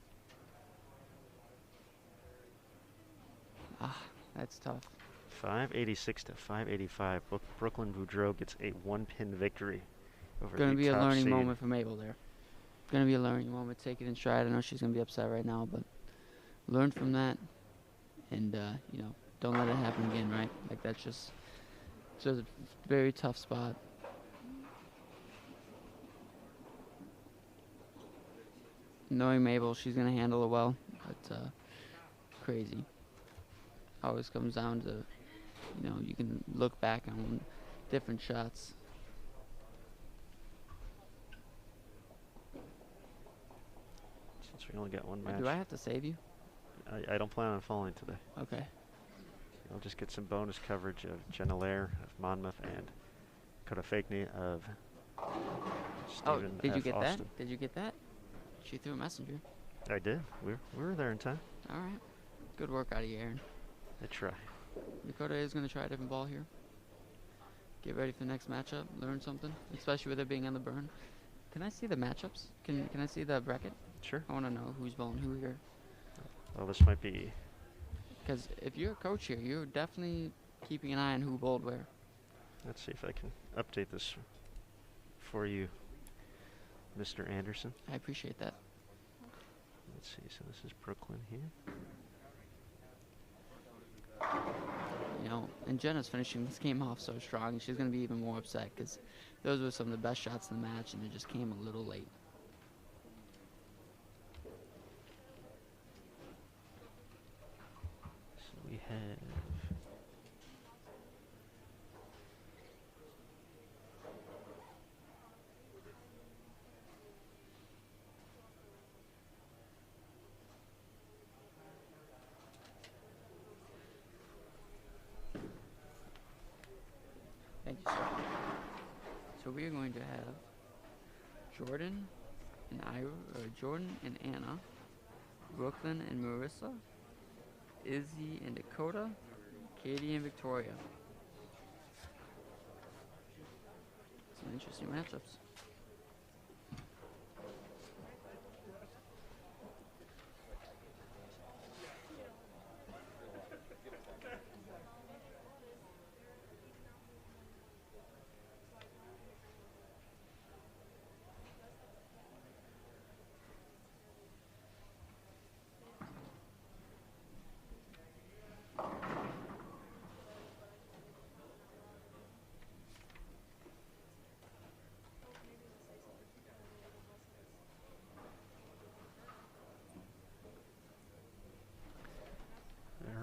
Speaker 2: Ah, that's tough.
Speaker 1: 586 to 585. Brooklyn Boudreaux gets a 1-pin victory over
Speaker 2: Gonna
Speaker 1: the
Speaker 2: be a
Speaker 1: top
Speaker 2: learning
Speaker 1: seed.
Speaker 2: moment for Mabel there. Gonna be a learning moment. Take it in stride. I know she's gonna be upset right now, but learn from that, and you know, don't let it happen again. Right? Like that's just a very tough spot. Knowing Mabel, she's gonna handle it well, but crazy. Always comes down to, you know, you can look back on different shots.
Speaker 1: Since we only got one match.
Speaker 2: Do I have to save you?
Speaker 1: I don't plan on falling today.
Speaker 2: Okay.
Speaker 1: I'll just get some bonus coverage of Jenna Lair of Monmouth and Dakota Fakney of Stephen
Speaker 2: did you
Speaker 1: F.
Speaker 2: get
Speaker 1: Austin.
Speaker 2: that? Did you get that? She threw a messenger.
Speaker 1: I did. We were there in time.
Speaker 2: All right. Good work out of you, Aaron.
Speaker 1: I try.
Speaker 2: Dakota is going to try a different ball here. Get ready for the next matchup. Learn something, especially with it being on the burn. Can I see the matchups? Can I see the bracket?
Speaker 1: Sure.
Speaker 2: I want to know who's bowling who here.
Speaker 1: Well, this might be.
Speaker 2: Because if you're a coach here, you're definitely keeping an eye on who bowled where.
Speaker 1: Let's see if I can update this for you, Mr. Anderson.
Speaker 2: I appreciate that.
Speaker 1: Let's see. So this is Brooklyn here.
Speaker 2: and Jenna's finishing this game off so strong. She's going to be even more upset because those were some of the best shots in the match, and it just came a little late.
Speaker 1: So we have
Speaker 2: Thank you, sir. So we are going to have Jordan and Anna, Brooklyn and Marissa, Izzy and Dakota, Katie and Victoria. Some interesting matchups.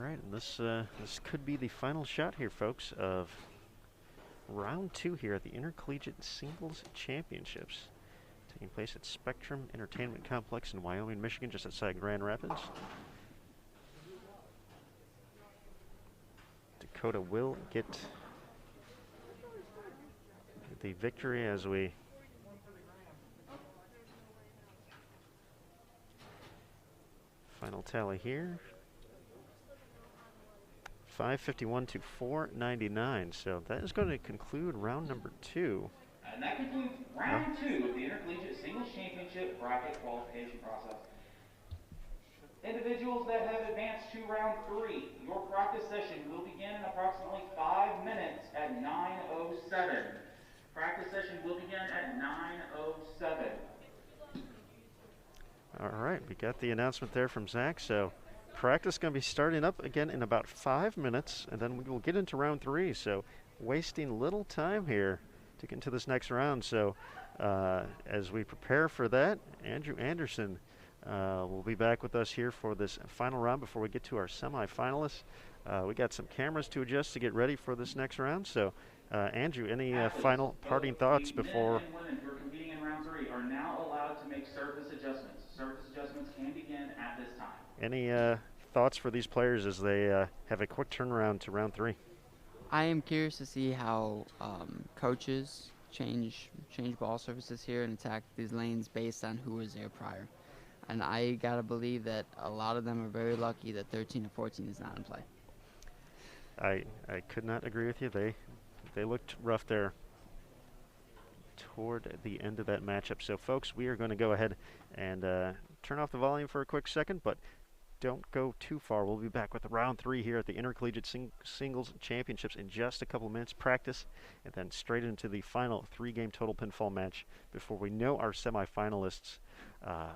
Speaker 1: all right. And this could be the final shot here, folks, of round 2 here at the Intercollegiate Singles Championships, taking place at Spectrum Entertainment Complex in Wyoming, Michigan, just outside Grand Rapids. Dakota will get the victory as we final tally here. 551 to 499. So that is going to conclude round number 2.
Speaker 4: And that concludes round 2 of the Intercollegiate Singles Championship bracket qualification process. Individuals that have advanced to round 3, your practice session will begin in approximately 5 minutes at 9:07. Practice session will begin at 9:07.
Speaker 1: All right, we got the announcement there from Zach. So practice going to be starting up again in about 5 minutes, and then we will get into round 3. So wasting little time here to get into this next round. So as we prepare for that, Andrew Anderson will be back with us here for this final round before we get to our semifinalists. We got some cameras to adjust to get ready for this next round. So Andrew, any final parting thoughts before?
Speaker 4: Men and women who are competing in round 3 are now allowed to make surface adjustments. Surface adjustments can begin at this time.
Speaker 1: Any thoughts for these players as they have a quick turnaround to round 3?
Speaker 2: I am curious to see how coaches change ball surfaces here and attack these lanes based on who was there prior. And I gotta believe that a lot of them are very lucky that 13 and 14 is not in play.
Speaker 1: I could not agree with you. They looked rough there toward the end of that matchup. So, folks, we are going to go ahead and turn off the volume for a quick second, but don't go too far. We'll be back with round 3 here at the Intercollegiate Singles Championships in just a couple of minutes practice, and then straight into the final 3-game total pinfall match before we know our semifinalists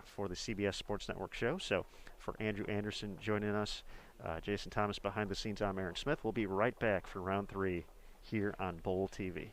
Speaker 1: for the CBS Sports Network show. So, for Andrew Anderson joining us, Jason Thomas behind the scenes, I'm Aaron Smith. We'll be right back for round 3 here on Bowl TV.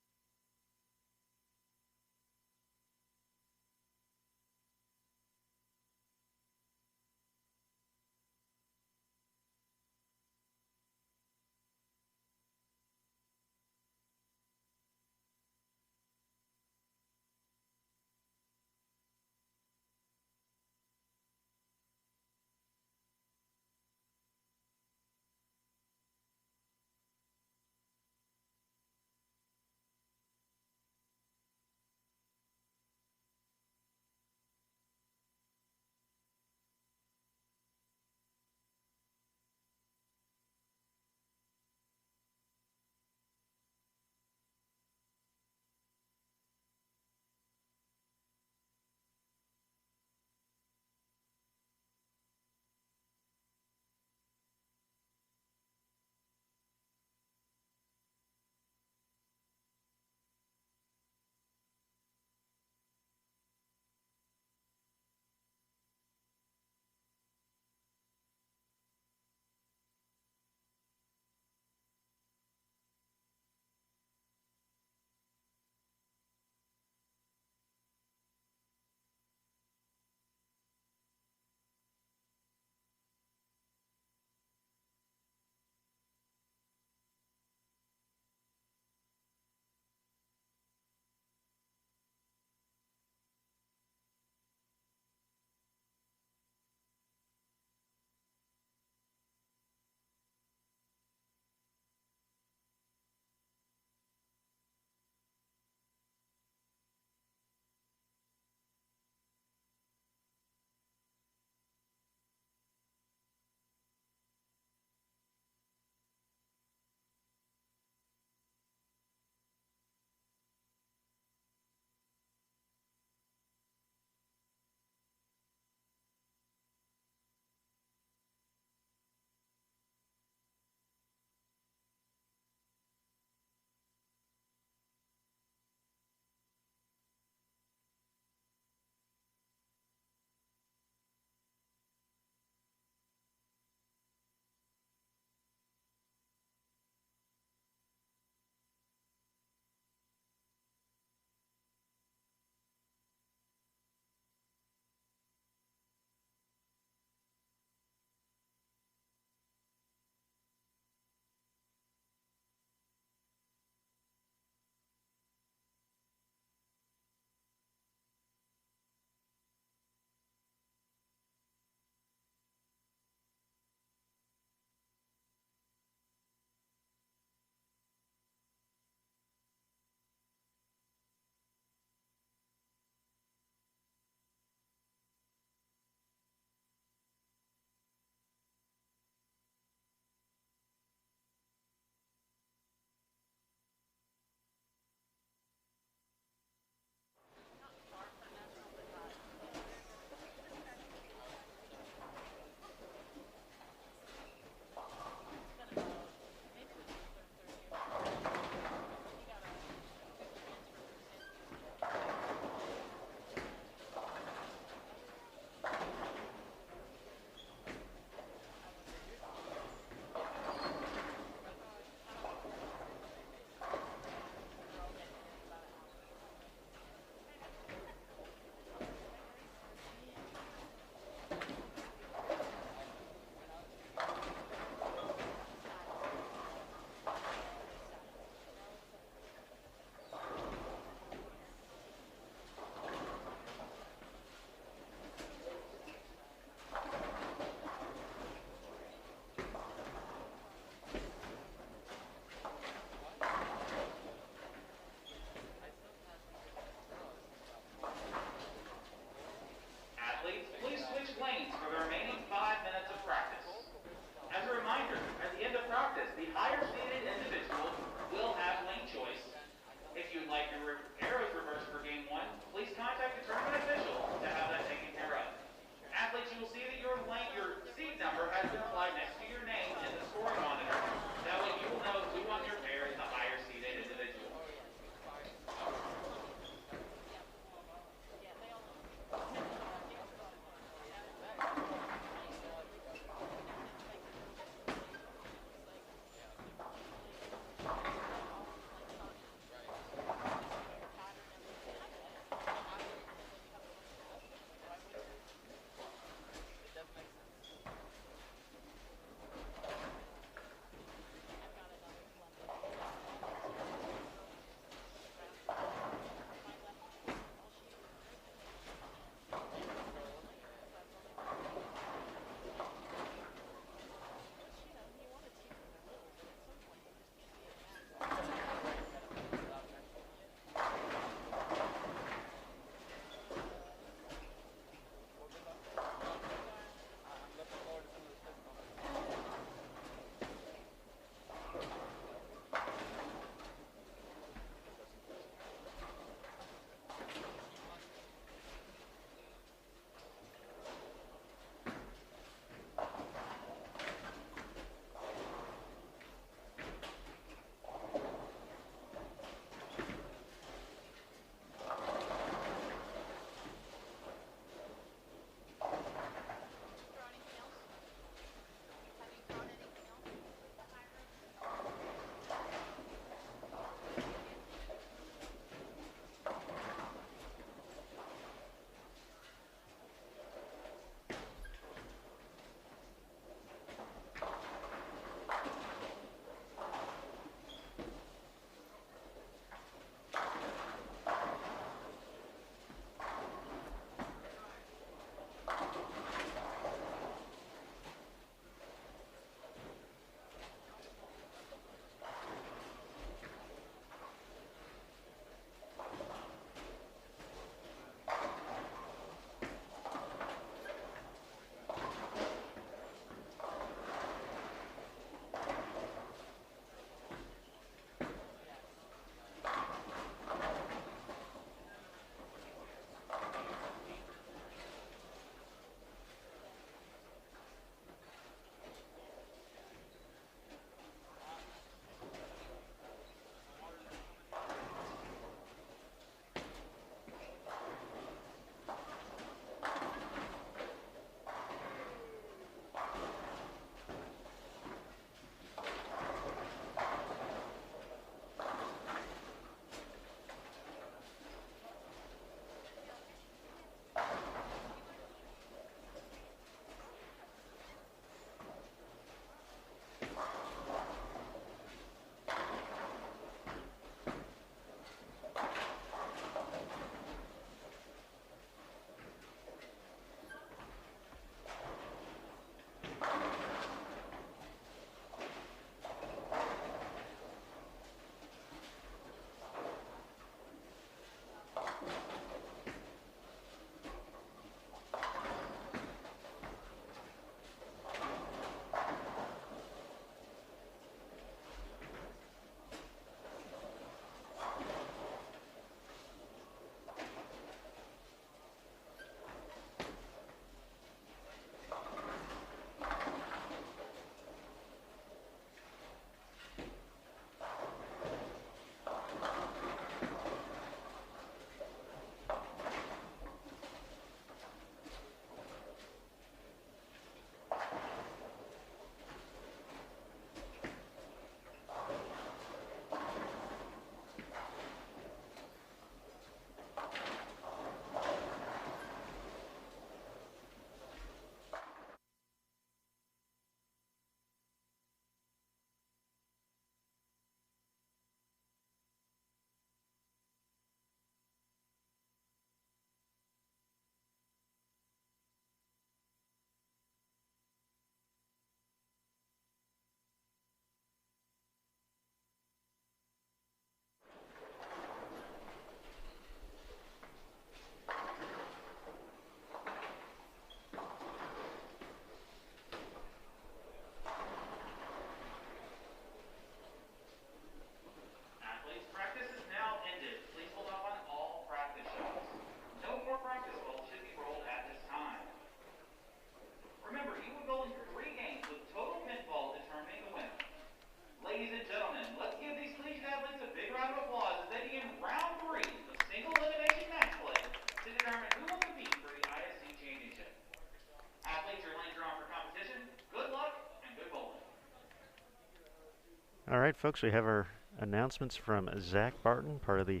Speaker 1: right, folks, we have our announcements from Zach Barton, part of the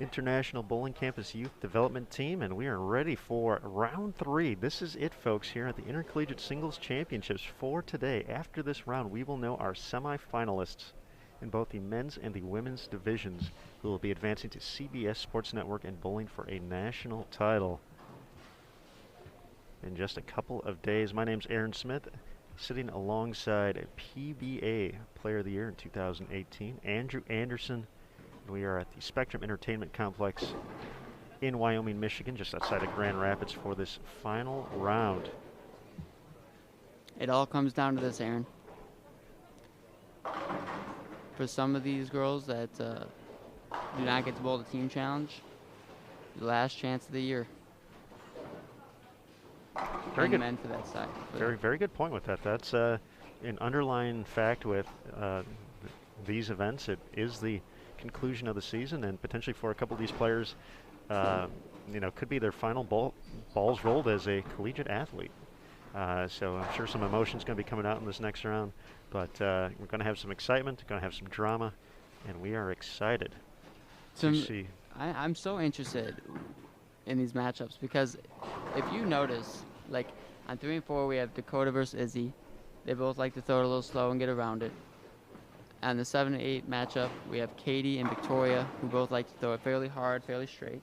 Speaker 1: International Bowling Campus Youth Development Team, and we are ready for round 3. This is it, folks, here at the Intercollegiate Singles Championships for today. After this round, we will know our semifinalists in both the men's and the women's divisions, who will be advancing to CBS Sports Network and bowling for a national title in just a couple of days. My name's Aaron Smith, sitting alongside a PBA Player of the Year in 2018, Andrew Anderson. We are at the Spectrum Entertainment Complex in Wyoming, Michigan, just outside of Grand Rapids for this final round.
Speaker 2: It all comes down to this, Aaron. For some of these girls that do not get to bowl the team challenge, the last chance of the year.
Speaker 1: Very good.
Speaker 2: Men for that side.
Speaker 1: Very good point with that. That's an underlying fact with these events. It is the conclusion of the season, and potentially for a couple of these players, could be their final balls rolled as a collegiate athlete. So I'm sure some emotion's going to be coming out in this next round, but we're going to have some excitement, going to have some drama, and we are excited to see.
Speaker 2: I'm so interested in these matchups because if you notice, like on 3 and 4 we have Dakota versus Izzy. They both like to throw it a little slow and get around it. On the 7 and 8 matchup, we have Katie and Victoria, who both like to throw it fairly hard, fairly straight.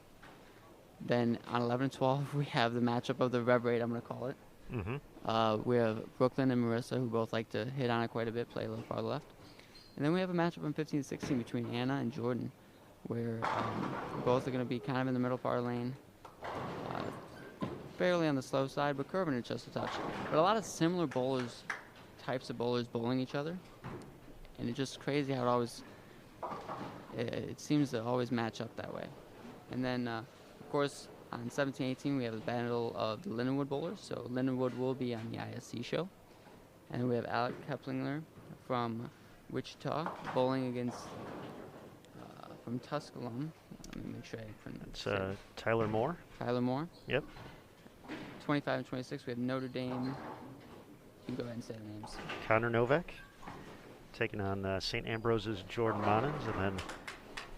Speaker 2: Then on 11 and 12, we have the matchup of the Rev Rate, I'm going to call it. We have Brooklyn and Marissa, who both like to hit on it quite a bit, play a little far left. And then we have a matchup in 15 and 16 between Anna and Jordan, where both are going to be kind of in the middle part lane. Fairly on the slow side, but curving it just a touch. But a lot of similar types of bowlers bowling each other. And it's just crazy how it seems to always match up that way. And then, of course, on 17-18, we have the battle of the Lindenwood bowlers. So Lindenwood will be on the ISC show. And we have Alec Keplinger from Wichita bowling against, from Tusculum. Let me make sure I pronounce it.
Speaker 1: Tyler Moore.
Speaker 2: Tyler Moore.
Speaker 1: Yep.
Speaker 2: 25 and 26, we have Notre Dame. You can go ahead and say the names.
Speaker 1: Connor Novak taking on St. Ambrose's Jordan Monins, and then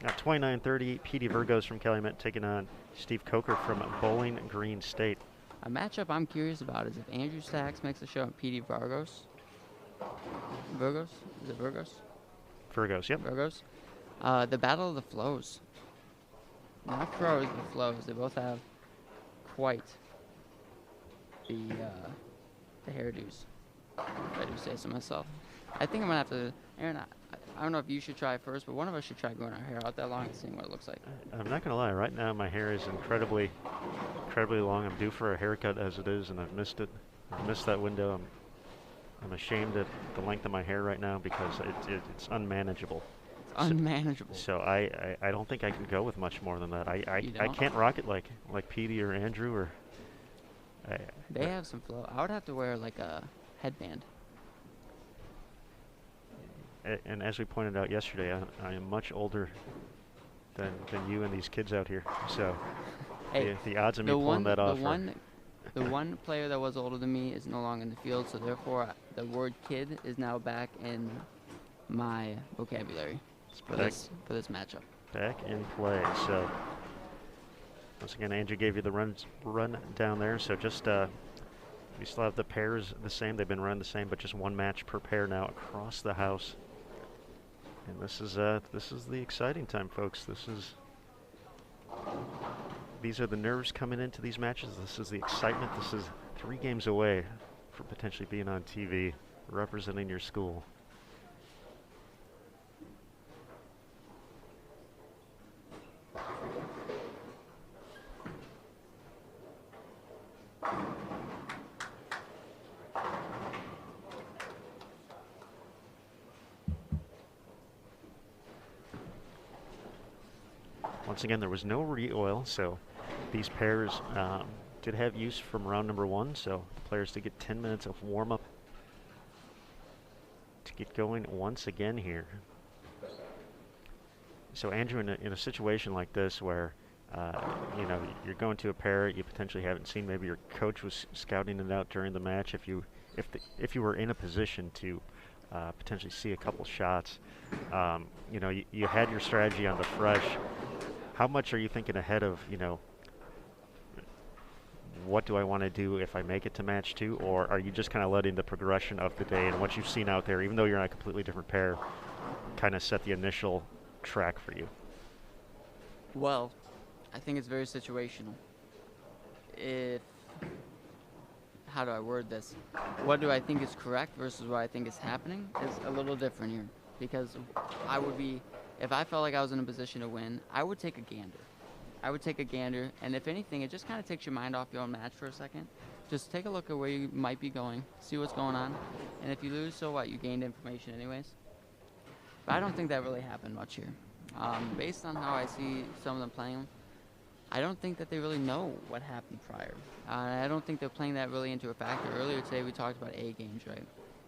Speaker 1: at 29-30, Petey Virgos from Calumet taking on Steve Coker from Bowling Green State.
Speaker 2: A matchup I'm curious about is if Andrew Sachs makes a show at Petey Virgos. Virgos? Is it Virgos?
Speaker 1: Virgos, yep.
Speaker 2: Virgos. The battle of the flows. Not pros, but flows. They both have quite the hairdos, if I do say so myself. I think I'm going to have to, Aaron, I don't know if you should try first, but one of us should try growing our hair out that long and seeing what it looks like.
Speaker 1: I'm not going to lie, right now my hair is incredibly long. I'm due for a haircut as it is, and I've missed it. I've missed that window. I'm ashamed at the length of my hair right now because it's unmanageable.
Speaker 2: It's unmanageable.
Speaker 1: So I don't think I can go with much more than that. I can't rock it like Petey or Andrew or...
Speaker 2: They have some flow. I would have to wear like a headband.
Speaker 1: And as we pointed out yesterday, I am much older than you and these kids out here. So
Speaker 2: hey,
Speaker 1: the odds of me pulling that off
Speaker 2: the one player that was older than me is no longer in the field, so therefore the word kid is now back in my vocabulary for this matchup.
Speaker 1: Back in play. So once again, Andrew gave you the run down there. So just we still have the pairs the same. They've been run the same, but just one match per pair now across the house. And this is the exciting time, folks. These are the nerves coming into these matches. This is the excitement. This is 3 games away from potentially being on TV, representing your school. Once again, there was no re-oil, so these pairs did have use from round number 1, so the players did get 10 minutes of warm-up to get going once again here. So Andrew, in a situation like this where you're going to a pair you potentially haven't seen, maybe your coach was scouting it out during the match, if you were in a position to potentially see a couple shots. You know, you had your strategy on the fresh. How much are you thinking ahead of, you know, what do I want to do if I make it to match 2, or are you just kind of letting the progression of the day and what you've seen out there, even though you're on a completely different pair, kind of set the initial track for you?
Speaker 2: Well, I think it's very situational. If How do I word this? What do I think is correct versus what I think is happening is a little different here. Because I would be, if I felt like I was in a position to win, I would take a gander. I would take a gander, and if anything, it just kind of takes your mind off your own match for a second. Just take a look at where you might be going, see what's going on, and if you lose, so what? You gained information anyways. But I don't think that really happened much here. Based on how I see some of them playing, I don't think that they really know what happened prior. I don't think they're playing that really into a factor. Earlier today we talked about A games, right?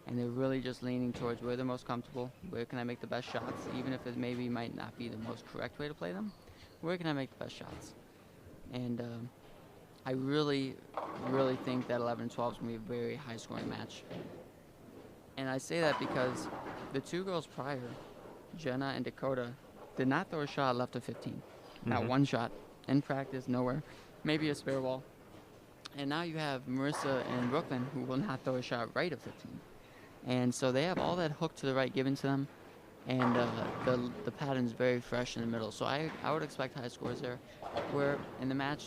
Speaker 2: And they're really just leaning towards where they're most comfortable, where can I make the best shots, even if it maybe might not be the most correct way to play them. Where can I make the best shots? And I really, really think that 11-12 is going to be a very high-scoring match. And I say that because the two girls prior, Jenna and Dakota, did not throw a shot left of 15. Not one shot. In practice, nowhere. Maybe a spare wall. And now you have Marissa and Brooklyn, who will not throw a shot right of 15. And so they have all that hook to the right given to them. And the pattern's very fresh in the middle. So I would expect high scores there. Where in the match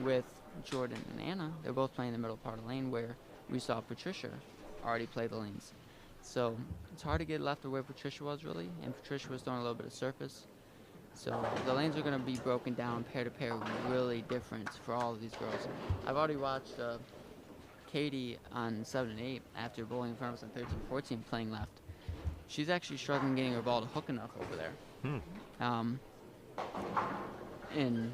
Speaker 2: with Jordan and Anna, they're both playing the middle part of the lane, where we saw Patricia already play the lanes. So it's hard to get left of where Patricia was, really. And Patricia was throwing a little bit of surface. So the lanes are going to be broken down pair to pair, really different for all of these girls. I've already watched Katie on 7 and 8 after bowling in front of us on 13-14 playing left. She's actually struggling getting her ball to hook enough over there. And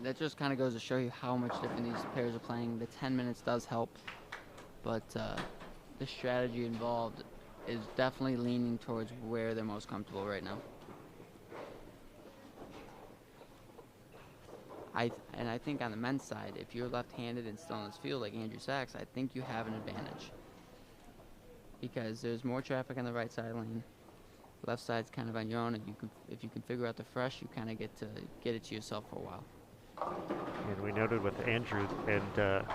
Speaker 2: that just kind of goes to show you how much different these pairs are playing. The 10 minutes does help, but the strategy involved is definitely leaning towards where they're most comfortable right now. I think on the men's side, if you're left-handed and still in this field like Andrew Sachs, I think you have an advantage. Because there's more traffic on the right side lane. Left side's kind of on your own. If you can figure out the fresh, you kind of get it to yourself for a while.
Speaker 1: And we noted with Andrew, and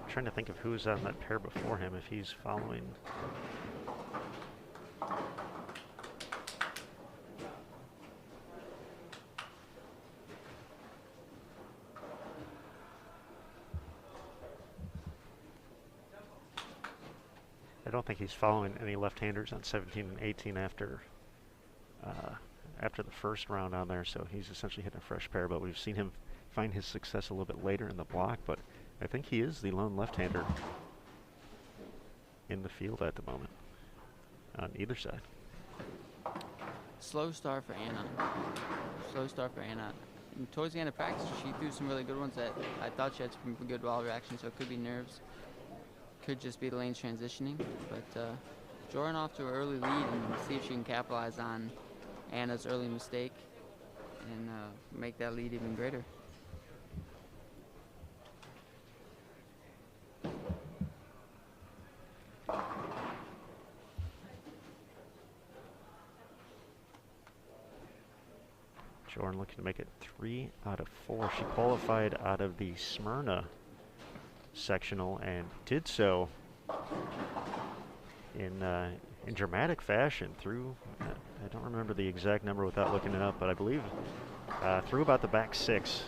Speaker 1: trying to think of who's on that pair before him, if he's following. I don't think he's following any left-handers on 17 and 18 after the first round on there, so he's essentially hitting a fresh pair, but we've seen him find his success a little bit later in the block, but I think he is the lone left-hander in the field at the moment on either side.
Speaker 2: Slow start for Anna. And towards the end of practice, she threw some really good ones that I thought she had some good ball reaction, so it could be nerves. Could just be the lanes transitioning, but Jordan off to an early lead and see if she can capitalize on Anna's early mistake and make that lead even greater.
Speaker 1: Jordan looking to make it 3 out of 4. She qualified out of the Smyrna sectional and did so in dramatic fashion through, I don't remember the exact number without looking it up, but I believe through about the back 6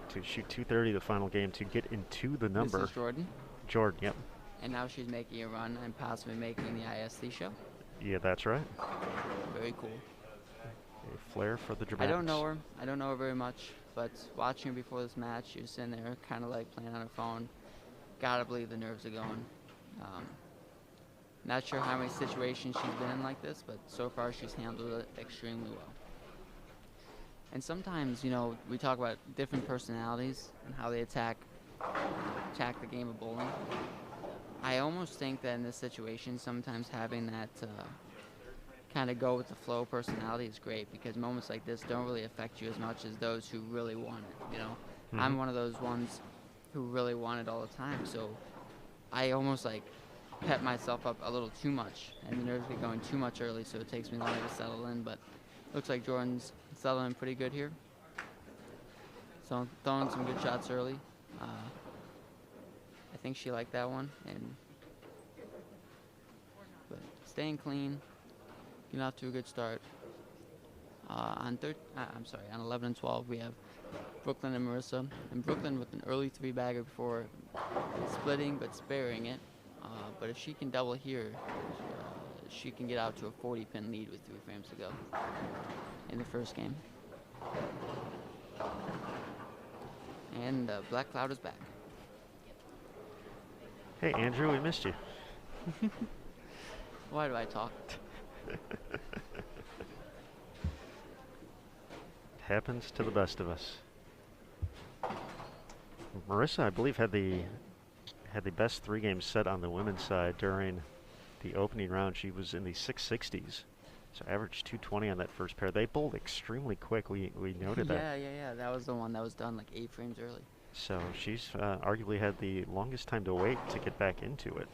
Speaker 1: to shoot 230 the final game to get into the number.
Speaker 2: This is Jordan?
Speaker 1: Jordan, yep.
Speaker 2: And now she's making a run and possibly making the ISC show?
Speaker 1: Yeah, that's right.
Speaker 2: Very cool.
Speaker 1: A flair for the dramatics.
Speaker 2: I don't know her very much, but watching her before this match, she was sitting there kind of like playing on her phone. Gotta believe the nerves are going. Not sure how many situations she's been in like this, but so far she's handled it extremely well. And sometimes, you know, we talk about different personalities and how they attack the game of bowling. I almost think that in this situation, sometimes having that kind of go with the flow personality is great, because moments like this don't really affect you as much as those who really want it, you know. I'm one of those ones who really want it all the time, so I almost like pep myself up a little too much, and the nerves get going too much early, so it takes me longer to settle in. But looks like Jordan's settling pretty good here. So throwing some good shots early. I think she liked that one, but staying clean, getting off to a good start. On 11 and 12 we have Brooklyn and Marissa, and Brooklyn with an early 3-bagger before splitting but sparing it. But if she can double here, she can get out to a 40-pin lead with 3 frames to go in the first game. And Black Cloud is back.
Speaker 1: Hey, Andrew, we missed you.
Speaker 2: Why do I talk?
Speaker 1: Happens to the best of us. Marissa, I believe, had the best 3-game set on the women's side during the opening round. She was in the 660s, so averaged 220 on that first pair. They bowled extremely quick. We noted that.
Speaker 2: Yeah. That was the one that was done like 8 frames early.
Speaker 1: So she's arguably had the longest time to wait to get back into it.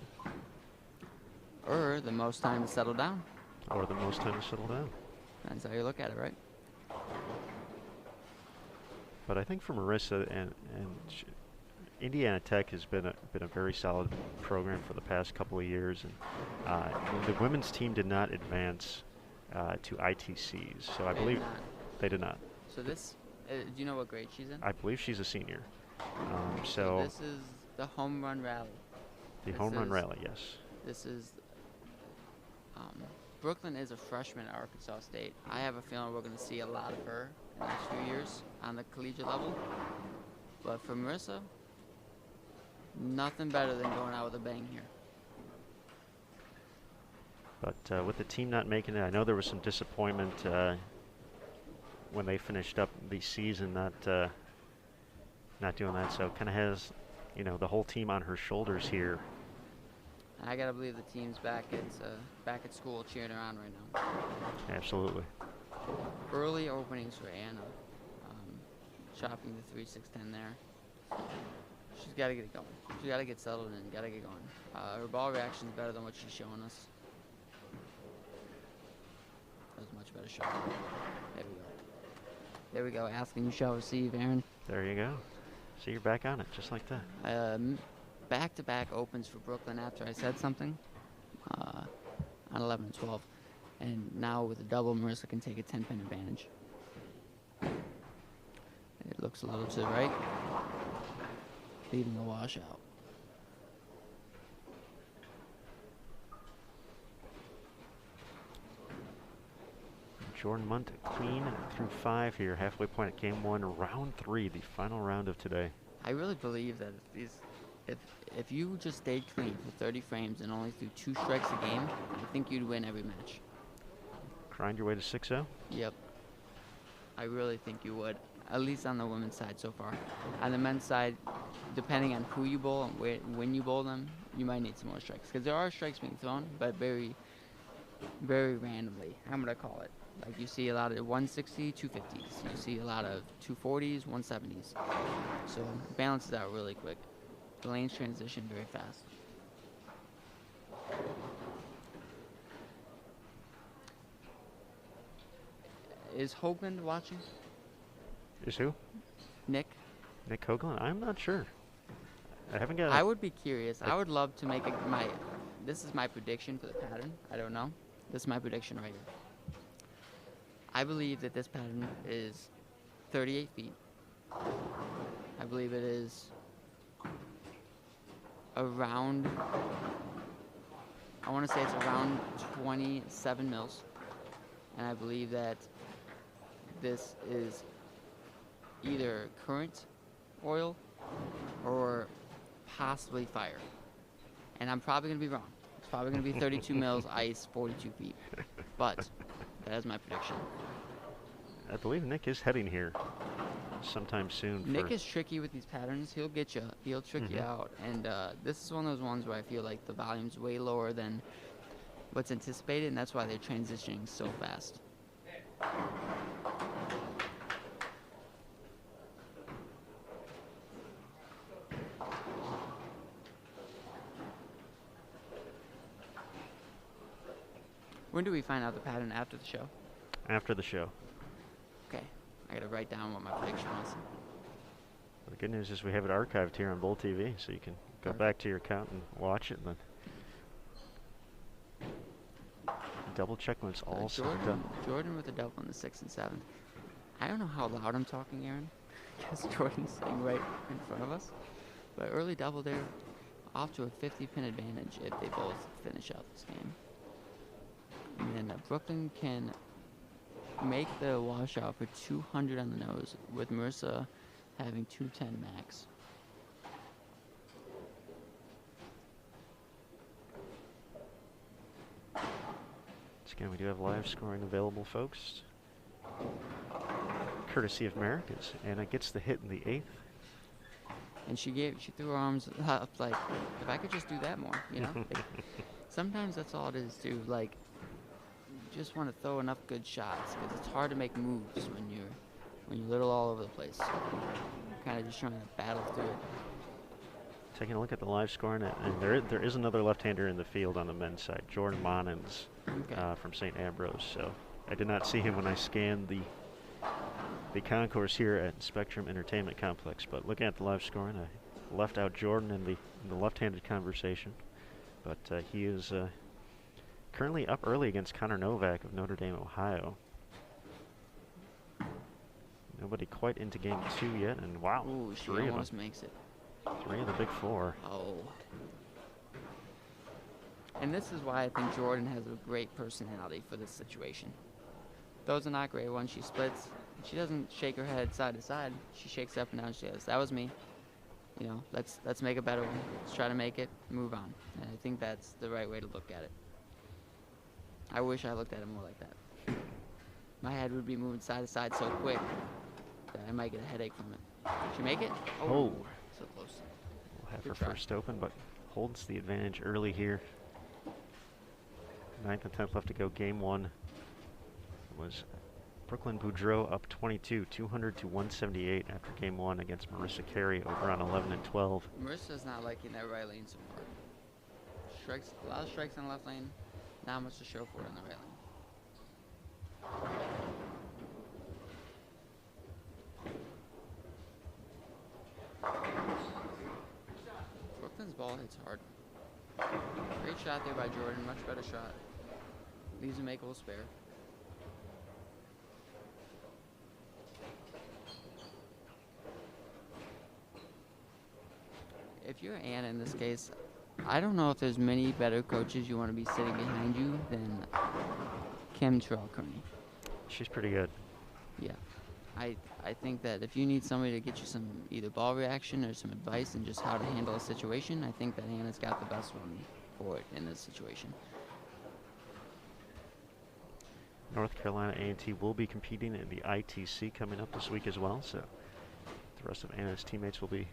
Speaker 2: Or the most time to settle down.
Speaker 1: Or the most time to settle down.
Speaker 2: That's how you look at it, right?
Speaker 1: But I think for Marissa Indiana Tech has been a very solid program for the past couple of years, and the women's team did not advance to ITCs, so I believe they did not.
Speaker 2: So this, do you know what grade she's in?
Speaker 1: I believe she's a senior.
Speaker 2: So this is the home run rally.
Speaker 1: The home run rally, yes.
Speaker 2: This is Brooklyn is a freshman at Arkansas State. I have a feeling we're going to see a lot of her in the next few years on the collegiate level. But for Marissa, nothing better than going out with a bang here.
Speaker 1: But with the team not making it, I know there was some disappointment when they finished up the season, not doing that. So kind of has, the whole team on her shoulders here.
Speaker 2: I gotta believe the team's back at school cheering her on right now.
Speaker 1: Absolutely.
Speaker 2: Early openings for Anna, chopping the 3-6-10 there. She's got to get it going. She's got to get settled and got to get going. Her ball reaction is better than what she's showing us. That was a much better shot. There we go. There we go. Asking you shall receive, Aaron.
Speaker 1: There you go. See, you're back on it, just like that.
Speaker 2: Back-to-back opens for Brooklyn after I said something on 11 and 12. And now with a double, Marissa can take a 10-pin advantage. It looks a little to the right, leaving a washout.
Speaker 1: Jordan Munt clean through 5 here, halfway point at game 1, round 3, the final round of today.
Speaker 2: I really believe that if you just stayed clean for 30 frames and only threw 2 strikes a game, I think you'd win every match.
Speaker 1: Grind your way to 6-0?
Speaker 2: Yep. I really think you would, at least on the women's side so far. On the men's side, depending on who you bowl and when you bowl them, you might need some more strikes. Because there are strikes being thrown, but very, very randomly. I'm going to call it. Like you see a lot of 160, 250s. You see a lot of 240s, 170s. So it balances out really quick. The lanes transition very fast. Is Hoagland watching?
Speaker 1: Is who?
Speaker 2: Nick?
Speaker 1: Nick Hoagland? I'm not sure. I haven't got.
Speaker 2: I would be curious. I would love to make this is my prediction for the pattern. I don't know. This is my prediction right here. I believe that this pattern is 38 feet. I believe it is around, I want to say it's around 27 mils. And I believe that this is either current oil or possibly fire. And I'm probably going to be wrong. It's probably going to be 32 mils, ice, 42 feet. But that is my prediction.
Speaker 1: I believe Nick is heading here sometime soon.
Speaker 2: Nick is tricky with these patterns. He'll get you. He'll trick you out. And this is one of those ones where I feel like the volume's way lower than what's anticipated, and that's why they're transitioning so fast. When do we find out the pattern? After the show?
Speaker 1: After the show.
Speaker 2: Okay. I gotta write down what my prediction was.
Speaker 1: The good news is we have it archived here on Bowl TV, so you can go
Speaker 2: Perfect.
Speaker 1: back to your account and watch it, and then double check when it's all said and done.
Speaker 2: Jordan with a double in the 6th and 7th. I don't know how loud I'm talking, Aaron, because Jordan's sitting right in front of us. But early double there, off to a 50-pin advantage if they both finish out this game. And then Brooklyn can make the washout for 200 on the nose, with Marissa having 210 max.
Speaker 1: So again, we do have live scoring available, folks. Courtesy of Americas. Anna gets the hit in the 8th.
Speaker 2: And she threw her arms up like, if I could just do that more, you know? Like, sometimes that's all it is, too. Like, you just want to throw enough good shots, because it's hard to make moves when you're little all over the place. You're kind of just trying to battle through it.
Speaker 1: Taking a look at the live scoring, and there is another left-hander in the field on the men's side, Jordan Monins from St. Ambrose. So I did not see him when I scanned the concourse here at Spectrum Entertainment Complex. But looking at the live scoring, I left out Jordan in the left-handed conversation. But he is currently up early against Connor Novak of Notre Dame, Ohio. Nobody quite into game 2 yet, and wow,
Speaker 2: Ooh, she
Speaker 1: three
Speaker 2: almost makes it.
Speaker 1: 3 of the big 4.
Speaker 2: Oh. And this is why I think Jordan has a great personality for this situation. Those are not great ones. She splits. She doesn't shake her head side to side. She shakes up and down. She goes, that was me. You know, let's make a better one. Let's try to make it, move on. And I think that's the right way to look at it. I wish I looked at it more like that. My head would be moving side to side so quick that I might get a headache from it. Did she make it?
Speaker 1: Oh.
Speaker 2: So close.
Speaker 1: We'll have
Speaker 2: Good
Speaker 1: her
Speaker 2: try.
Speaker 1: first open, but holds the advantage early here. 9th and 10th left to go. Game 1 was Brooklyn Boudreau up 22, 200 to 178 after game 1 against Marissa Carey over on 11 and 12.
Speaker 2: Marissa's not liking that right lane so far. Strikes, a lot of strikes in the left lane, not much to show for it in the right lane. Brooklyn's ball hits hard. Great shot there by Jordan, much better shot. Leaves a makeable spare. If you're Anna in this case, I don't know if there's many better coaches you want to be sitting behind you than Kim Terrell-Kearney.
Speaker 1: She's pretty good.
Speaker 2: Yeah. I think that if you need somebody to get you some either ball reaction or some advice and just how to handle a situation, I think that Anna's got the best one for it in this situation.
Speaker 1: North Carolina A&T will be competing in the ITC coming up this week as well, so the rest of Anna's teammates will be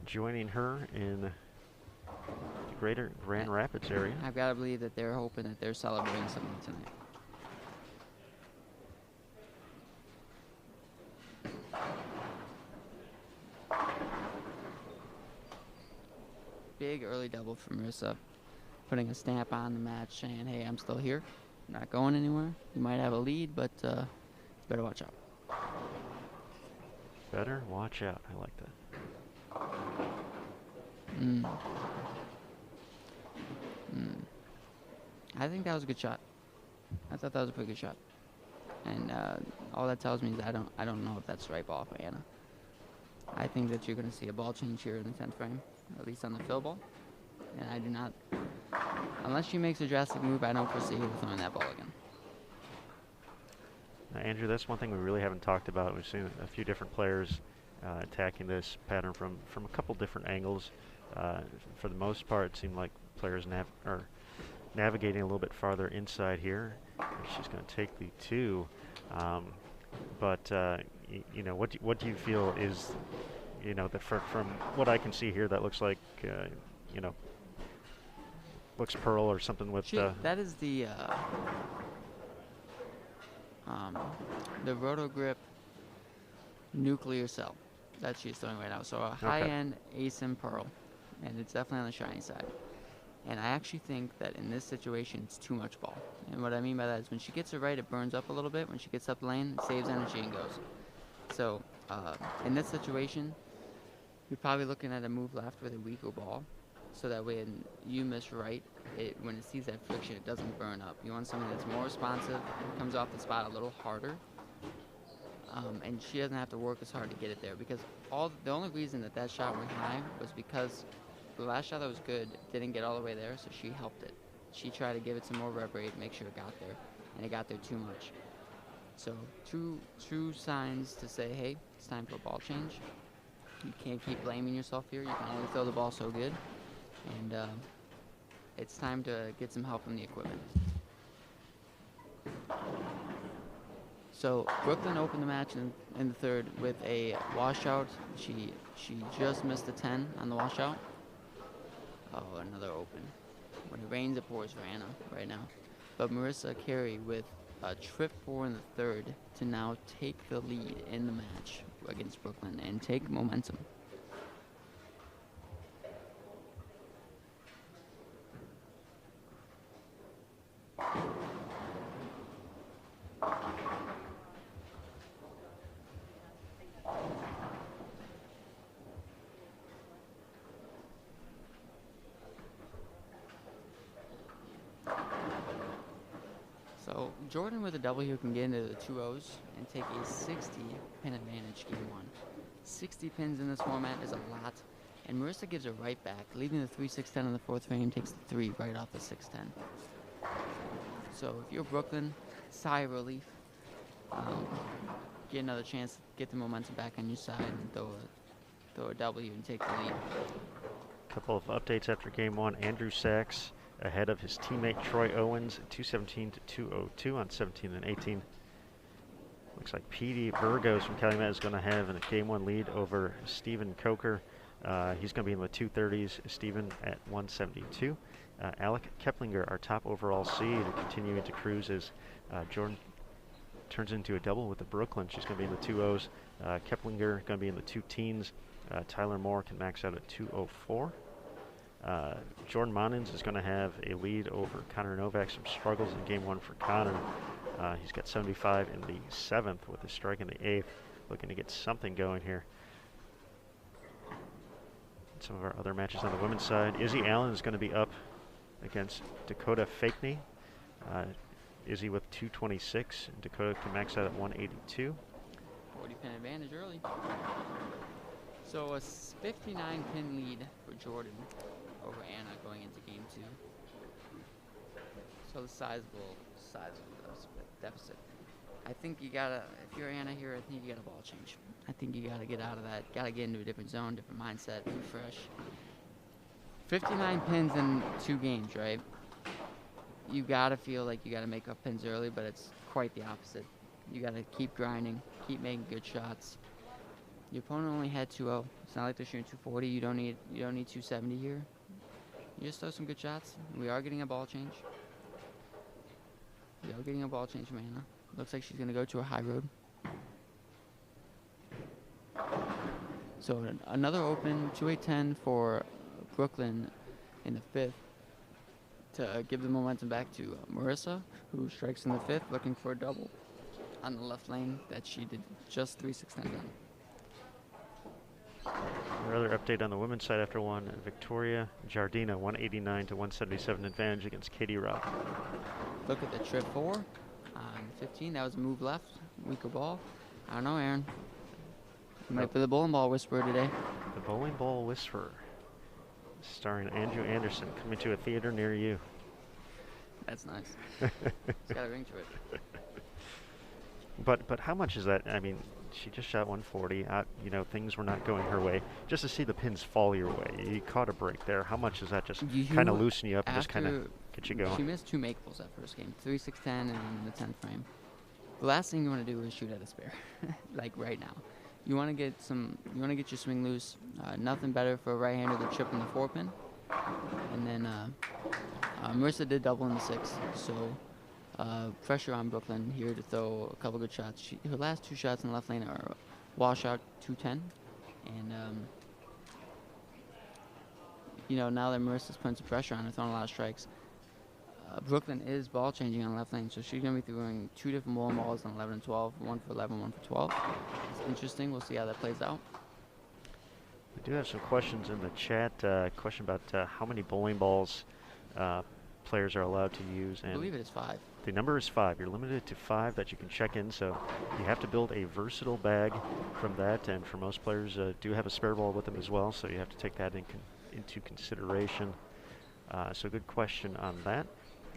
Speaker 1: joining her in the greater Grand Rapids area.
Speaker 2: I've got to believe that they're hoping that they're celebrating something tonight. Big early double for Marissa, putting a stamp on the match, saying, hey, I'm still here, I'm not going anywhere. You might have a lead, but better watch out.
Speaker 1: Better watch out. I like that.
Speaker 2: I think that was a good shot. I thought that was a pretty good shot. And all that tells me is I don't know if that's the right ball for Anna. I think that you're going to see a ball change here in the 10th frame, at least on the fill ball. And I do not, unless she makes a drastic move, I don't foresee her throwing that ball again.
Speaker 1: Now, Andrew, that's one thing we really haven't talked about. We've seen a few different players attacking this pattern from a couple different angles. For the most part, it seemed like players are navigating a little bit farther inside here. She's going to take the 2. You know, what do you feel is, you know, from what I can see here, that looks like, you know, looks pearl or something with.
Speaker 2: That is the Rotogrip nuclear cell that she's throwing right now. So a high-end ASIM pearl, and it's definitely on the shiny side. And I actually think that in this situation, it's too much ball. And what I mean by that is when she gets it right, it burns up a little bit. When she gets up the lane, it saves energy and goes. So in this situation, you're probably looking at a move left with a weaker ball. So that way when you miss right, when it sees that friction, it doesn't burn up. You want something that's more responsive, comes off the spot a little harder. And she doesn't have to work as hard to get it there, because the only reason that shot went high was because the last shot that was good didn't get all the way there, so she helped it. She tried to give it some more rev rate, make sure it got there, and it got there too much. So true signs to say, hey, it's time for a ball change. You can't keep blaming yourself here. You can only throw the ball so good, and it's time to get some help from the equipment. So Brooklyn opened the match in the third with a washout. She just missed a 10 on the washout. Oh, another open. When it rains, it pours for Anna right now. But Marissa Carey with a trip 4 in the third to now take the lead in the match against Brooklyn and take momentum. So Jordan with a double here can get into the 2-0s and take a 60 pin advantage game 1. 60 pins in this format is a lot, and Marissa gives it right back, leaving the 3-6-10 in the fourth frame, takes the 3 right off the 6-10. So if you're Brooklyn, sigh of relief. Get another chance to get the momentum back on your side and throw a W and take the lead.
Speaker 1: Couple of updates after game 1. Andrew Sachs ahead of his teammate Troy Owens, 217 to 202 on 17 and 18. Looks like Petey Burgos from Calumet is going to have a game 1 lead over Stephen Coker. He's going to be in the 230s. Stephen at 172. Alec Keplinger, our top overall seed, continuing to cruise as Jordan turns into a double with the Brooklyn. She's going to be in the 2-0s. Keplinger going to be in the 2 teens. Tyler Moore can max out at 204. Jordan Monins is going to have a lead over Connor Novak. Some struggles in game 1 for Connor. He's got 75 in the 7th with a strike in the 8th. Looking to get something going here. Some of our other matches on the women's side. Izzy Allen is going to be up against Dakota Fakney. Izzy with 226. And Dakota can max out at 182.
Speaker 2: 40 pin advantage early. So a 59 pin lead for Jordan over Anna going into game 2. So the sizable deficit. I think you gotta, if you're Anna here, I think you gotta ball change. I think you gotta get out of that, gotta get into a different zone, different mindset, refresh. 59 pins in 2 games, right? You gotta feel like you gotta make up pins early, but it's quite the opposite. You gotta keep grinding, keep making good shots. Your opponent only had 2-0. It's not like they're shooting 240. You don't need 270 here. You just throw some good shots. We are getting a ball change. We are getting a ball change from Anna. Looks like she's gonna go to a high road. So another open 2-8-10 for Brooklyn in the 5th to give the momentum back to Marissa, who strikes in the 5th, looking for a double on the left lane that she did just 3-6-10 on.
Speaker 1: Another update on the women's side after 1. Victoria Jardina, 189 to 177 advantage against Katie Rock.
Speaker 2: Look at the trip 4 on 15. That was a move left, weaker ball. I don't know, Aaron. You might be the bowling ball whisperer today.
Speaker 1: The Bowling Ball Whisperer, starring Andrew Anderson, coming to a theater near you.
Speaker 2: That's nice. It's got a ring to it.
Speaker 1: But how much is that? I mean, she just shot 140. You know, things were not going her way. Just to see the pins fall your way, you caught a break there. How much does that just kind of loosen you up and just kind of get you going?
Speaker 2: She missed 2 makeables that first game, 3-6-10 and then the 10th frame. The last thing you want to do is shoot at a spare, like right now. You want to get your swing loose. Nothing better for a right-hander than chipping the 4-pin. And then Marissa did double in the 6th, so pressure on Brooklyn here to throw a couple good shots. Her last 2 shots in the left lane are washout 210, and now that Marissa's putting some pressure on her, throwing a lot of strikes, Brooklyn is ball changing on the left lane, so she's going to be throwing 2 different bowling balls on 11 and 12, one for 11, one for 12. It's interesting. We'll see how that plays out.
Speaker 1: We do have some questions in the chat. Question about how many bowling balls players are allowed to use.
Speaker 2: I
Speaker 1: And
Speaker 2: believe it is 5.
Speaker 1: the number is 5. You're limited to 5 that you can check in, so you have to build a versatile bag from that. And for most players, do have a spare ball with them as well, so you have to take that into consideration. So good question on that.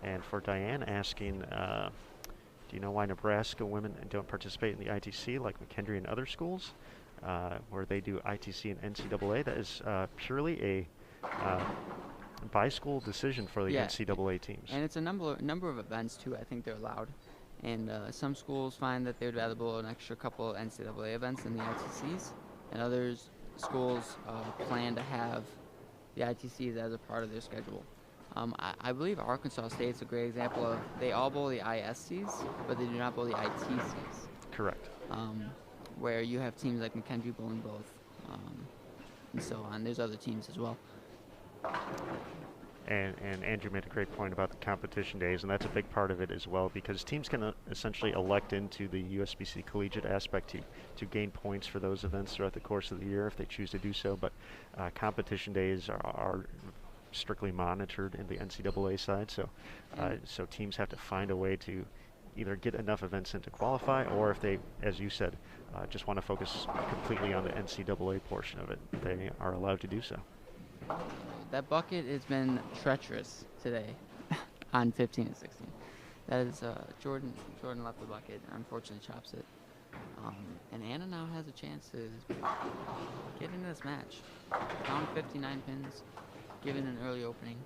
Speaker 1: And for Diane asking, do you know why Nebraska women don't participate in the ITC like McKendree and other schools, where they do ITC and NCAA? That is purely a by-school decision for the NCAA teams.
Speaker 2: And it's a number of events, too. I think they're allowed. And some schools find that they would rather bowl an extra couple of NCAA events than the ITCs. And others schools plan to have the ITCs as a part of their schedule. I believe Arkansas State's a great example of they all bowl the ISCs, but they do not bowl the ITCs.
Speaker 1: Correct.
Speaker 2: Where you have teams like McKendree bowling both, and so on. There's other teams as well.
Speaker 1: And Andrew made a great point about the competition days, and that's a big part of it as well, because teams can essentially elect into the USBC collegiate aspect to gain points for those events throughout the course of the year if they choose to do so. But competition days are strictly monitored in the NCAA side, so so teams have to find a way to either get enough events in to qualify, or if they, as you said, just want to focus completely on the NCAA portion of it, they are allowed to do so.
Speaker 2: That bucket has been treacherous today on 15 and 16. That is Jordan left the bucket, unfortunately chops it. And Anna now has a chance to get into this match. Found 59 pins, given an early opening.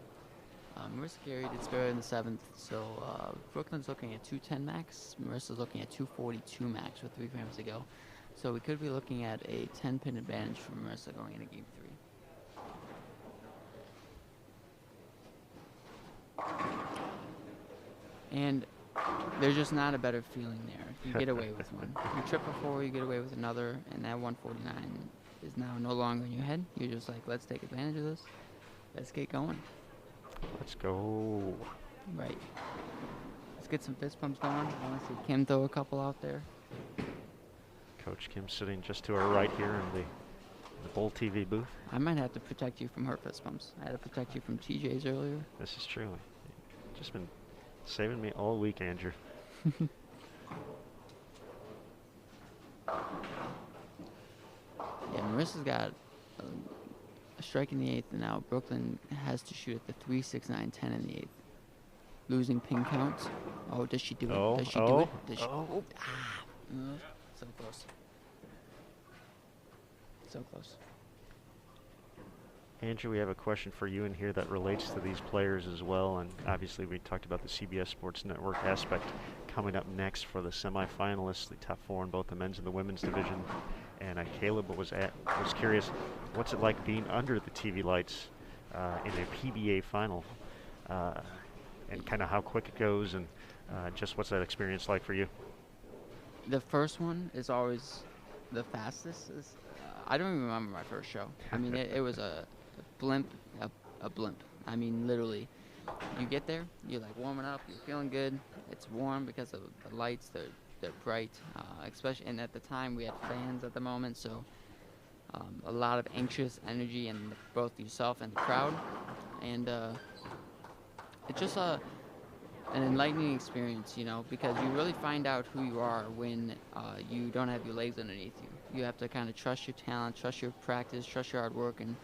Speaker 2: Marissa Carey did spare in the 7th, so Brooklyn's looking at 210 max. Marissa's looking at 242 max with 3 frames to go. So we could be looking at a 10-pin advantage for Marissa going into Game 3. And there's just not a better feeling there. You get away with one. You trip before, you get away with another, and that 149 is now no longer in your head. You're just like, let's take advantage of this. Let's get going.
Speaker 1: Let's go.
Speaker 2: Right. Let's get some fist pumps going. I want to see Kim throw a couple out there.
Speaker 1: Coach Kim sitting just to our right here in the Bowl TV booth.
Speaker 2: I might have to protect you from her fist pumps. I had to protect you from TJ's earlier.
Speaker 1: This is true. Just been saving me all week, Andrew.
Speaker 2: Yeah, Marissa's got a strike in the 8th, and now Brooklyn has to shoot at the 3, 6, 9, 10 in the 8th. Losing pin counts. Oh, does she do it? Does she do it? Does she?
Speaker 1: Oh.
Speaker 2: So close. So close.
Speaker 1: Andrew, we have a question for you in here that relates to these players as well, and obviously we talked about the CBS Sports Network aspect coming up next for the semifinalists, the top 4 in both the men's and the women's division. And Caleb was curious, what's it like being under the TV lights in a PBA final, and kind of how quick it goes, and just what's that experience like for you?
Speaker 2: The first one is always the fastest. I don't even remember my first show. I mean, it was a blimp. I mean, literally. You get there, you're like warming up, you're feeling good. It's warm because of the lights. They're bright, especially. And at the time, we had fans at the moment, so a lot of anxious energy in both yourself and the crowd. And it's just an enlightening experience, because you really find out who you are when you don't have your legs underneath you. You have to kind of trust your talent, trust your practice, trust your hard work, and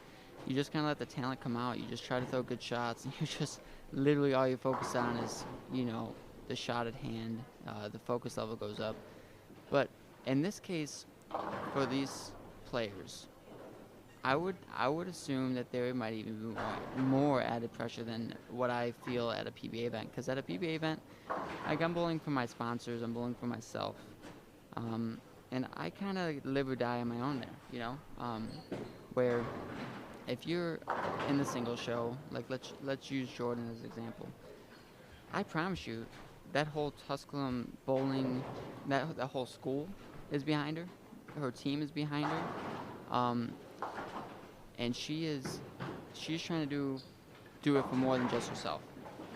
Speaker 2: you just kind of let the talent come out. You just try to throw good shots, and you just literally all you focus on is, the shot at hand. The focus level goes up. But in this case, for these players, I would assume that there might even be more added pressure than what I feel at a PBA event. Because at a PBA event, I'm bowling for my sponsors, I'm bowling for myself. And I kind of live or die on my own there, where if you're in the single show, like let's use Jordan as an example. I promise you, that whole Tusculum bowling, that whole school is behind her. Her team is behind her. And she is she's trying to do it for more than just herself.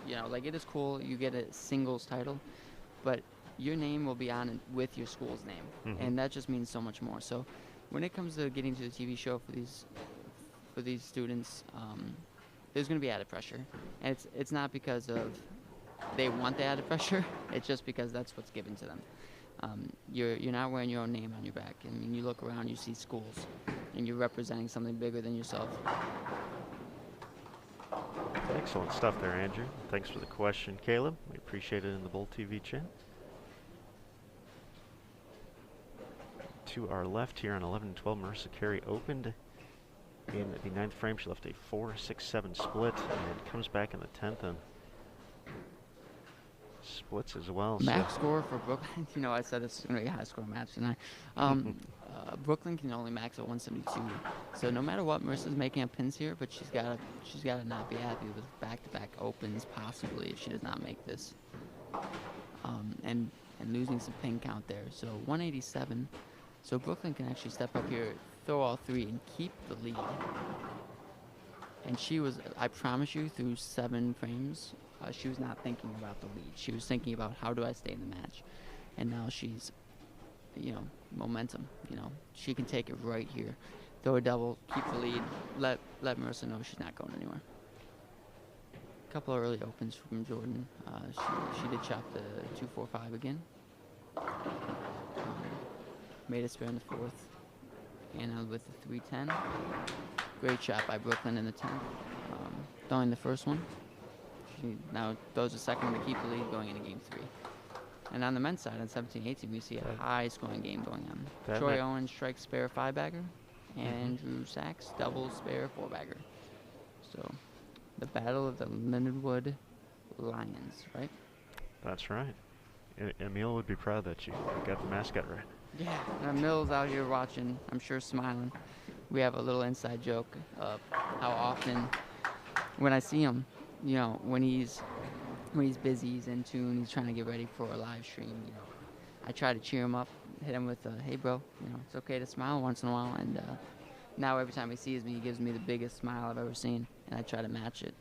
Speaker 2: You know, like, it is cool you get a singles title, but your name will be on it with your school's name, and that just means so much more. So when it comes to getting to the TV show for these students, there's going to be added pressure, and it's not because of they want the added pressure. It's just because that's what's given to them. You're not wearing your own name on your back. I mean, you look around, you see schools, and you're representing something bigger than yourself.
Speaker 1: Excellent stuff there, Andrew. Thanks for the question, Caleb. We appreciate it in the Bowl TV chat. To our left here on 11 and 12, Marissa Carey opened in the 9th frame. She left a 4-6-7 split and comes back in the 10th and splits as well.
Speaker 2: Max score for Brooklyn. You know, I said this is going to be a high score match tonight. Brooklyn can only max at 172. So no matter what, Marissa's making up pins here, but she's got to not be happy with back-to-back opens possibly if she does not make this. And losing some pin count there. So 187. So Brooklyn can actually step up here, throw all three, and keep the lead. And she was, I promise you, through 7 frames, she was not thinking about the lead. She was thinking about how do I stay in the match. And now she's, you know, momentum. You know, she can take it right here. Throw a double, keep the lead, let Marissa know she's not going anywhere. A couple of early opens from Jordan. She did chop the 2-4-5 again. Made a spare in the 4th. Anna with the 3-10. Great shot by Brooklyn in the 10th. Throwing the first one. She now throws the second one to keep the lead going into game 3. And on the men's side, on 17-18, we see a high-scoring game going on. Troy Owens strikes spare 5-bagger. Andrew Sachs double spare 4-bagger. So, the battle of the Lindenwood Lions, right?
Speaker 1: That's right. Emil would be proud that you got the mascot right.
Speaker 2: Yeah, Mill's out here watching, I'm sure smiling. We have a little inside joke of how often when I see him, you know, when he's busy, he's in tune, he's trying to get ready for a live stream, you know, I try to cheer him up, hit him with hey bro, you know, it's okay to smile once in a while. And now every time he sees me, he gives me the biggest smile I've ever seen, and I try to match it.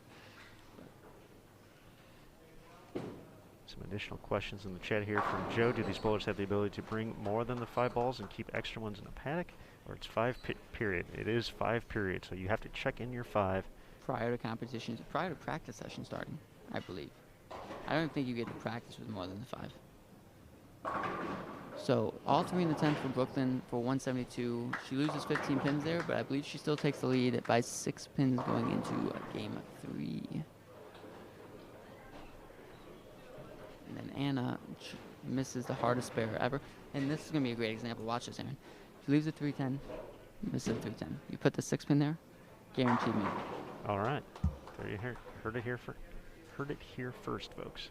Speaker 1: Some additional questions in the chat here from Joe. Do these bowlers have the ability to bring more than the 5 balls and keep extra ones in a paddock? Or it's 5 period? It is 5 period, so you have to check in your 5.
Speaker 2: Prior to competitions, prior to practice session starting, I believe. I don't think you get to practice with more than the 5. So all 3 in the 10th for Brooklyn for 172. She loses 15 pins there, but I believe she still takes the lead by 6 pins going into game 3. And then Anna misses the hardest spare ever. And this is going to be a great example. Watch this, Aaron. She leaves a 310, misses a 310. You put the 6 pin there, guaranteed me.
Speaker 1: All right. There you heard it here first, folks.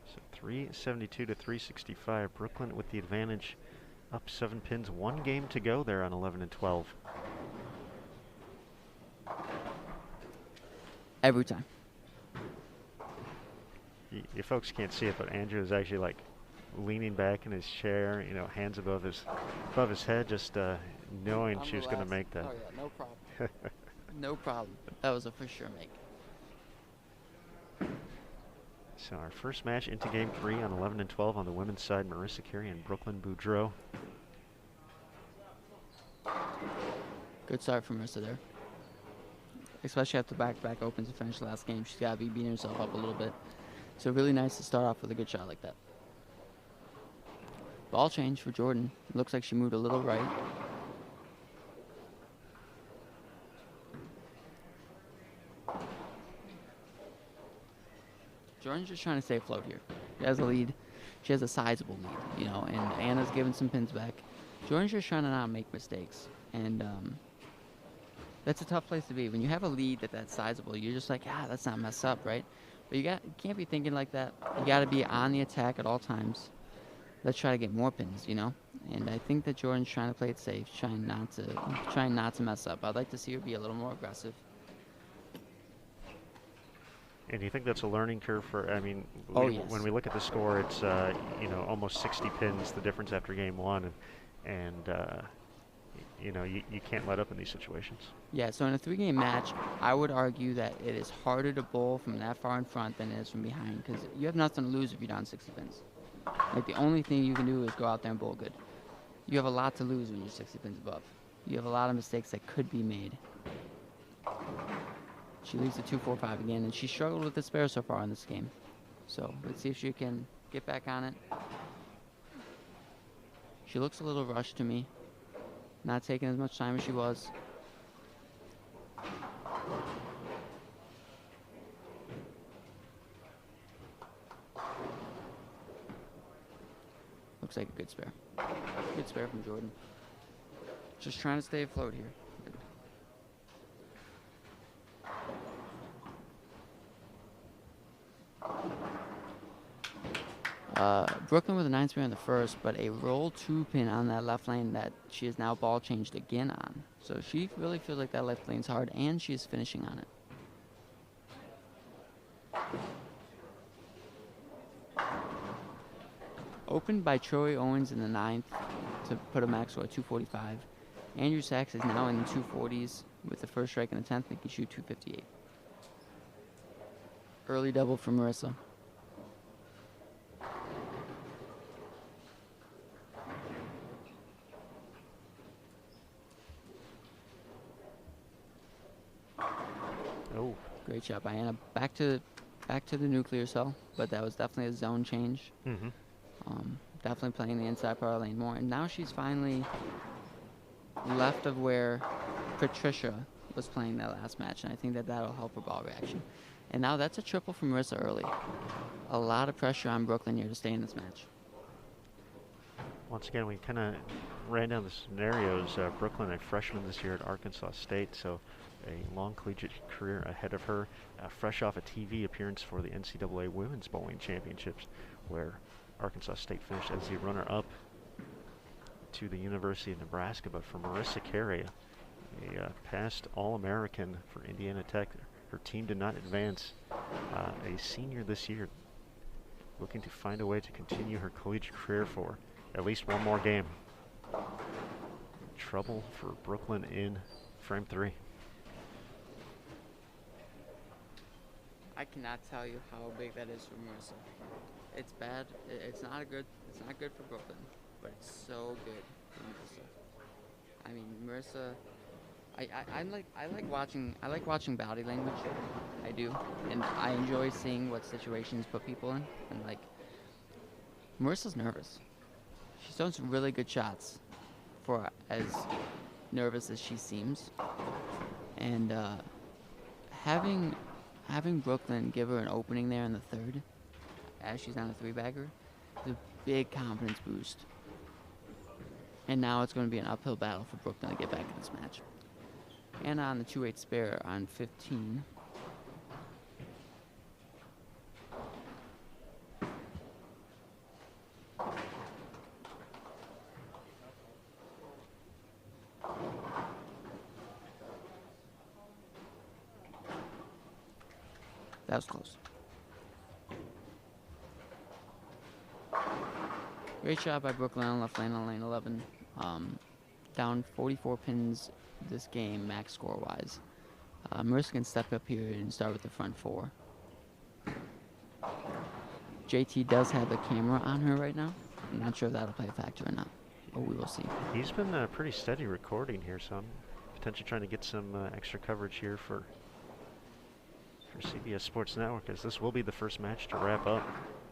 Speaker 1: So 372 to 365. Brooklyn with the advantage. Up 7 pins, 1 game to go there on 11 and 12.
Speaker 2: Every time.
Speaker 1: You folks can't see it, but Andrew is actually like leaning back in his chair, you know, hands above his head, just knowing she was going to make that.
Speaker 2: Oh yeah, no problem. No problem. That was a for sure make.
Speaker 1: So our first match into game 3 on 11 and 12 on the women's side, Marissa Carey and Brooklyn Boudreau.
Speaker 2: Good start from Marissa there. Especially after back-to-back opens to finish the last game. She's got to be beating herself up a little bit. So really nice to start off with a good shot like that. Ball change for Jordan. Looks like she moved a little right. Jordan's just trying to stay afloat here. She has a lead. She has a sizable lead, you know, and Anna's giving some pins back. Jordan's just trying to not make mistakes. And that's a tough place to be. When you have a lead that's sizable, you're just like, let's not mess up, right? But you can't be thinking like that. You got to be on the attack at all times. Let's try to get more pins, you know? And I think that Jordan's trying to play it safe, trying not to mess up. I'd like to see her be a little more aggressive.
Speaker 1: And do you think that's a learning curve for? I mean,
Speaker 2: Oh, yes.
Speaker 1: when we look at the score, it's almost 60 pins the difference after game one, and you can't let up in these situations.
Speaker 2: Yeah, so in a 3-game match, I would argue that it is harder to bowl from that far in front than it is from behind, because you have nothing to lose if you're down 60 pins. Like, the only thing you can do is go out there and bowl good. You have a lot to lose when you're 60 pins above. You have a lot of mistakes that could be made. She leaves the 2-4-5 again, and she struggled with the spare so far in this game. So let's see if she can get back on it. She looks a little rushed to me. Not taking as much time as she was. Looks like a good spare. Good spare from Jordan. Just trying to stay afloat here. Brooklyn with a 9 spare in the first, but a roll 2 pin on that left lane that she has now ball changed again on. So she really feels like that left lane's hard, and she is finishing on it. Opened by Troy Owens in the 9th to put a max score at 245. Andrew Sachs is now in the 240s with the first strike in the 10th, and can shoot 258. Early double for Marissa.
Speaker 1: Oh,
Speaker 2: great shot by Anna. Back to the nuclear cell, but that was definitely a zone change.
Speaker 1: mm-hmm.
Speaker 2: Definitely playing the inside part of the lane more. And now she's finally left of where Patricia was playing that last match, and I think that that'll help her ball reaction. And now that's a triple from Marissa early. A lot of pressure on Brooklyn here to stay in this match.
Speaker 1: Once again, we kind of ran down the scenarios. Brooklyn, a freshman this year at Arkansas State, so a long collegiate career ahead of her. Fresh off a TV appearance for the NCAA Women's Bowling Championships, where Arkansas State finished as the runner-up to the University of Nebraska. But for Marissa Carey, a past All-American for Indiana Tech, her team did not advance. A senior this year, looking to find a way to continue her collegiate career for at least one more game. Trouble for Brooklyn in frame 3.
Speaker 2: I cannot tell you how big that is for Marissa. It's bad. It's not good for Brooklyn, but it's so good for Marissa. I mean, Marissa. I like watching body language. I do, and I enjoy seeing what situations put people in. And like, Marissa's nervous. She's done some really good shots for as nervous as she seems. And having Brooklyn give her an opening there in the 3rd, as she's on a 3-bagger, is a big confidence boost. And now it's going to be an uphill battle for Brooklyn to get back in this match. And on the 2-8 spare on 15. That was close. Great shot by Brooklyn on left lane on lane 11. Down 44 pins this game, max score-wise. Marissa can step up here and start with the front 4. JT does have the camera on her right now. I'm not sure if that'll play a factor or not, but we will see.
Speaker 1: He's been pretty steady recording here, so I'm potentially trying to get some extra coverage here for CBS Sports Network, as this will be the first match to wrap up.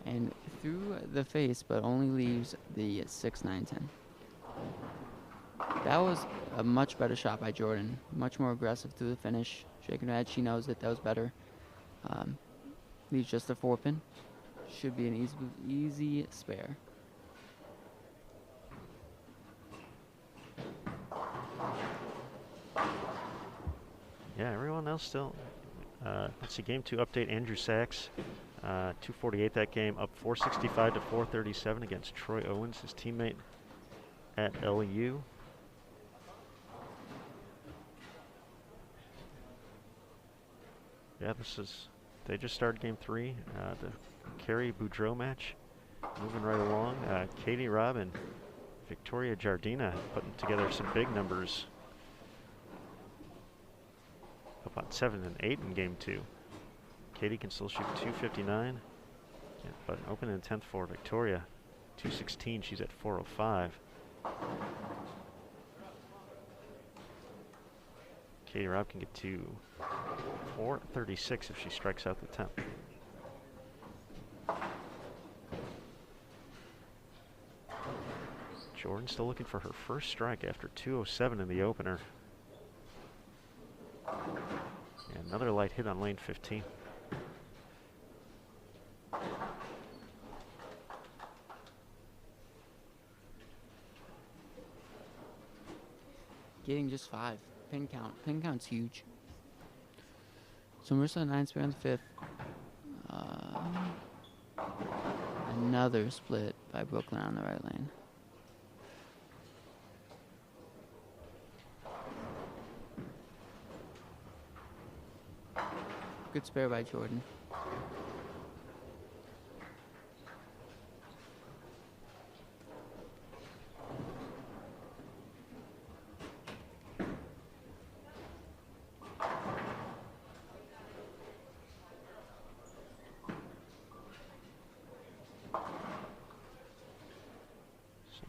Speaker 2: And through the face, but only leaves the 6-9-10. That was a much better shot by Jordan. Much more aggressive through the finish. Shaking her head, she knows that was better. Leaves just a 4-pin. Should be an easy spare.
Speaker 1: Yeah, everyone else still. Let's see, game 2 update. Andrew Sachs, 248 that game, up 465 to 437 against Troy Owens, his teammate at LU. Yeah, this is They just started game 3. The Carrie Boudreau match. Moving right along. Katie Robb and Victoria Jardina putting together some big numbers. Up on 7 and 8 in game 2. Katie can still shoot 259. Yeah, but open in 10th for Victoria. 216, she's at 405. Katie Robb can get to 436 if she strikes out the 10th. Jordan still looking for her first strike after 207 in the opener. And another light hit on lane 15.
Speaker 2: Getting just 5. Pin count. Pin count's huge. So Marissa 9 spare on the 5th. Another split by Brooklyn on the right lane. Good spare by Jordan.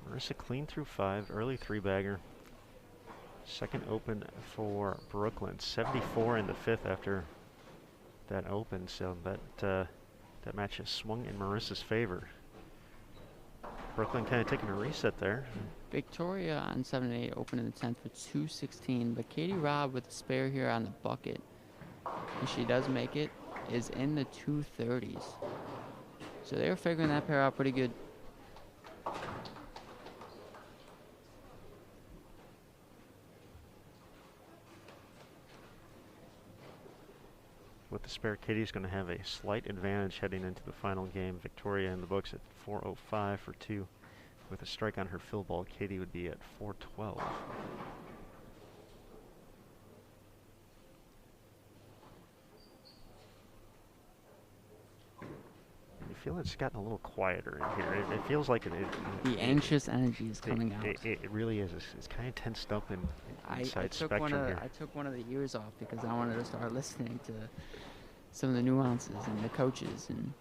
Speaker 1: Marissa clean through 5, early 3-bagger. Second open for Brooklyn, 74 in the 5th after that open, so that match has swung in Marissa's favor. Brooklyn kind of taking a reset there.
Speaker 2: Victoria on 7 and 8 open in the 10th for 216, but Katie Robb with the spare here on the bucket, and she does make it, is in the 230s. So they're figuring that pair out pretty good.
Speaker 1: With the spare, Katie's going to have a slight advantage heading into the final game. Victoria in the books at 405 for 2. With a strike on her fill ball, Katie would be at 412. You feel it's gotten a little quieter in here. It feels like
Speaker 2: The anxious energy is coming out.
Speaker 1: It really is. It's kind of tensed up inside
Speaker 2: I took one of the ears off because I wanted to start listening to some of the nuances and the coaches, and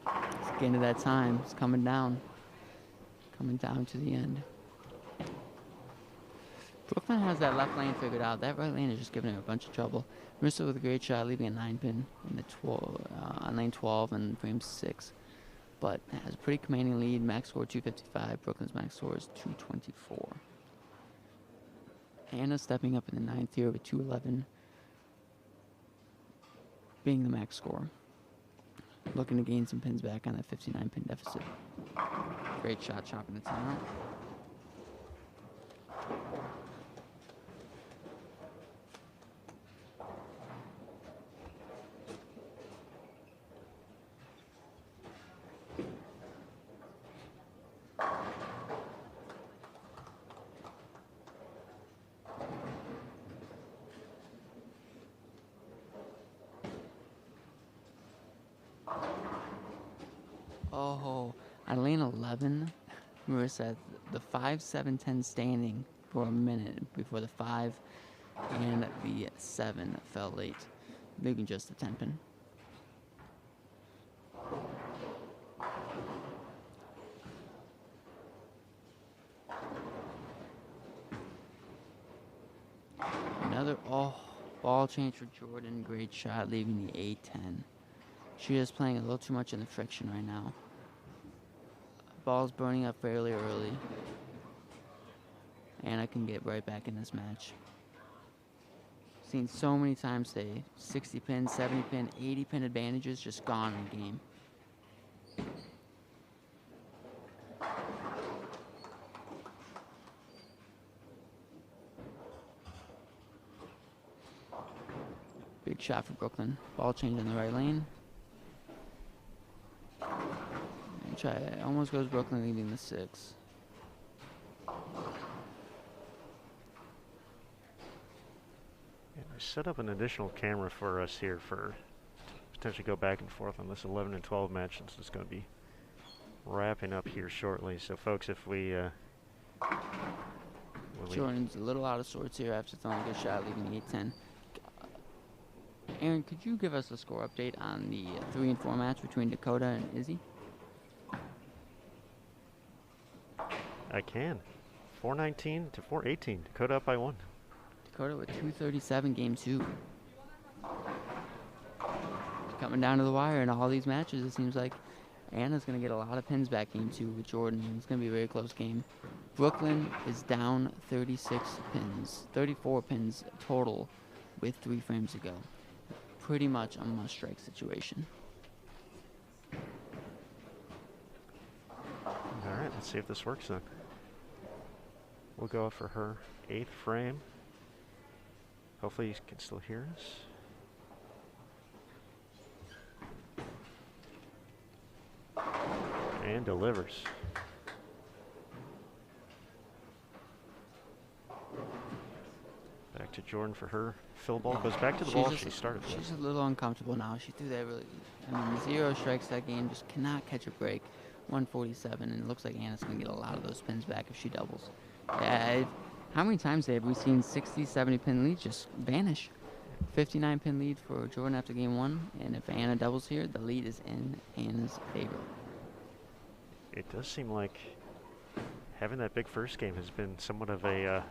Speaker 2: it's getting to that time. It's coming down to the end. Brooklyn has that left lane figured out. That right lane is just giving him a bunch of trouble. Marissa with a great shot, leaving a 9-pin in the on lane 12 and frame 6. But has a pretty commanding lead. Max score 255. Brooklyn's max score is 224. Hannah stepping up in the 9th here with 211, being the max score. Looking to gain some pins back on that 59-pin deficit. Great shot, chopping the 10 out. Oh, on lane 11, Marissa had the 5-7-10 standing for a minute before the 5 and the 7 fell late, leaving just the 10-pin. Another, ball change for Jordan. Great shot, leaving the 8-10. She is playing a little too much in the friction right now. Ball's burning up fairly early. And I can get right back in this match. Seen so many times today. 60 pin, 70 pin, 80 pin advantages just gone in the game. Big shot for Brooklyn. Ball change in the right lane. And almost goes Brooklyn, leading the 6.
Speaker 1: I set up an additional camera for us here for potentially go back and forth on this 11 and 12 match since it's going to be wrapping up here shortly. So, folks, if we
Speaker 2: Jordan's a little out of sorts here after throwing a good shot, leaving 8-10. Aaron, could you give us a score update on the 3 and 4 match between Dakota and Izzy?
Speaker 1: I can. 419 to 418. Dakota up by 1.
Speaker 2: Dakota with 237 game 2. Coming down to the wire in all these matches, it seems like Anna's going to get a lot of pins back game 2 with Jordan. It's going to be a very close game. Brooklyn is down 36 pins, 34 pins total with 3 frames to go. Pretty much a must-strike situation.
Speaker 1: All right, let's see if this works then. We'll go for her 8th frame. Hopefully you can still hear us. And delivers. Back to Jordan for her. Fill ball goes back to the ball she started with.
Speaker 2: She's a little uncomfortable now. She threw that really. I mean, 0 strikes that game. Just cannot catch a break. 147, and it looks like Anna's going to get a lot of those pins back if she doubles. How many times have we seen 60, 70 pin leads just vanish? 59 pin lead for Jordan after game 1, and if Anna doubles here, the lead is in Anna's favor.
Speaker 1: It does seem like having that big first game has been somewhat of a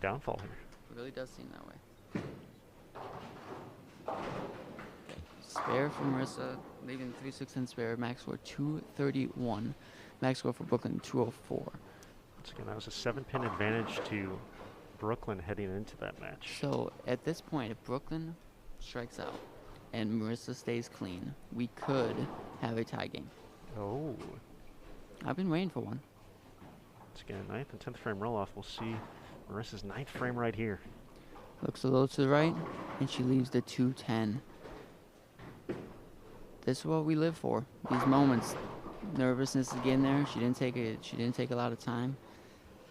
Speaker 1: downfall here.
Speaker 2: It really does seem that way. Okay. Spare for Marissa, leaving 3-6 in spare. Max score 231. Max score for Brooklyn 204.
Speaker 1: Once again, that was a 7-pin advantage to Brooklyn heading into that match.
Speaker 2: So at this point, if Brooklyn strikes out and Marissa stays clean, we could have a tie game.
Speaker 1: Oh.
Speaker 2: I've been waiting for one.
Speaker 1: Once again, 9th and 10th frame roll-off. We'll see Marissa's 9th frame right here.
Speaker 2: Looks a little to the right, and she leaves the 210. This is what we live for. These moments. Nervousness is getting there. She didn't take a lot of time.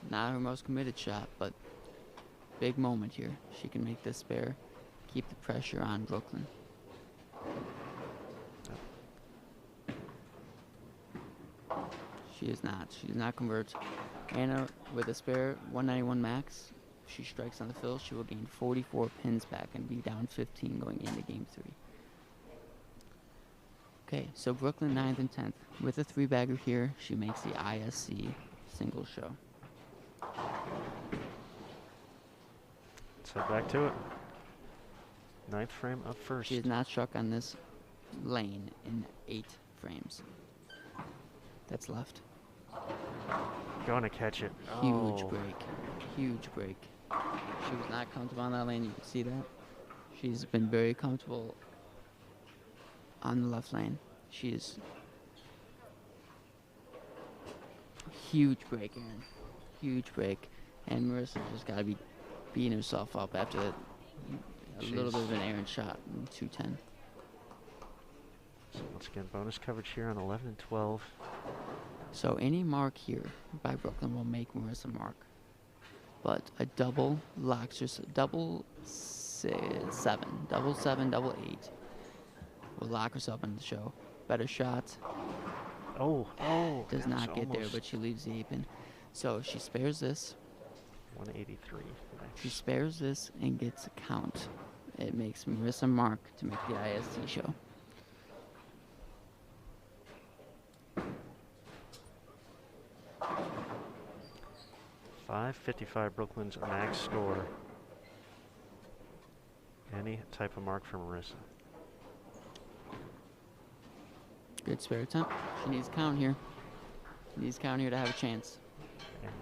Speaker 2: Not her most committed shot, but big moment here. She can make this spare, keep the pressure on Brooklyn. She is not. She does not convert. Anna with a spare 191 max. If she strikes on the fill, she will gain 44 pins back and be down 15 going into game 3. Okay, so Brooklyn 9th and 10th. With a 3-bagger here, she makes the ISC singles show.
Speaker 1: Let's head back to it. 9th frame up first.
Speaker 2: She is not struck on this lane in 8 frames. That's left.
Speaker 1: Gonna catch it.
Speaker 2: Huge
Speaker 1: Oh.
Speaker 2: break. Huge break. She was not comfortable on that lane. You can see that. She's been very comfortable on the left lane. She is huge break, Aaron. Huge break. And Marissa just got to be beating herself up after that. A little bit of an errant shot in 210.
Speaker 1: So once again, bonus coverage here on 11 and 12.
Speaker 2: So any mark here by Brooklyn will make Marissa mark. But a double locks her, double 7, double 8 will lock herself in the show. Better shot.
Speaker 1: Oh,
Speaker 2: Does
Speaker 1: that was
Speaker 2: not get there,
Speaker 1: almost
Speaker 2: but she leaves the apron. So she spares this.
Speaker 1: 183.
Speaker 2: She
Speaker 1: Nice.
Speaker 2: spares this and gets a count. It makes Marissa mark to make the ISC show.
Speaker 1: .555 Brooklyn's max score. Any type of mark for Marissa.
Speaker 2: Good spare attempt. She needs count here. She needs count here to have a chance.
Speaker 1: And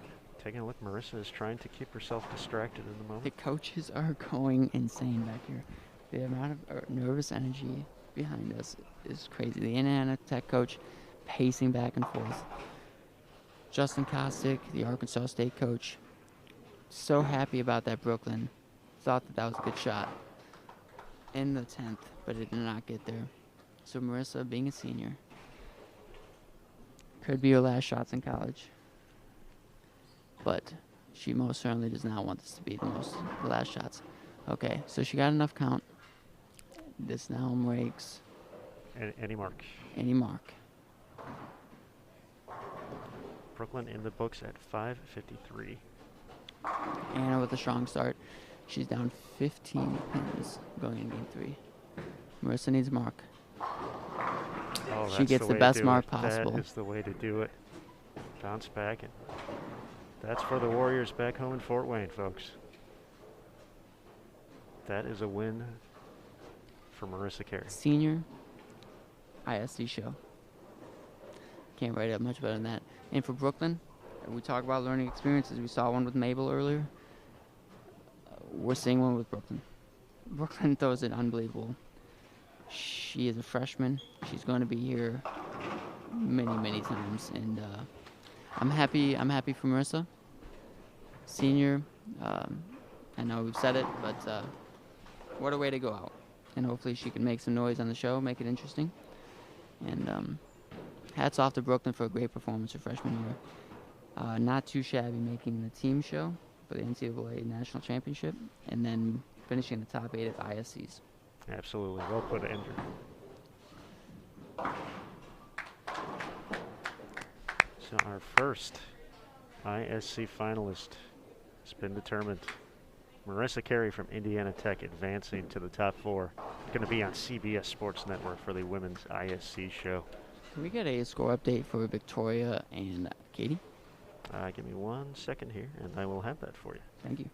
Speaker 1: taking a look, Marissa is trying to keep herself distracted in the
Speaker 2: The
Speaker 1: moment.
Speaker 2: coaches are going insane back here. The amount of nervous energy behind us is crazy. The Indiana Tech coach pacing back and forth. Justin Kostick, the Arkansas State coach, so happy about that Brooklyn. Thought that was a good shot in the 10th, but it did not get there. So Marissa, being a senior, could be her last shots in college. But she most certainly does not want this to be the last shots. Okay, so she got enough count. This now breaks
Speaker 1: Any mark.
Speaker 2: any mark.
Speaker 1: Brooklyn in the books at 5:53.
Speaker 2: Anna with a strong start. She's down 15 pins going in game 3. Marissa needs a mark.
Speaker 1: Oh,
Speaker 2: She
Speaker 1: that's
Speaker 2: gets the
Speaker 1: way to
Speaker 2: best
Speaker 1: do
Speaker 2: mark
Speaker 1: it.
Speaker 2: possible.
Speaker 1: That is the way to do it. Bounce back, and that's for the Warriors back home in Fort Wayne, folks. That is a win for Marissa Carey.
Speaker 2: Senior ISC show. Can't write up much better than that. And for Brooklyn, we talk about learning experiences. We saw one with Mabel earlier. We're seeing one with Brooklyn. Brooklyn throws it unbelievable. She is a freshman. She's going to be here many times, and I'm happy for Marissa. Senior, I know we've said it, but what a way to go out. And hopefully she can make some noise on the show, make it interesting. And hats off to Brooklyn for a great performance her freshman year. Not too shabby making the team show for the NCAA National Championship, and then finishing in the top 8 at ISCs.
Speaker 1: Absolutely. Well put, Andrew. So our first ISC finalist has been determined. Marissa Carey from Indiana Tech advancing to the top 4. Going to be on CBS Sports Network for the Women's ISC show.
Speaker 2: Can we get a score update for Victoria and Katie?
Speaker 1: Give me 1 second here, and I will have that for you.
Speaker 2: Thank you.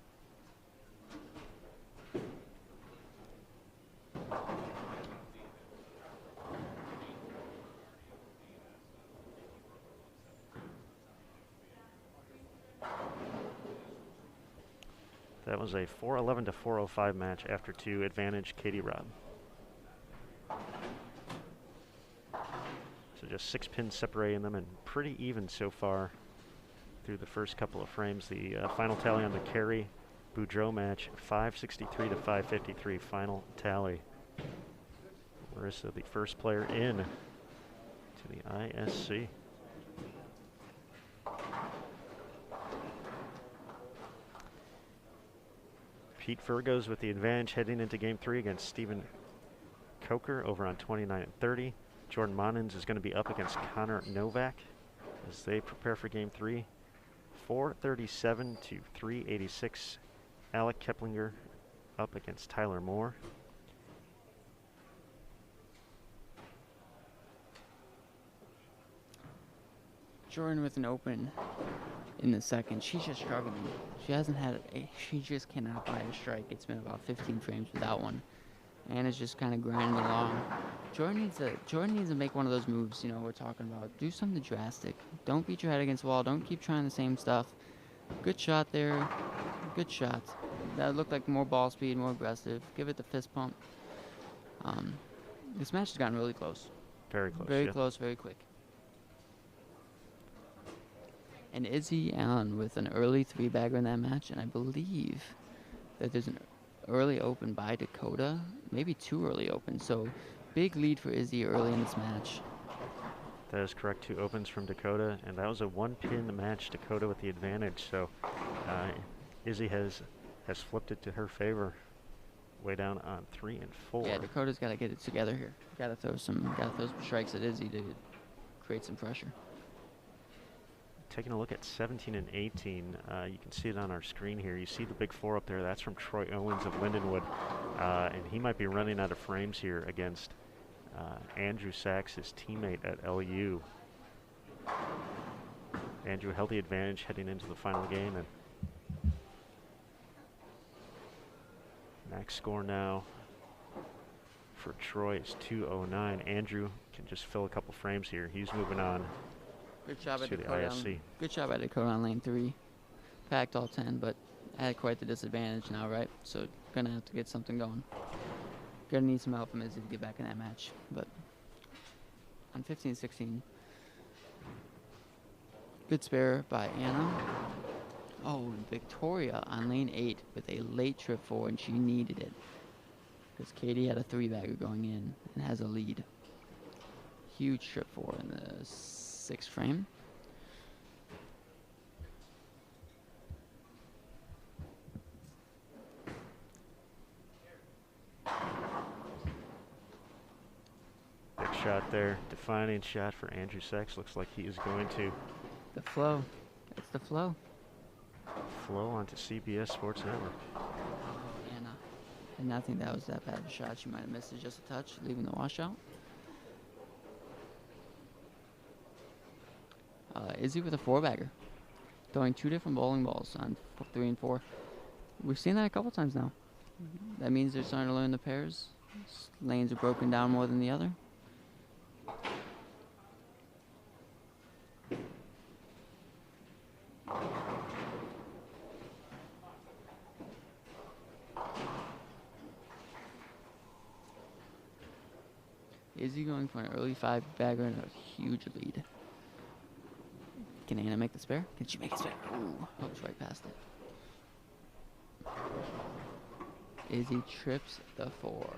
Speaker 1: That was a 4:11 to 4:05 match after 2, advantage Katie Robb. So just 6 pins separating them, and pretty even so far through the first couple of frames. The final tally on the Carey Boudreaux match, 563 to 553 final tally. Marissa, the first player in to the ISC. Pete Virgos with the advantage heading into game 3 against Stephen Coker over on 29 and 30. Jordan Monins is going to be up against Connor Novak as they prepare for game 3. 437 to 386. Alec Keplinger up against Tyler Moore.
Speaker 2: Jordan with an open in the second. She's just struggling. She hasn't had she just cannot buy a strike. It's been about 15 frames without one. Anna's just kind of grinding along. Jordan needs to make one of those moves, we're talking about. Do something drastic. Don't beat your head against the wall. Don't keep trying the same stuff. Good shot there. Good shot. That looked like more ball speed, more aggressive. Give it the fist pump. This match has gotten really close.
Speaker 1: Very close.
Speaker 2: Very close, very quick. And Izzy Allen with an early 3-bagger in that match, and I believe that there's an early open by Dakota, maybe 2 early opens. So big lead for Izzy early in this match.
Speaker 1: That is correct. 2 opens from Dakota, and that was a 1-pin match. Dakota with the advantage. So Izzy has flipped it to her favor. Way down on 3 and 4.
Speaker 2: Yeah, Dakota's got to get it together here. Got to throw some strikes at Izzy to create some pressure.
Speaker 1: Taking a look at 17 and 18, you can see it on our screen here. You see the big 4 up there. That's from Troy Owens of Lindenwood, and he might be running out of frames here against Andrew Sachs, his teammate at LU. Andrew held the advantage heading into the final game, and max score now for Troy is 209. Andrew can just fill a couple frames here. He's moving on.
Speaker 2: Good job at
Speaker 1: to the
Speaker 2: Dakota.
Speaker 1: ISC.
Speaker 2: Good job at Dakota on lane 3. Packed all 10, but at quite the disadvantage now, right? So gonna have to get something going. Gonna need some help from Izzy to get back in that match. But on 15-16, good spare by Anna. Oh, Victoria on lane 8 with a late trip forward, and she needed it because Katie had a 3-bagger going in and has a lead. Huge trip forward in the 6th frame.
Speaker 1: shot there. Defining shot for Andrew Sachs. Looks like he is going to
Speaker 2: The flow. It's the flow.
Speaker 1: flow onto CBS Sports Network.
Speaker 2: Anna. And not think that was that bad of a shot. She might have missed it just a touch, leaving the washout. Izzy with a 4-bagger. Throwing 2 different bowling balls on 3 and 4. We've seen that a couple times now. That means they're starting to learn the pairs. Lanes are broken down more than the other. Izzy going for an early 5-bagger and a huge lead. Can Anna make the spare? Can she make the spare? Ooh, hooks right past it. Izzy trips the 4.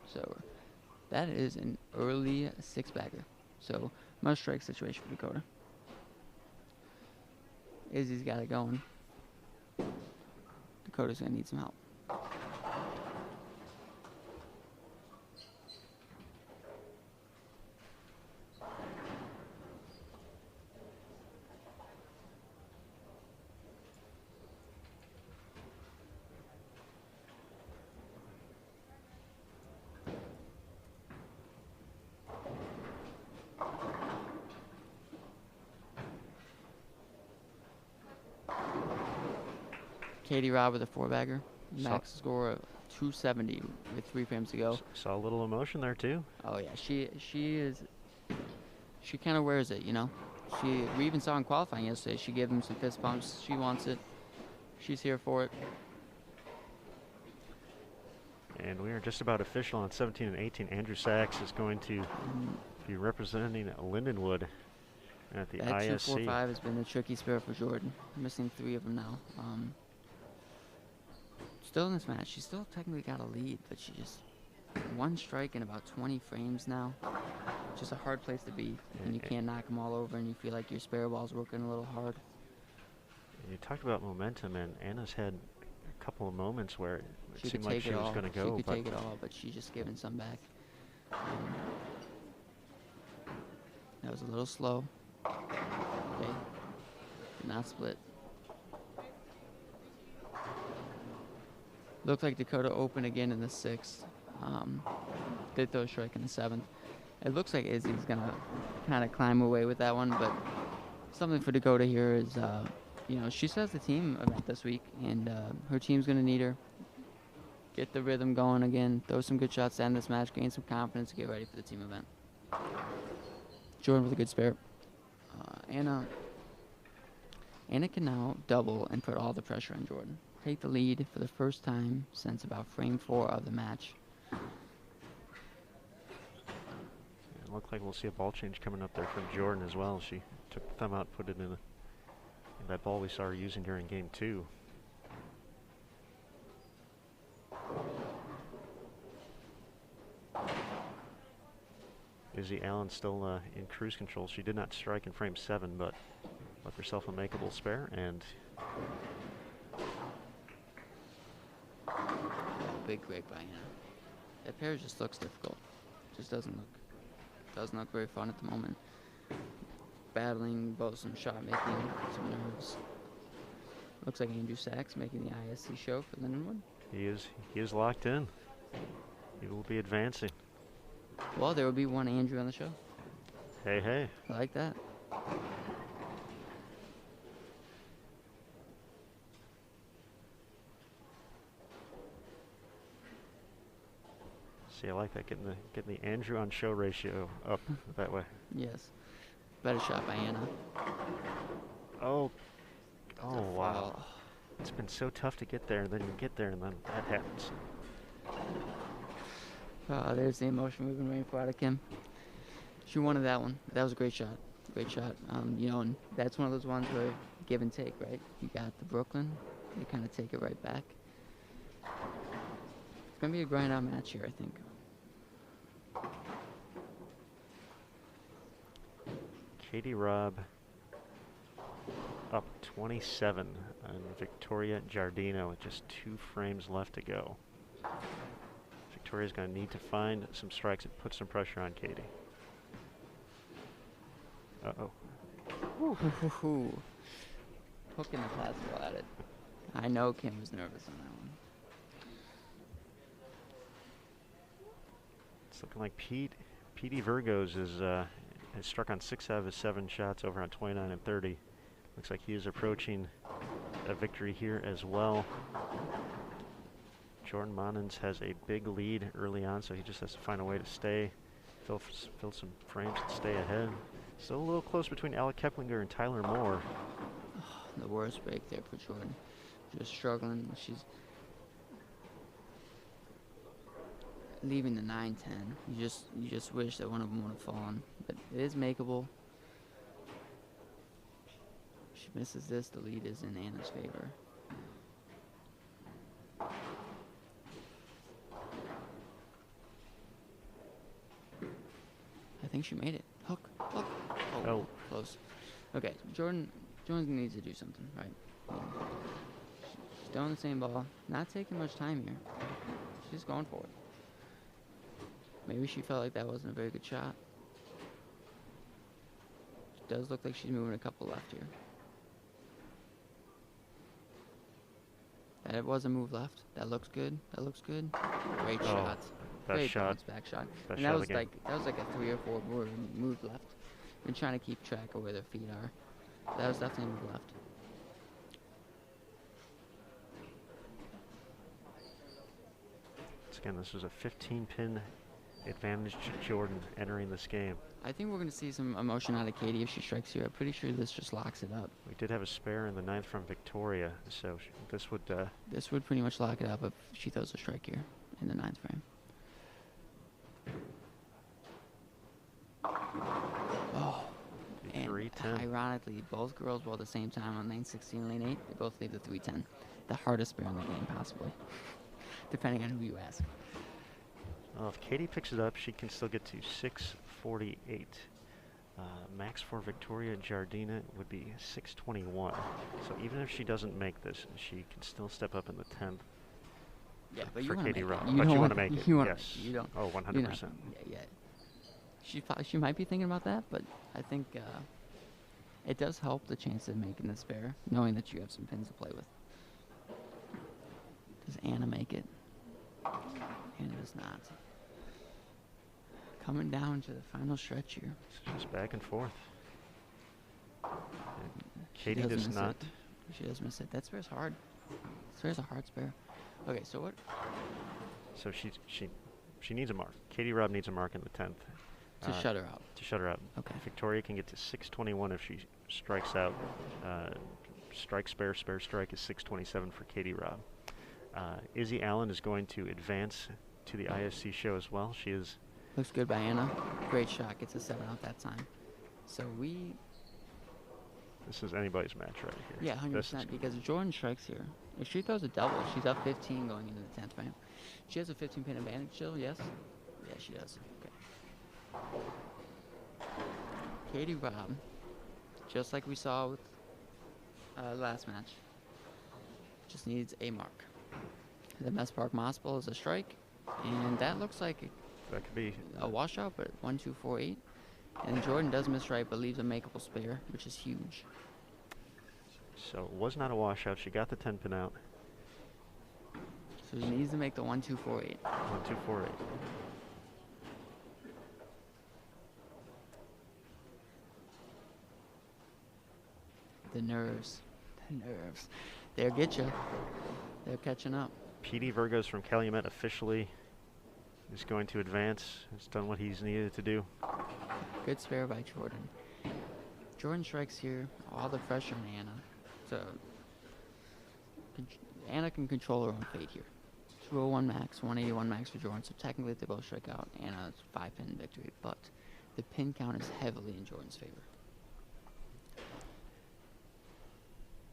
Speaker 2: So that is an early 6-bagger. So must strike situation for Dakota. Izzy's got it going. Dakota's gonna need some help. Katie Robb with a 4-bagger. Max score of 270 with 3 frames to go.
Speaker 1: Saw a little emotion there too.
Speaker 2: Oh yeah, she kind of wears it, you know. We even saw in qualifying yesterday. She gave him some fist bumps. She wants it. She's here for it.
Speaker 1: And we are just about official on 17 and 18. Andrew Sachs is going to be representing Lindenwood at the
Speaker 2: that
Speaker 1: ISC.
Speaker 2: 245 has been a tricky spare for Jordan. Missing 3 of them now. Still in this match, she's still technically got a lead, but she just 1 strike in about 20 frames now. Just a hard place to be, and you can't knock them all over, and you feel like your spare ball's working a little hard.
Speaker 1: You talked about momentum, and Anna's had a couple of moments where it
Speaker 2: She
Speaker 1: seemed
Speaker 2: could
Speaker 1: like
Speaker 2: take
Speaker 1: she
Speaker 2: it
Speaker 1: was
Speaker 2: all.
Speaker 1: going to go.
Speaker 2: She could take it all, but she's just giving some back. That was a little slow. Okay. Did not split. Looked like Dakota opened again in the 6th. Did throw a strike in the 7th. It looks like Izzy's going to kind of climb away with that one, but something for Dakota here is, you know, she says the team event this week, and her team's going to need her. Get the rhythm going again, throw some good shots to end this match, gain some confidence, get ready for the team event. Jordan with a good spare. Anna can now double and put all the pressure on Jordan. Take the lead for the first time since about frame 4 of the match.
Speaker 1: It looked like we'll see a ball change coming up there from Jordan as well. She took the thumb out, put it in that ball we saw her using during game 2. Izzy Allen still in cruise control. She did not strike in frame 7, but left herself a makeable spare, and
Speaker 2: Big break by Anna. That pair just looks difficult. Just doesn't look very fun at the moment. Battling both some shot making, some nerves. Looks like Andrew Sachs making the ISC show for Lindenwood.
Speaker 1: he is locked in. He will be advancing.
Speaker 2: Well, there will be one Andrew on the show.
Speaker 1: Hey, hey.
Speaker 2: I like that.
Speaker 1: See, I like that, getting the Andrew on show ratio up that way.
Speaker 2: Yes. Better shot by Anna.
Speaker 1: Oh,
Speaker 2: That's a
Speaker 1: wow.
Speaker 2: foul.
Speaker 1: It's been so tough to get there, and then you get there, and then that happens.
Speaker 2: There's the emotion we've been waiting for out of Kim. She wanted that one. That was a great shot. Great shot. You know, and that's one of those ones where give and take, right? You got the Brooklyn. You kind of take it right back. It's going to be a grind-out match here, I think.
Speaker 1: Katie Robb up 27 on Victoria Giardino with just 2 frames left to go. Victoria's going to need to find some strikes and put some pressure on Katie. Uh-oh.
Speaker 2: Hooking the fastball at it. I know Kim was nervous on that one.
Speaker 1: It's looking like Petey Virgos has struck on 6 out of his 7 shots over on 29 and 30. Looks like he is approaching a victory here as well. Jordan Monens has a big lead early on, so he just has to find a way to fill some frames and stay ahead. Still a little close between Alec Keplinger and Tyler Moore.
Speaker 2: Oh, the worst break there for Jordan. Just struggling. She's leaving the 9-10. You just wish that one of them would have fallen, but it is makeable. If she misses this, the lead is in Anna's favor. I think she made it. Hook. Oh, close. Okay, Jordan needs to do something, right? She's throwing the same ball, not taking much time here. She's going for it. Maybe she felt like that wasn't a very good shot. It does look like she's moving a couple left here. That was a move left. That looks good. Great shot. Great
Speaker 1: shot.
Speaker 2: bounce back shot.
Speaker 1: Best
Speaker 2: And
Speaker 1: shot
Speaker 2: that
Speaker 1: of
Speaker 2: was
Speaker 1: the game.
Speaker 2: like a 3 or 4 move left. Been trying to keep track of where their feet are. That was definitely a move left.
Speaker 1: Again, this was a 15-pin advantage to Jordan entering this game.
Speaker 2: I think we're going to see some emotion out of Katie if she strikes here. I'm pretty sure this just locks it up.
Speaker 1: We did have a spare in the 9th from Victoria, so this would...
Speaker 2: This would pretty much lock it up if she throws a strike here in the 9th frame. Oh, and
Speaker 1: 3-10.
Speaker 2: ironically, both girls roll at the same time on lane 16 and lane 8. They both leave the 3-10. The hardest spare in the game, possibly, depending on who you ask.
Speaker 1: Well, if Katie picks it up, she can still get to 648. Max for Victoria Jardina would be 621. So even if she doesn't make this, she can still step up in the 10th.
Speaker 2: Yeah, but
Speaker 1: for
Speaker 2: you want to
Speaker 1: Katie
Speaker 2: make
Speaker 1: Robb.
Speaker 2: it.
Speaker 1: But you want to
Speaker 2: wanna-
Speaker 1: make it.
Speaker 2: you wanna
Speaker 1: Yes.
Speaker 2: make it. You don't.
Speaker 1: Oh, 100%.
Speaker 2: Yeah. She might be thinking about that, but I think it does help the chance of making the spare, knowing that you have some pins to play with. Does Anna make it? Anna does not. Coming down to the final stretch here.
Speaker 1: It's just back and forth. And
Speaker 2: She
Speaker 1: Katie does
Speaker 2: miss
Speaker 1: not.
Speaker 2: it. She does miss it. That spare's hard. Spare's a hard spare. Okay, so what?
Speaker 1: So she needs a mark. Katie Robb needs a mark in the 10th.
Speaker 2: To shut her out.
Speaker 1: To shut her out.
Speaker 2: Okay.
Speaker 1: Victoria can get to 621 if she strikes out. Strike, spare, strike is 627 for Katie Robb. Izzy Allen is going to advance to the ISC show as well. She is...
Speaker 2: Looks good by Anna. Great shot. Gets a 7 out that time. So
Speaker 1: This is anybody's match right here.
Speaker 2: Yeah, 100%. Because if Jordan strikes here, if she throws a double, she's up 15 going into the 10th frame. She has a 15-pin advantage still, yes? Yeah, she does. Okay. Katie Robb, just like we saw with last match, just needs a mark. The best park Mossball is a strike, and that looks like
Speaker 1: That could be...
Speaker 2: a washout, but 1, 2, 4, 8. And Jordan does miss right, but leaves a makeable spare, which is huge.
Speaker 1: So it was not a washout. She got the 10-pin out.
Speaker 2: So she needs to make the 1, 2, 4, 8.
Speaker 1: 1, 2, 4, 8.
Speaker 2: The nerves. They'll get you. They're catching up.
Speaker 1: Petey Virgos from Calumet officially is going to advance. He's done what he's needed to do.
Speaker 2: Good spare by Jordan. Jordan strikes here. All the pressure on Anna. So Anna can control her own fate here. 201 max, 181 max for Jordan. So technically they both strike out. Anna's 5-pin victory, but the pin count is heavily in Jordan's favor.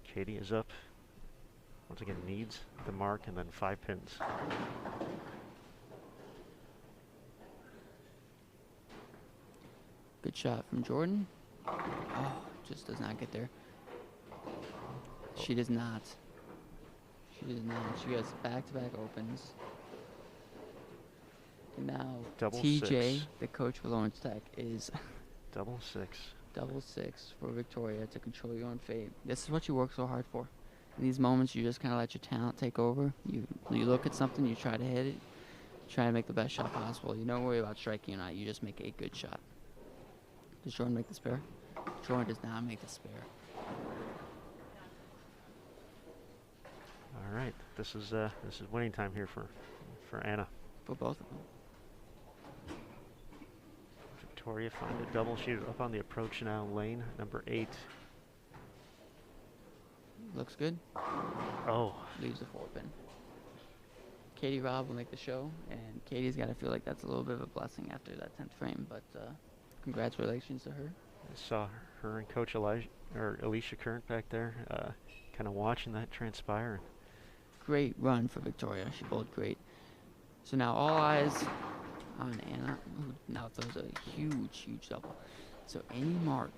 Speaker 1: Katie is up. Once again, needs the mark and then 5 pins.
Speaker 2: Good shot from Jordan. Oh, just does not get there. She does not. She has back-to-back opens. And now
Speaker 1: Double
Speaker 2: TJ,
Speaker 1: six.
Speaker 2: the coach for Lawrence Tech, is
Speaker 1: Double six.
Speaker 2: double six for Victoria to control your own fate. This is what you work so hard for. In these moments, you just kind of let your talent take over. You look at something, you try to hit it, try to make the best shot possible. You don't worry about striking or not. You just make a good shot. Does Jordan make the spare? Jordan does not make the spare.
Speaker 1: All right, this is winning time here for Anna.
Speaker 2: For both of them.
Speaker 1: Victoria find a double shoot up on the approach now. Lane number 8.
Speaker 2: Looks good.
Speaker 1: Oh,
Speaker 2: Leaves the 4 pin. Katie Robb will make the show, and Katie's got to feel like that's a little bit of a blessing after that 10th frame, but congratulations to her.
Speaker 1: I saw her and Coach Alicia Current back there, kind of watching that transpire.
Speaker 2: Great run for Victoria. She bowled great. So now all eyes on Anna, who now throws a huge, huge double. So any mark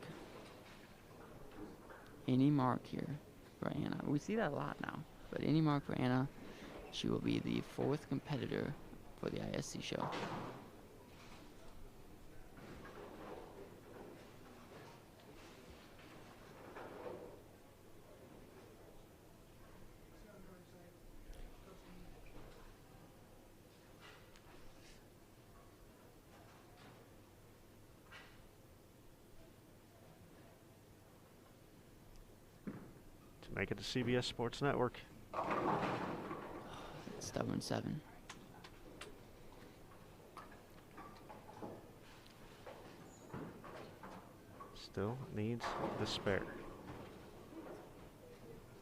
Speaker 2: here for Anna. We see that a lot now, but any mark for Anna, she will be the 4th competitor for the ISC show.
Speaker 1: Make it to CBS Sports Network.
Speaker 2: Stubborn 7.
Speaker 1: Still needs the spare.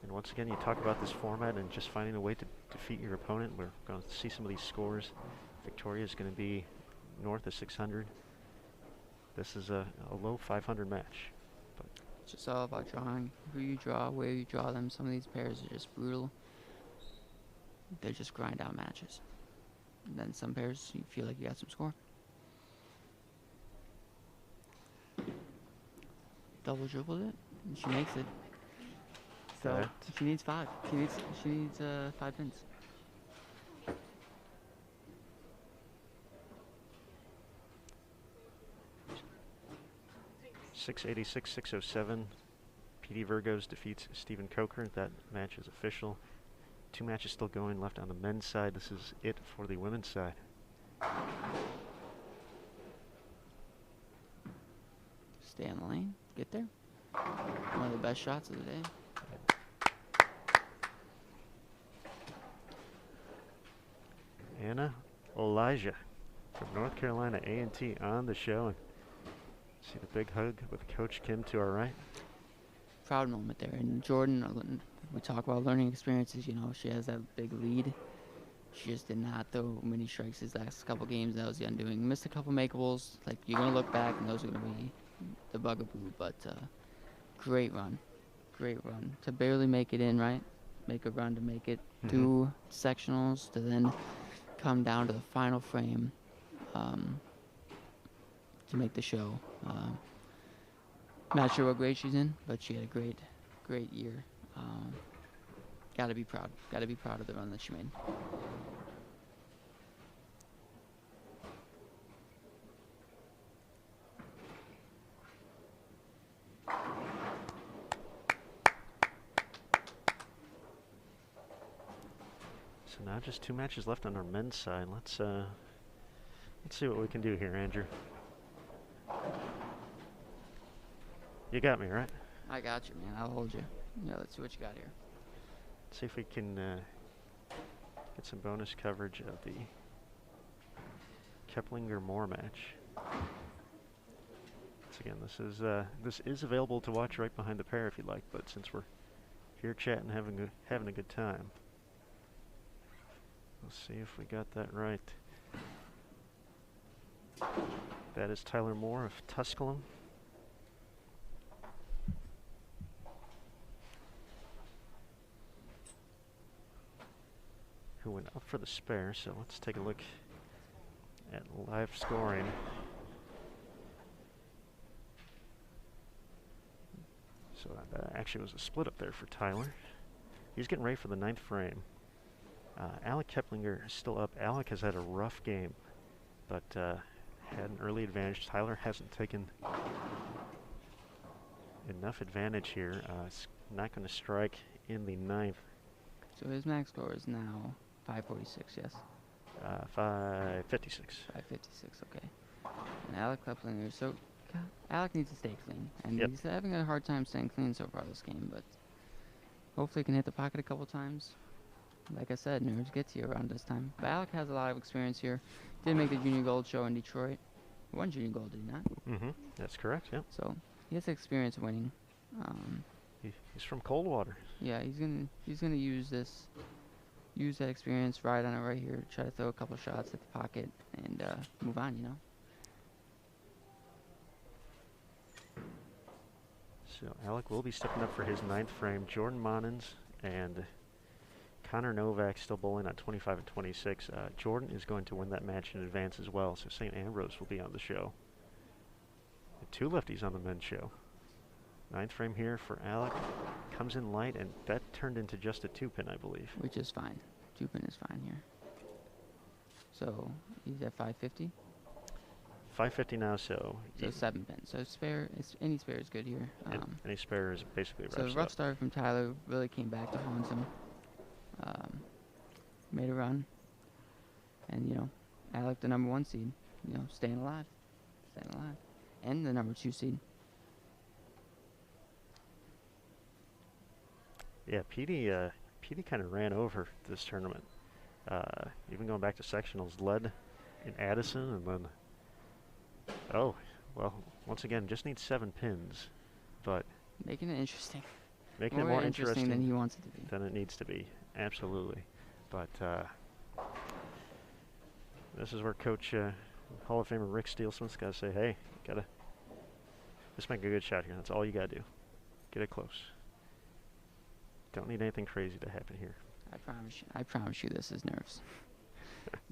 Speaker 1: And once again, you talk about this format and just finding a way to defeat your opponent. We're going to see some of these scores. Victoria is going to be north of 600. This is a low 500 match.
Speaker 2: It's just all about drawing. Who you draw, where you draw them. Some of these pairs are just brutal. They're just grind out matches. And then some pairs, you feel like you got some score. Double dribbled it, and she makes it. So
Speaker 1: That.
Speaker 2: she needs 5. She needs 5 pins.
Speaker 1: .686.607. PD Virgos defeats Stephen Coker. That match is official. 2 matches still going left on the men's side. This is it for the women's side.
Speaker 2: Stay on the lane. Get there. One of the best shots of the day.
Speaker 1: Anna Elijah from North Carolina A&T on the show. And see the big hug with Coach Kim to our right.
Speaker 2: Proud moment there. And Jordan, we talk about learning experiences. You know, she has that big lead. She just did not throw many strikes these last couple games. That was the undoing. Missed a couple makeables. Like, you're going to look back, and those are going to be the bugaboo. But great run. Great run. To barely make it in, right? Make a run to make it through sectionals, to then come down to the final frame to make the show. Not sure what grade she's in, but she had a great year. Gotta be proud. Gotta be proud of the run that she made.
Speaker 1: So now just 2 matches left on our men's side. Let's see what we can do here, Andrew. You got me, right?
Speaker 2: I got you, man. I'll hold you. Yeah, let's see what you got here.
Speaker 1: Let's see if we can get some bonus coverage of the Keplinger-Moore match. Once again, this is available to watch right behind the pair if you'd like, but since we're here chatting, having a good time, let's see if we got that right. That is Tyler Moore of Tusculum. Who went up for the spare, so let's take a look at live scoring. So that actually was a split up there for Tyler. He's getting ready for the 9th frame. Alec Keplinger is still up. Alec has had a rough game. but had an early advantage. Tyler hasn't taken enough advantage here. It's not going to strike in the 9th.
Speaker 2: So his max score is now 546, yes?
Speaker 1: 556.
Speaker 2: 556, okay. And Alec Kleplinger, so Alec needs to stay clean. And
Speaker 1: Yep.
Speaker 2: he's having a hard time staying clean so far this game, but hopefully he can hit the pocket a couple times. Like I said, nerves get to you around this time. But Alec has a lot of experience here. Did make the Junior Gold show in Detroit. Won Junior Gold, did he not?
Speaker 1: Mm-hmm. That's correct, yep.
Speaker 2: So he has experience winning.
Speaker 1: He's from Coldwater.
Speaker 2: Yeah, he's gonna use that experience, ride on it right here, try to throw a couple shots at the pocket, and move on. You know.
Speaker 1: So Alec will be stepping up for his 9th frame. Jordan Monins and Connor Novak still bowling at 25 and 26. Jordan is going to win that match in advance as well, so St. Ambrose will be on the show. And 2 lefties on the men's show. 9th frame here for Alec. Comes in light, and that turned into just a 2-pin, I believe.
Speaker 2: Which is fine. 2-pin is fine here. So he's at 550.
Speaker 1: 550 now, so...
Speaker 2: So 7-pin. So spare, any spare is good here.
Speaker 1: Any spare is basically
Speaker 2: So the rough start from Tyler really came back to haunt him. Made a run. And, you know, Alec, the number 1 seed, you know, staying alive. And the number 2 seed.
Speaker 1: Yeah, PD kind of ran over this tournament. Even going back to sectionals, led in Addison, and then, oh, well, once again, just needs 7 pins, but
Speaker 2: Making it interesting.
Speaker 1: making it more interesting
Speaker 2: than he wants it to be.
Speaker 1: than it needs to be, absolutely. But this is where Coach Hall of Famer Rick Steelsmith's got to say, hey, gotta just make a good shot here. That's all you gotta do. Get it close. Don't need anything crazy to happen here.
Speaker 2: I promise you this is nerves.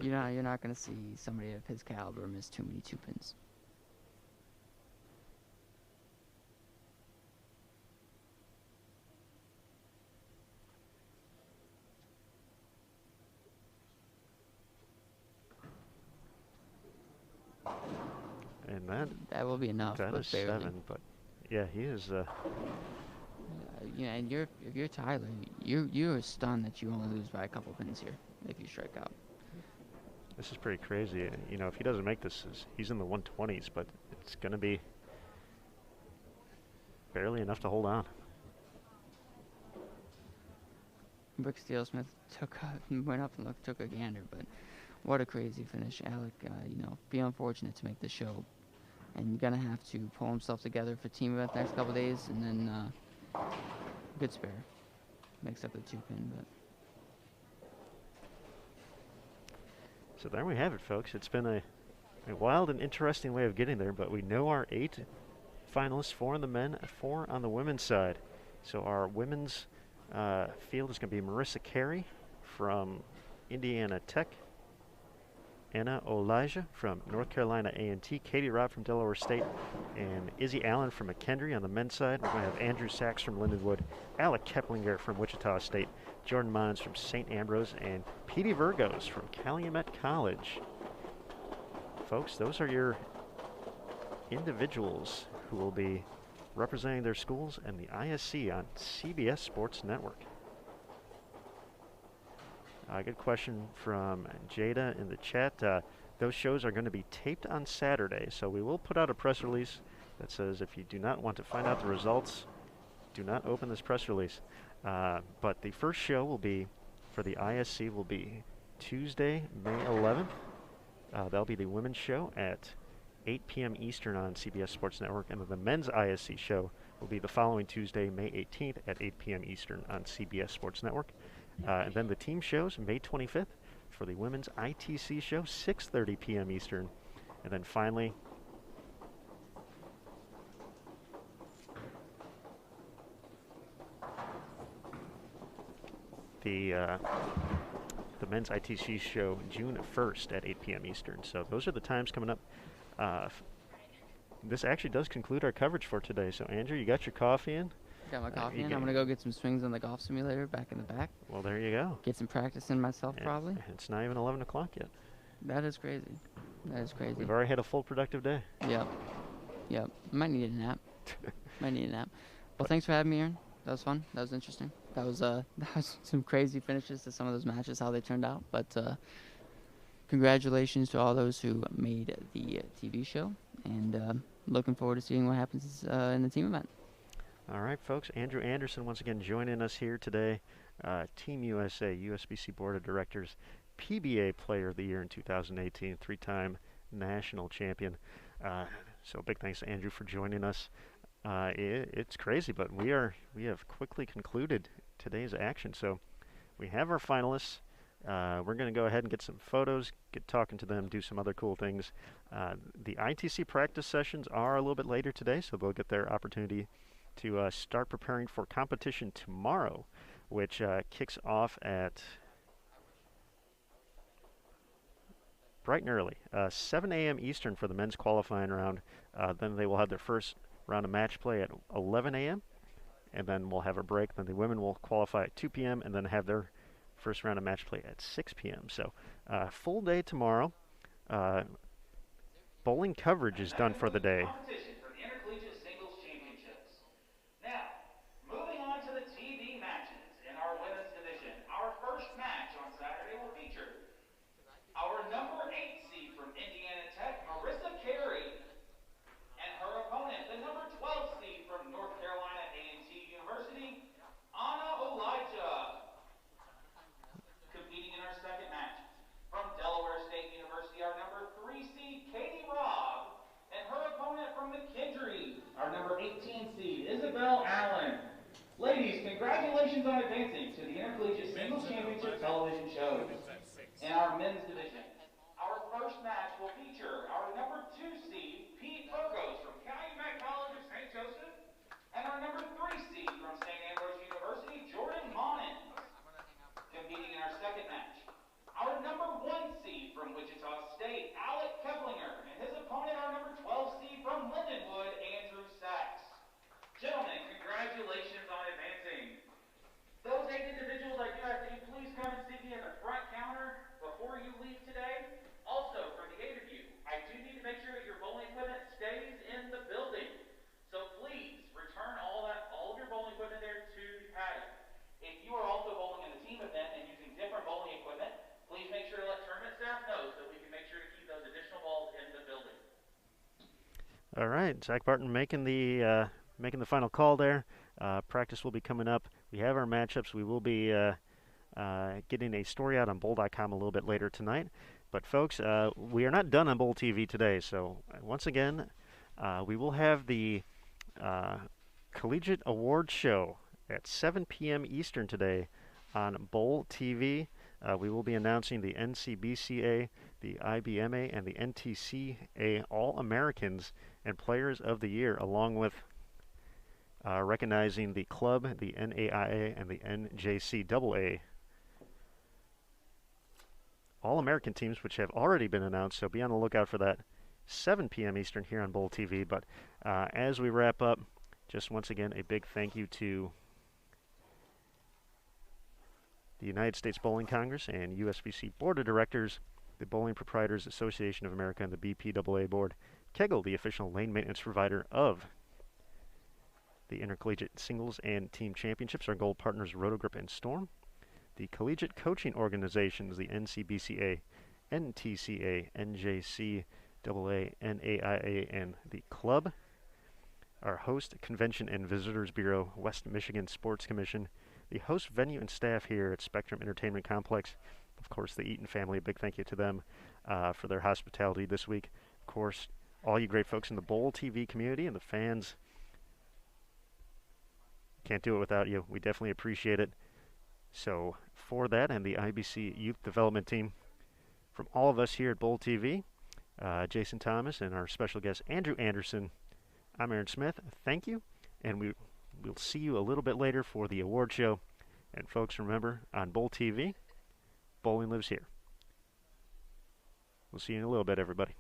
Speaker 2: You're not going to see somebody of his caliber miss too many 2-pins.
Speaker 1: And
Speaker 2: That will be enough,
Speaker 1: that
Speaker 2: but
Speaker 1: is
Speaker 2: barely.
Speaker 1: 7, but yeah, he is...
Speaker 2: You know, and if you're Tyler, you're stunned that you only lose by a couple pins here if you strike out.
Speaker 1: This is pretty crazy. You know, if he doesn't make this, he's in the 120s, but it's going to be barely enough to hold on.
Speaker 2: Rick Steelsmith went up and took a gander, but what a crazy finish. Alec, you know, be unfortunate to make the show, and you're gonna have to pull himself together for team event the next couple days, and then good spare. Makes up the 2-pin, but.
Speaker 1: So there we have it, folks. It's been a wild and interesting way of getting there, but we know our 8 finalists, 4 on the men, 4 on the women's side. So our women's field is going to be Marissa Carey from Indiana Tech, Anna Olaja from North Carolina A&T, Katie Robb from Delaware State, and Izzy Allen from McKendree on the men's side. We're going to have Andrew Sachs from Lindenwood, Alec Keplinger from Wichita State, Jordan Mons from St. Ambrose, and Petey Virgos from Calumet College. Folks, those are your individuals who will be representing their schools and the ISC on CBS Sports Network. Good question from Jada in the chat. Those shows are going to be taped on Saturday, so we will put out a press release that says if you do not want to find out the results, do not open this press release. But the first show will be, for the ISC, will be Tuesday, May 11th. That'll be the women's show at 8 p.m. Eastern on CBS Sports Network, and then the men's ISC show will be the following Tuesday, May 18th at 8 p.m. Eastern on CBS Sports Network. And then the team shows May 25th for the women's ITC show, 6:30 p.m. Eastern. And then finally, the men's ITC show June 1st at 8 p.m. Eastern. So those are the times coming up. This actually does conclude our coverage for today. So Andrew, you got your coffee in?
Speaker 2: Got my coffee in. I'm gonna go get some swings on the golf simulator back in the back.
Speaker 1: Well, there you go.
Speaker 2: Get some practice in myself, probably.
Speaker 1: It's not even 11 o'clock yet.
Speaker 2: That is crazy. That is crazy.
Speaker 1: We've already had a full productive day.
Speaker 2: Yep. Yep. Might need a nap. Might need a nap. Well, thanks for having me, Aaron. That was fun. That was interesting. That was that was some crazy finishes to some of those matches, how they turned out. But congratulations to all those who made the TV show, and looking forward to seeing what happens in the team event.
Speaker 1: All right, folks. Andrew Anderson once again joining us here today. Team USA, USBC Board of Directors, PBA Player of the Year in 2018, three-time national champion. So big thanks to Andrew for joining us. It's crazy, but we have quickly concluded today's action. So we have our finalists. We're going to go ahead and get some photos, get talking to them, do some other cool things. The ITC practice sessions are a little bit later today, so they'll get their opportunity to start preparing for competition tomorrow, which kicks off at bright and early, 7 a.m. Eastern for the men's qualifying round. Then they will have their first round of match play at 11 a.m. and then we'll have a break. Then the women will qualify at 2 p.m. and then have their first round of match play at 6 p.m. So full day tomorrow. Bowling coverage is done for the day.
Speaker 4: Competition for the Intercollegiate Singles Championships. Now, moving on to the TV matches in our women's division. Our first match on Saturday will feature our number 8 seed from Indiana Tech, Marissa Carey, and her opponent, the number 12 seed from North Carolina A&T University, Anna Elijah. Competing in our second match, from Delaware State University, our number 3 seed, Katie Robb, and her opponent from McKendree, our number 18 seed, Isabel Allen. Ladies, congratulations on advancing to the Intercollegiate Singles Championship television shows. In our men's division, our first match will feature our number 2 seed, Pete Burgos from Calumet College of St. Joseph, and our number 3 seed from St. Ambrose University, Jordan Monins. Competing in our second match, our number 1 seed from Wichita State, Alec Keplinger, and his opponent, our number 12 seed from Lindenwood, Andrew Sachs. Gentlemen, congratulations on advancing. Those 8 individuals, I do ask that you please come and see me at the front counter before you leave today. Also, for the 8 of you, I do need to make sure that your bowling equipment stays in the building. So please return all of your bowling equipment there to the paddock. If you are also bowling in the team event and using different bowling equipment, please make sure to let tournament staff know so we can make sure to keep those additional balls in the building.
Speaker 1: All right, Zach Barton making the final call there. Practice will be coming up. We have our matchups. We will be getting a story out on bowl.com a little bit later tonight. But folks, we are not done on Bowl TV today. So once again, we will have the Collegiate Awards Show at 7 p.m. Eastern today on Bowl TV. We will be announcing the NCBCA, the IBMA, and the NTCA All-Americans and Players of the Year, along with recognizing the club, the NAIA, and the NJCAA All-American teams, which have already been announced, so be on the lookout for that 7 p.m. Eastern here on Bowl TV. But as we wrap up, just once again, a big thank you to the United States Bowling Congress and USBC Board of Directors, the Bowling Proprietors Association of America, and the BPAA Board, Kegel, the official lane maintenance provider of the Intercollegiate Singles and Team Championships, our gold partners Rotogrip and Storm, the collegiate coaching organizations, the NCBCA, NTCA, NJCAA, NAIA, and the club, our host Convention and Visitors Bureau, West Michigan Sports Commission, the host venue and staff here at Spectrum Entertainment Complex, of course the Eaton family, a big thank you to them for their hospitality this week. Of course, all you great folks in the Bowl TV community and the fans. Can't do it without you. We definitely appreciate it. So for that and the IBC Youth Development Team, from all of us here at Bowl TV, Jason Thomas and our special guest Andrew Anderson, I'm Aaron Smith. Thank you, and we'll see you a little bit later for the award show. And folks, remember, on Bowl TV, bowling lives here. We'll see you in a little bit, everybody.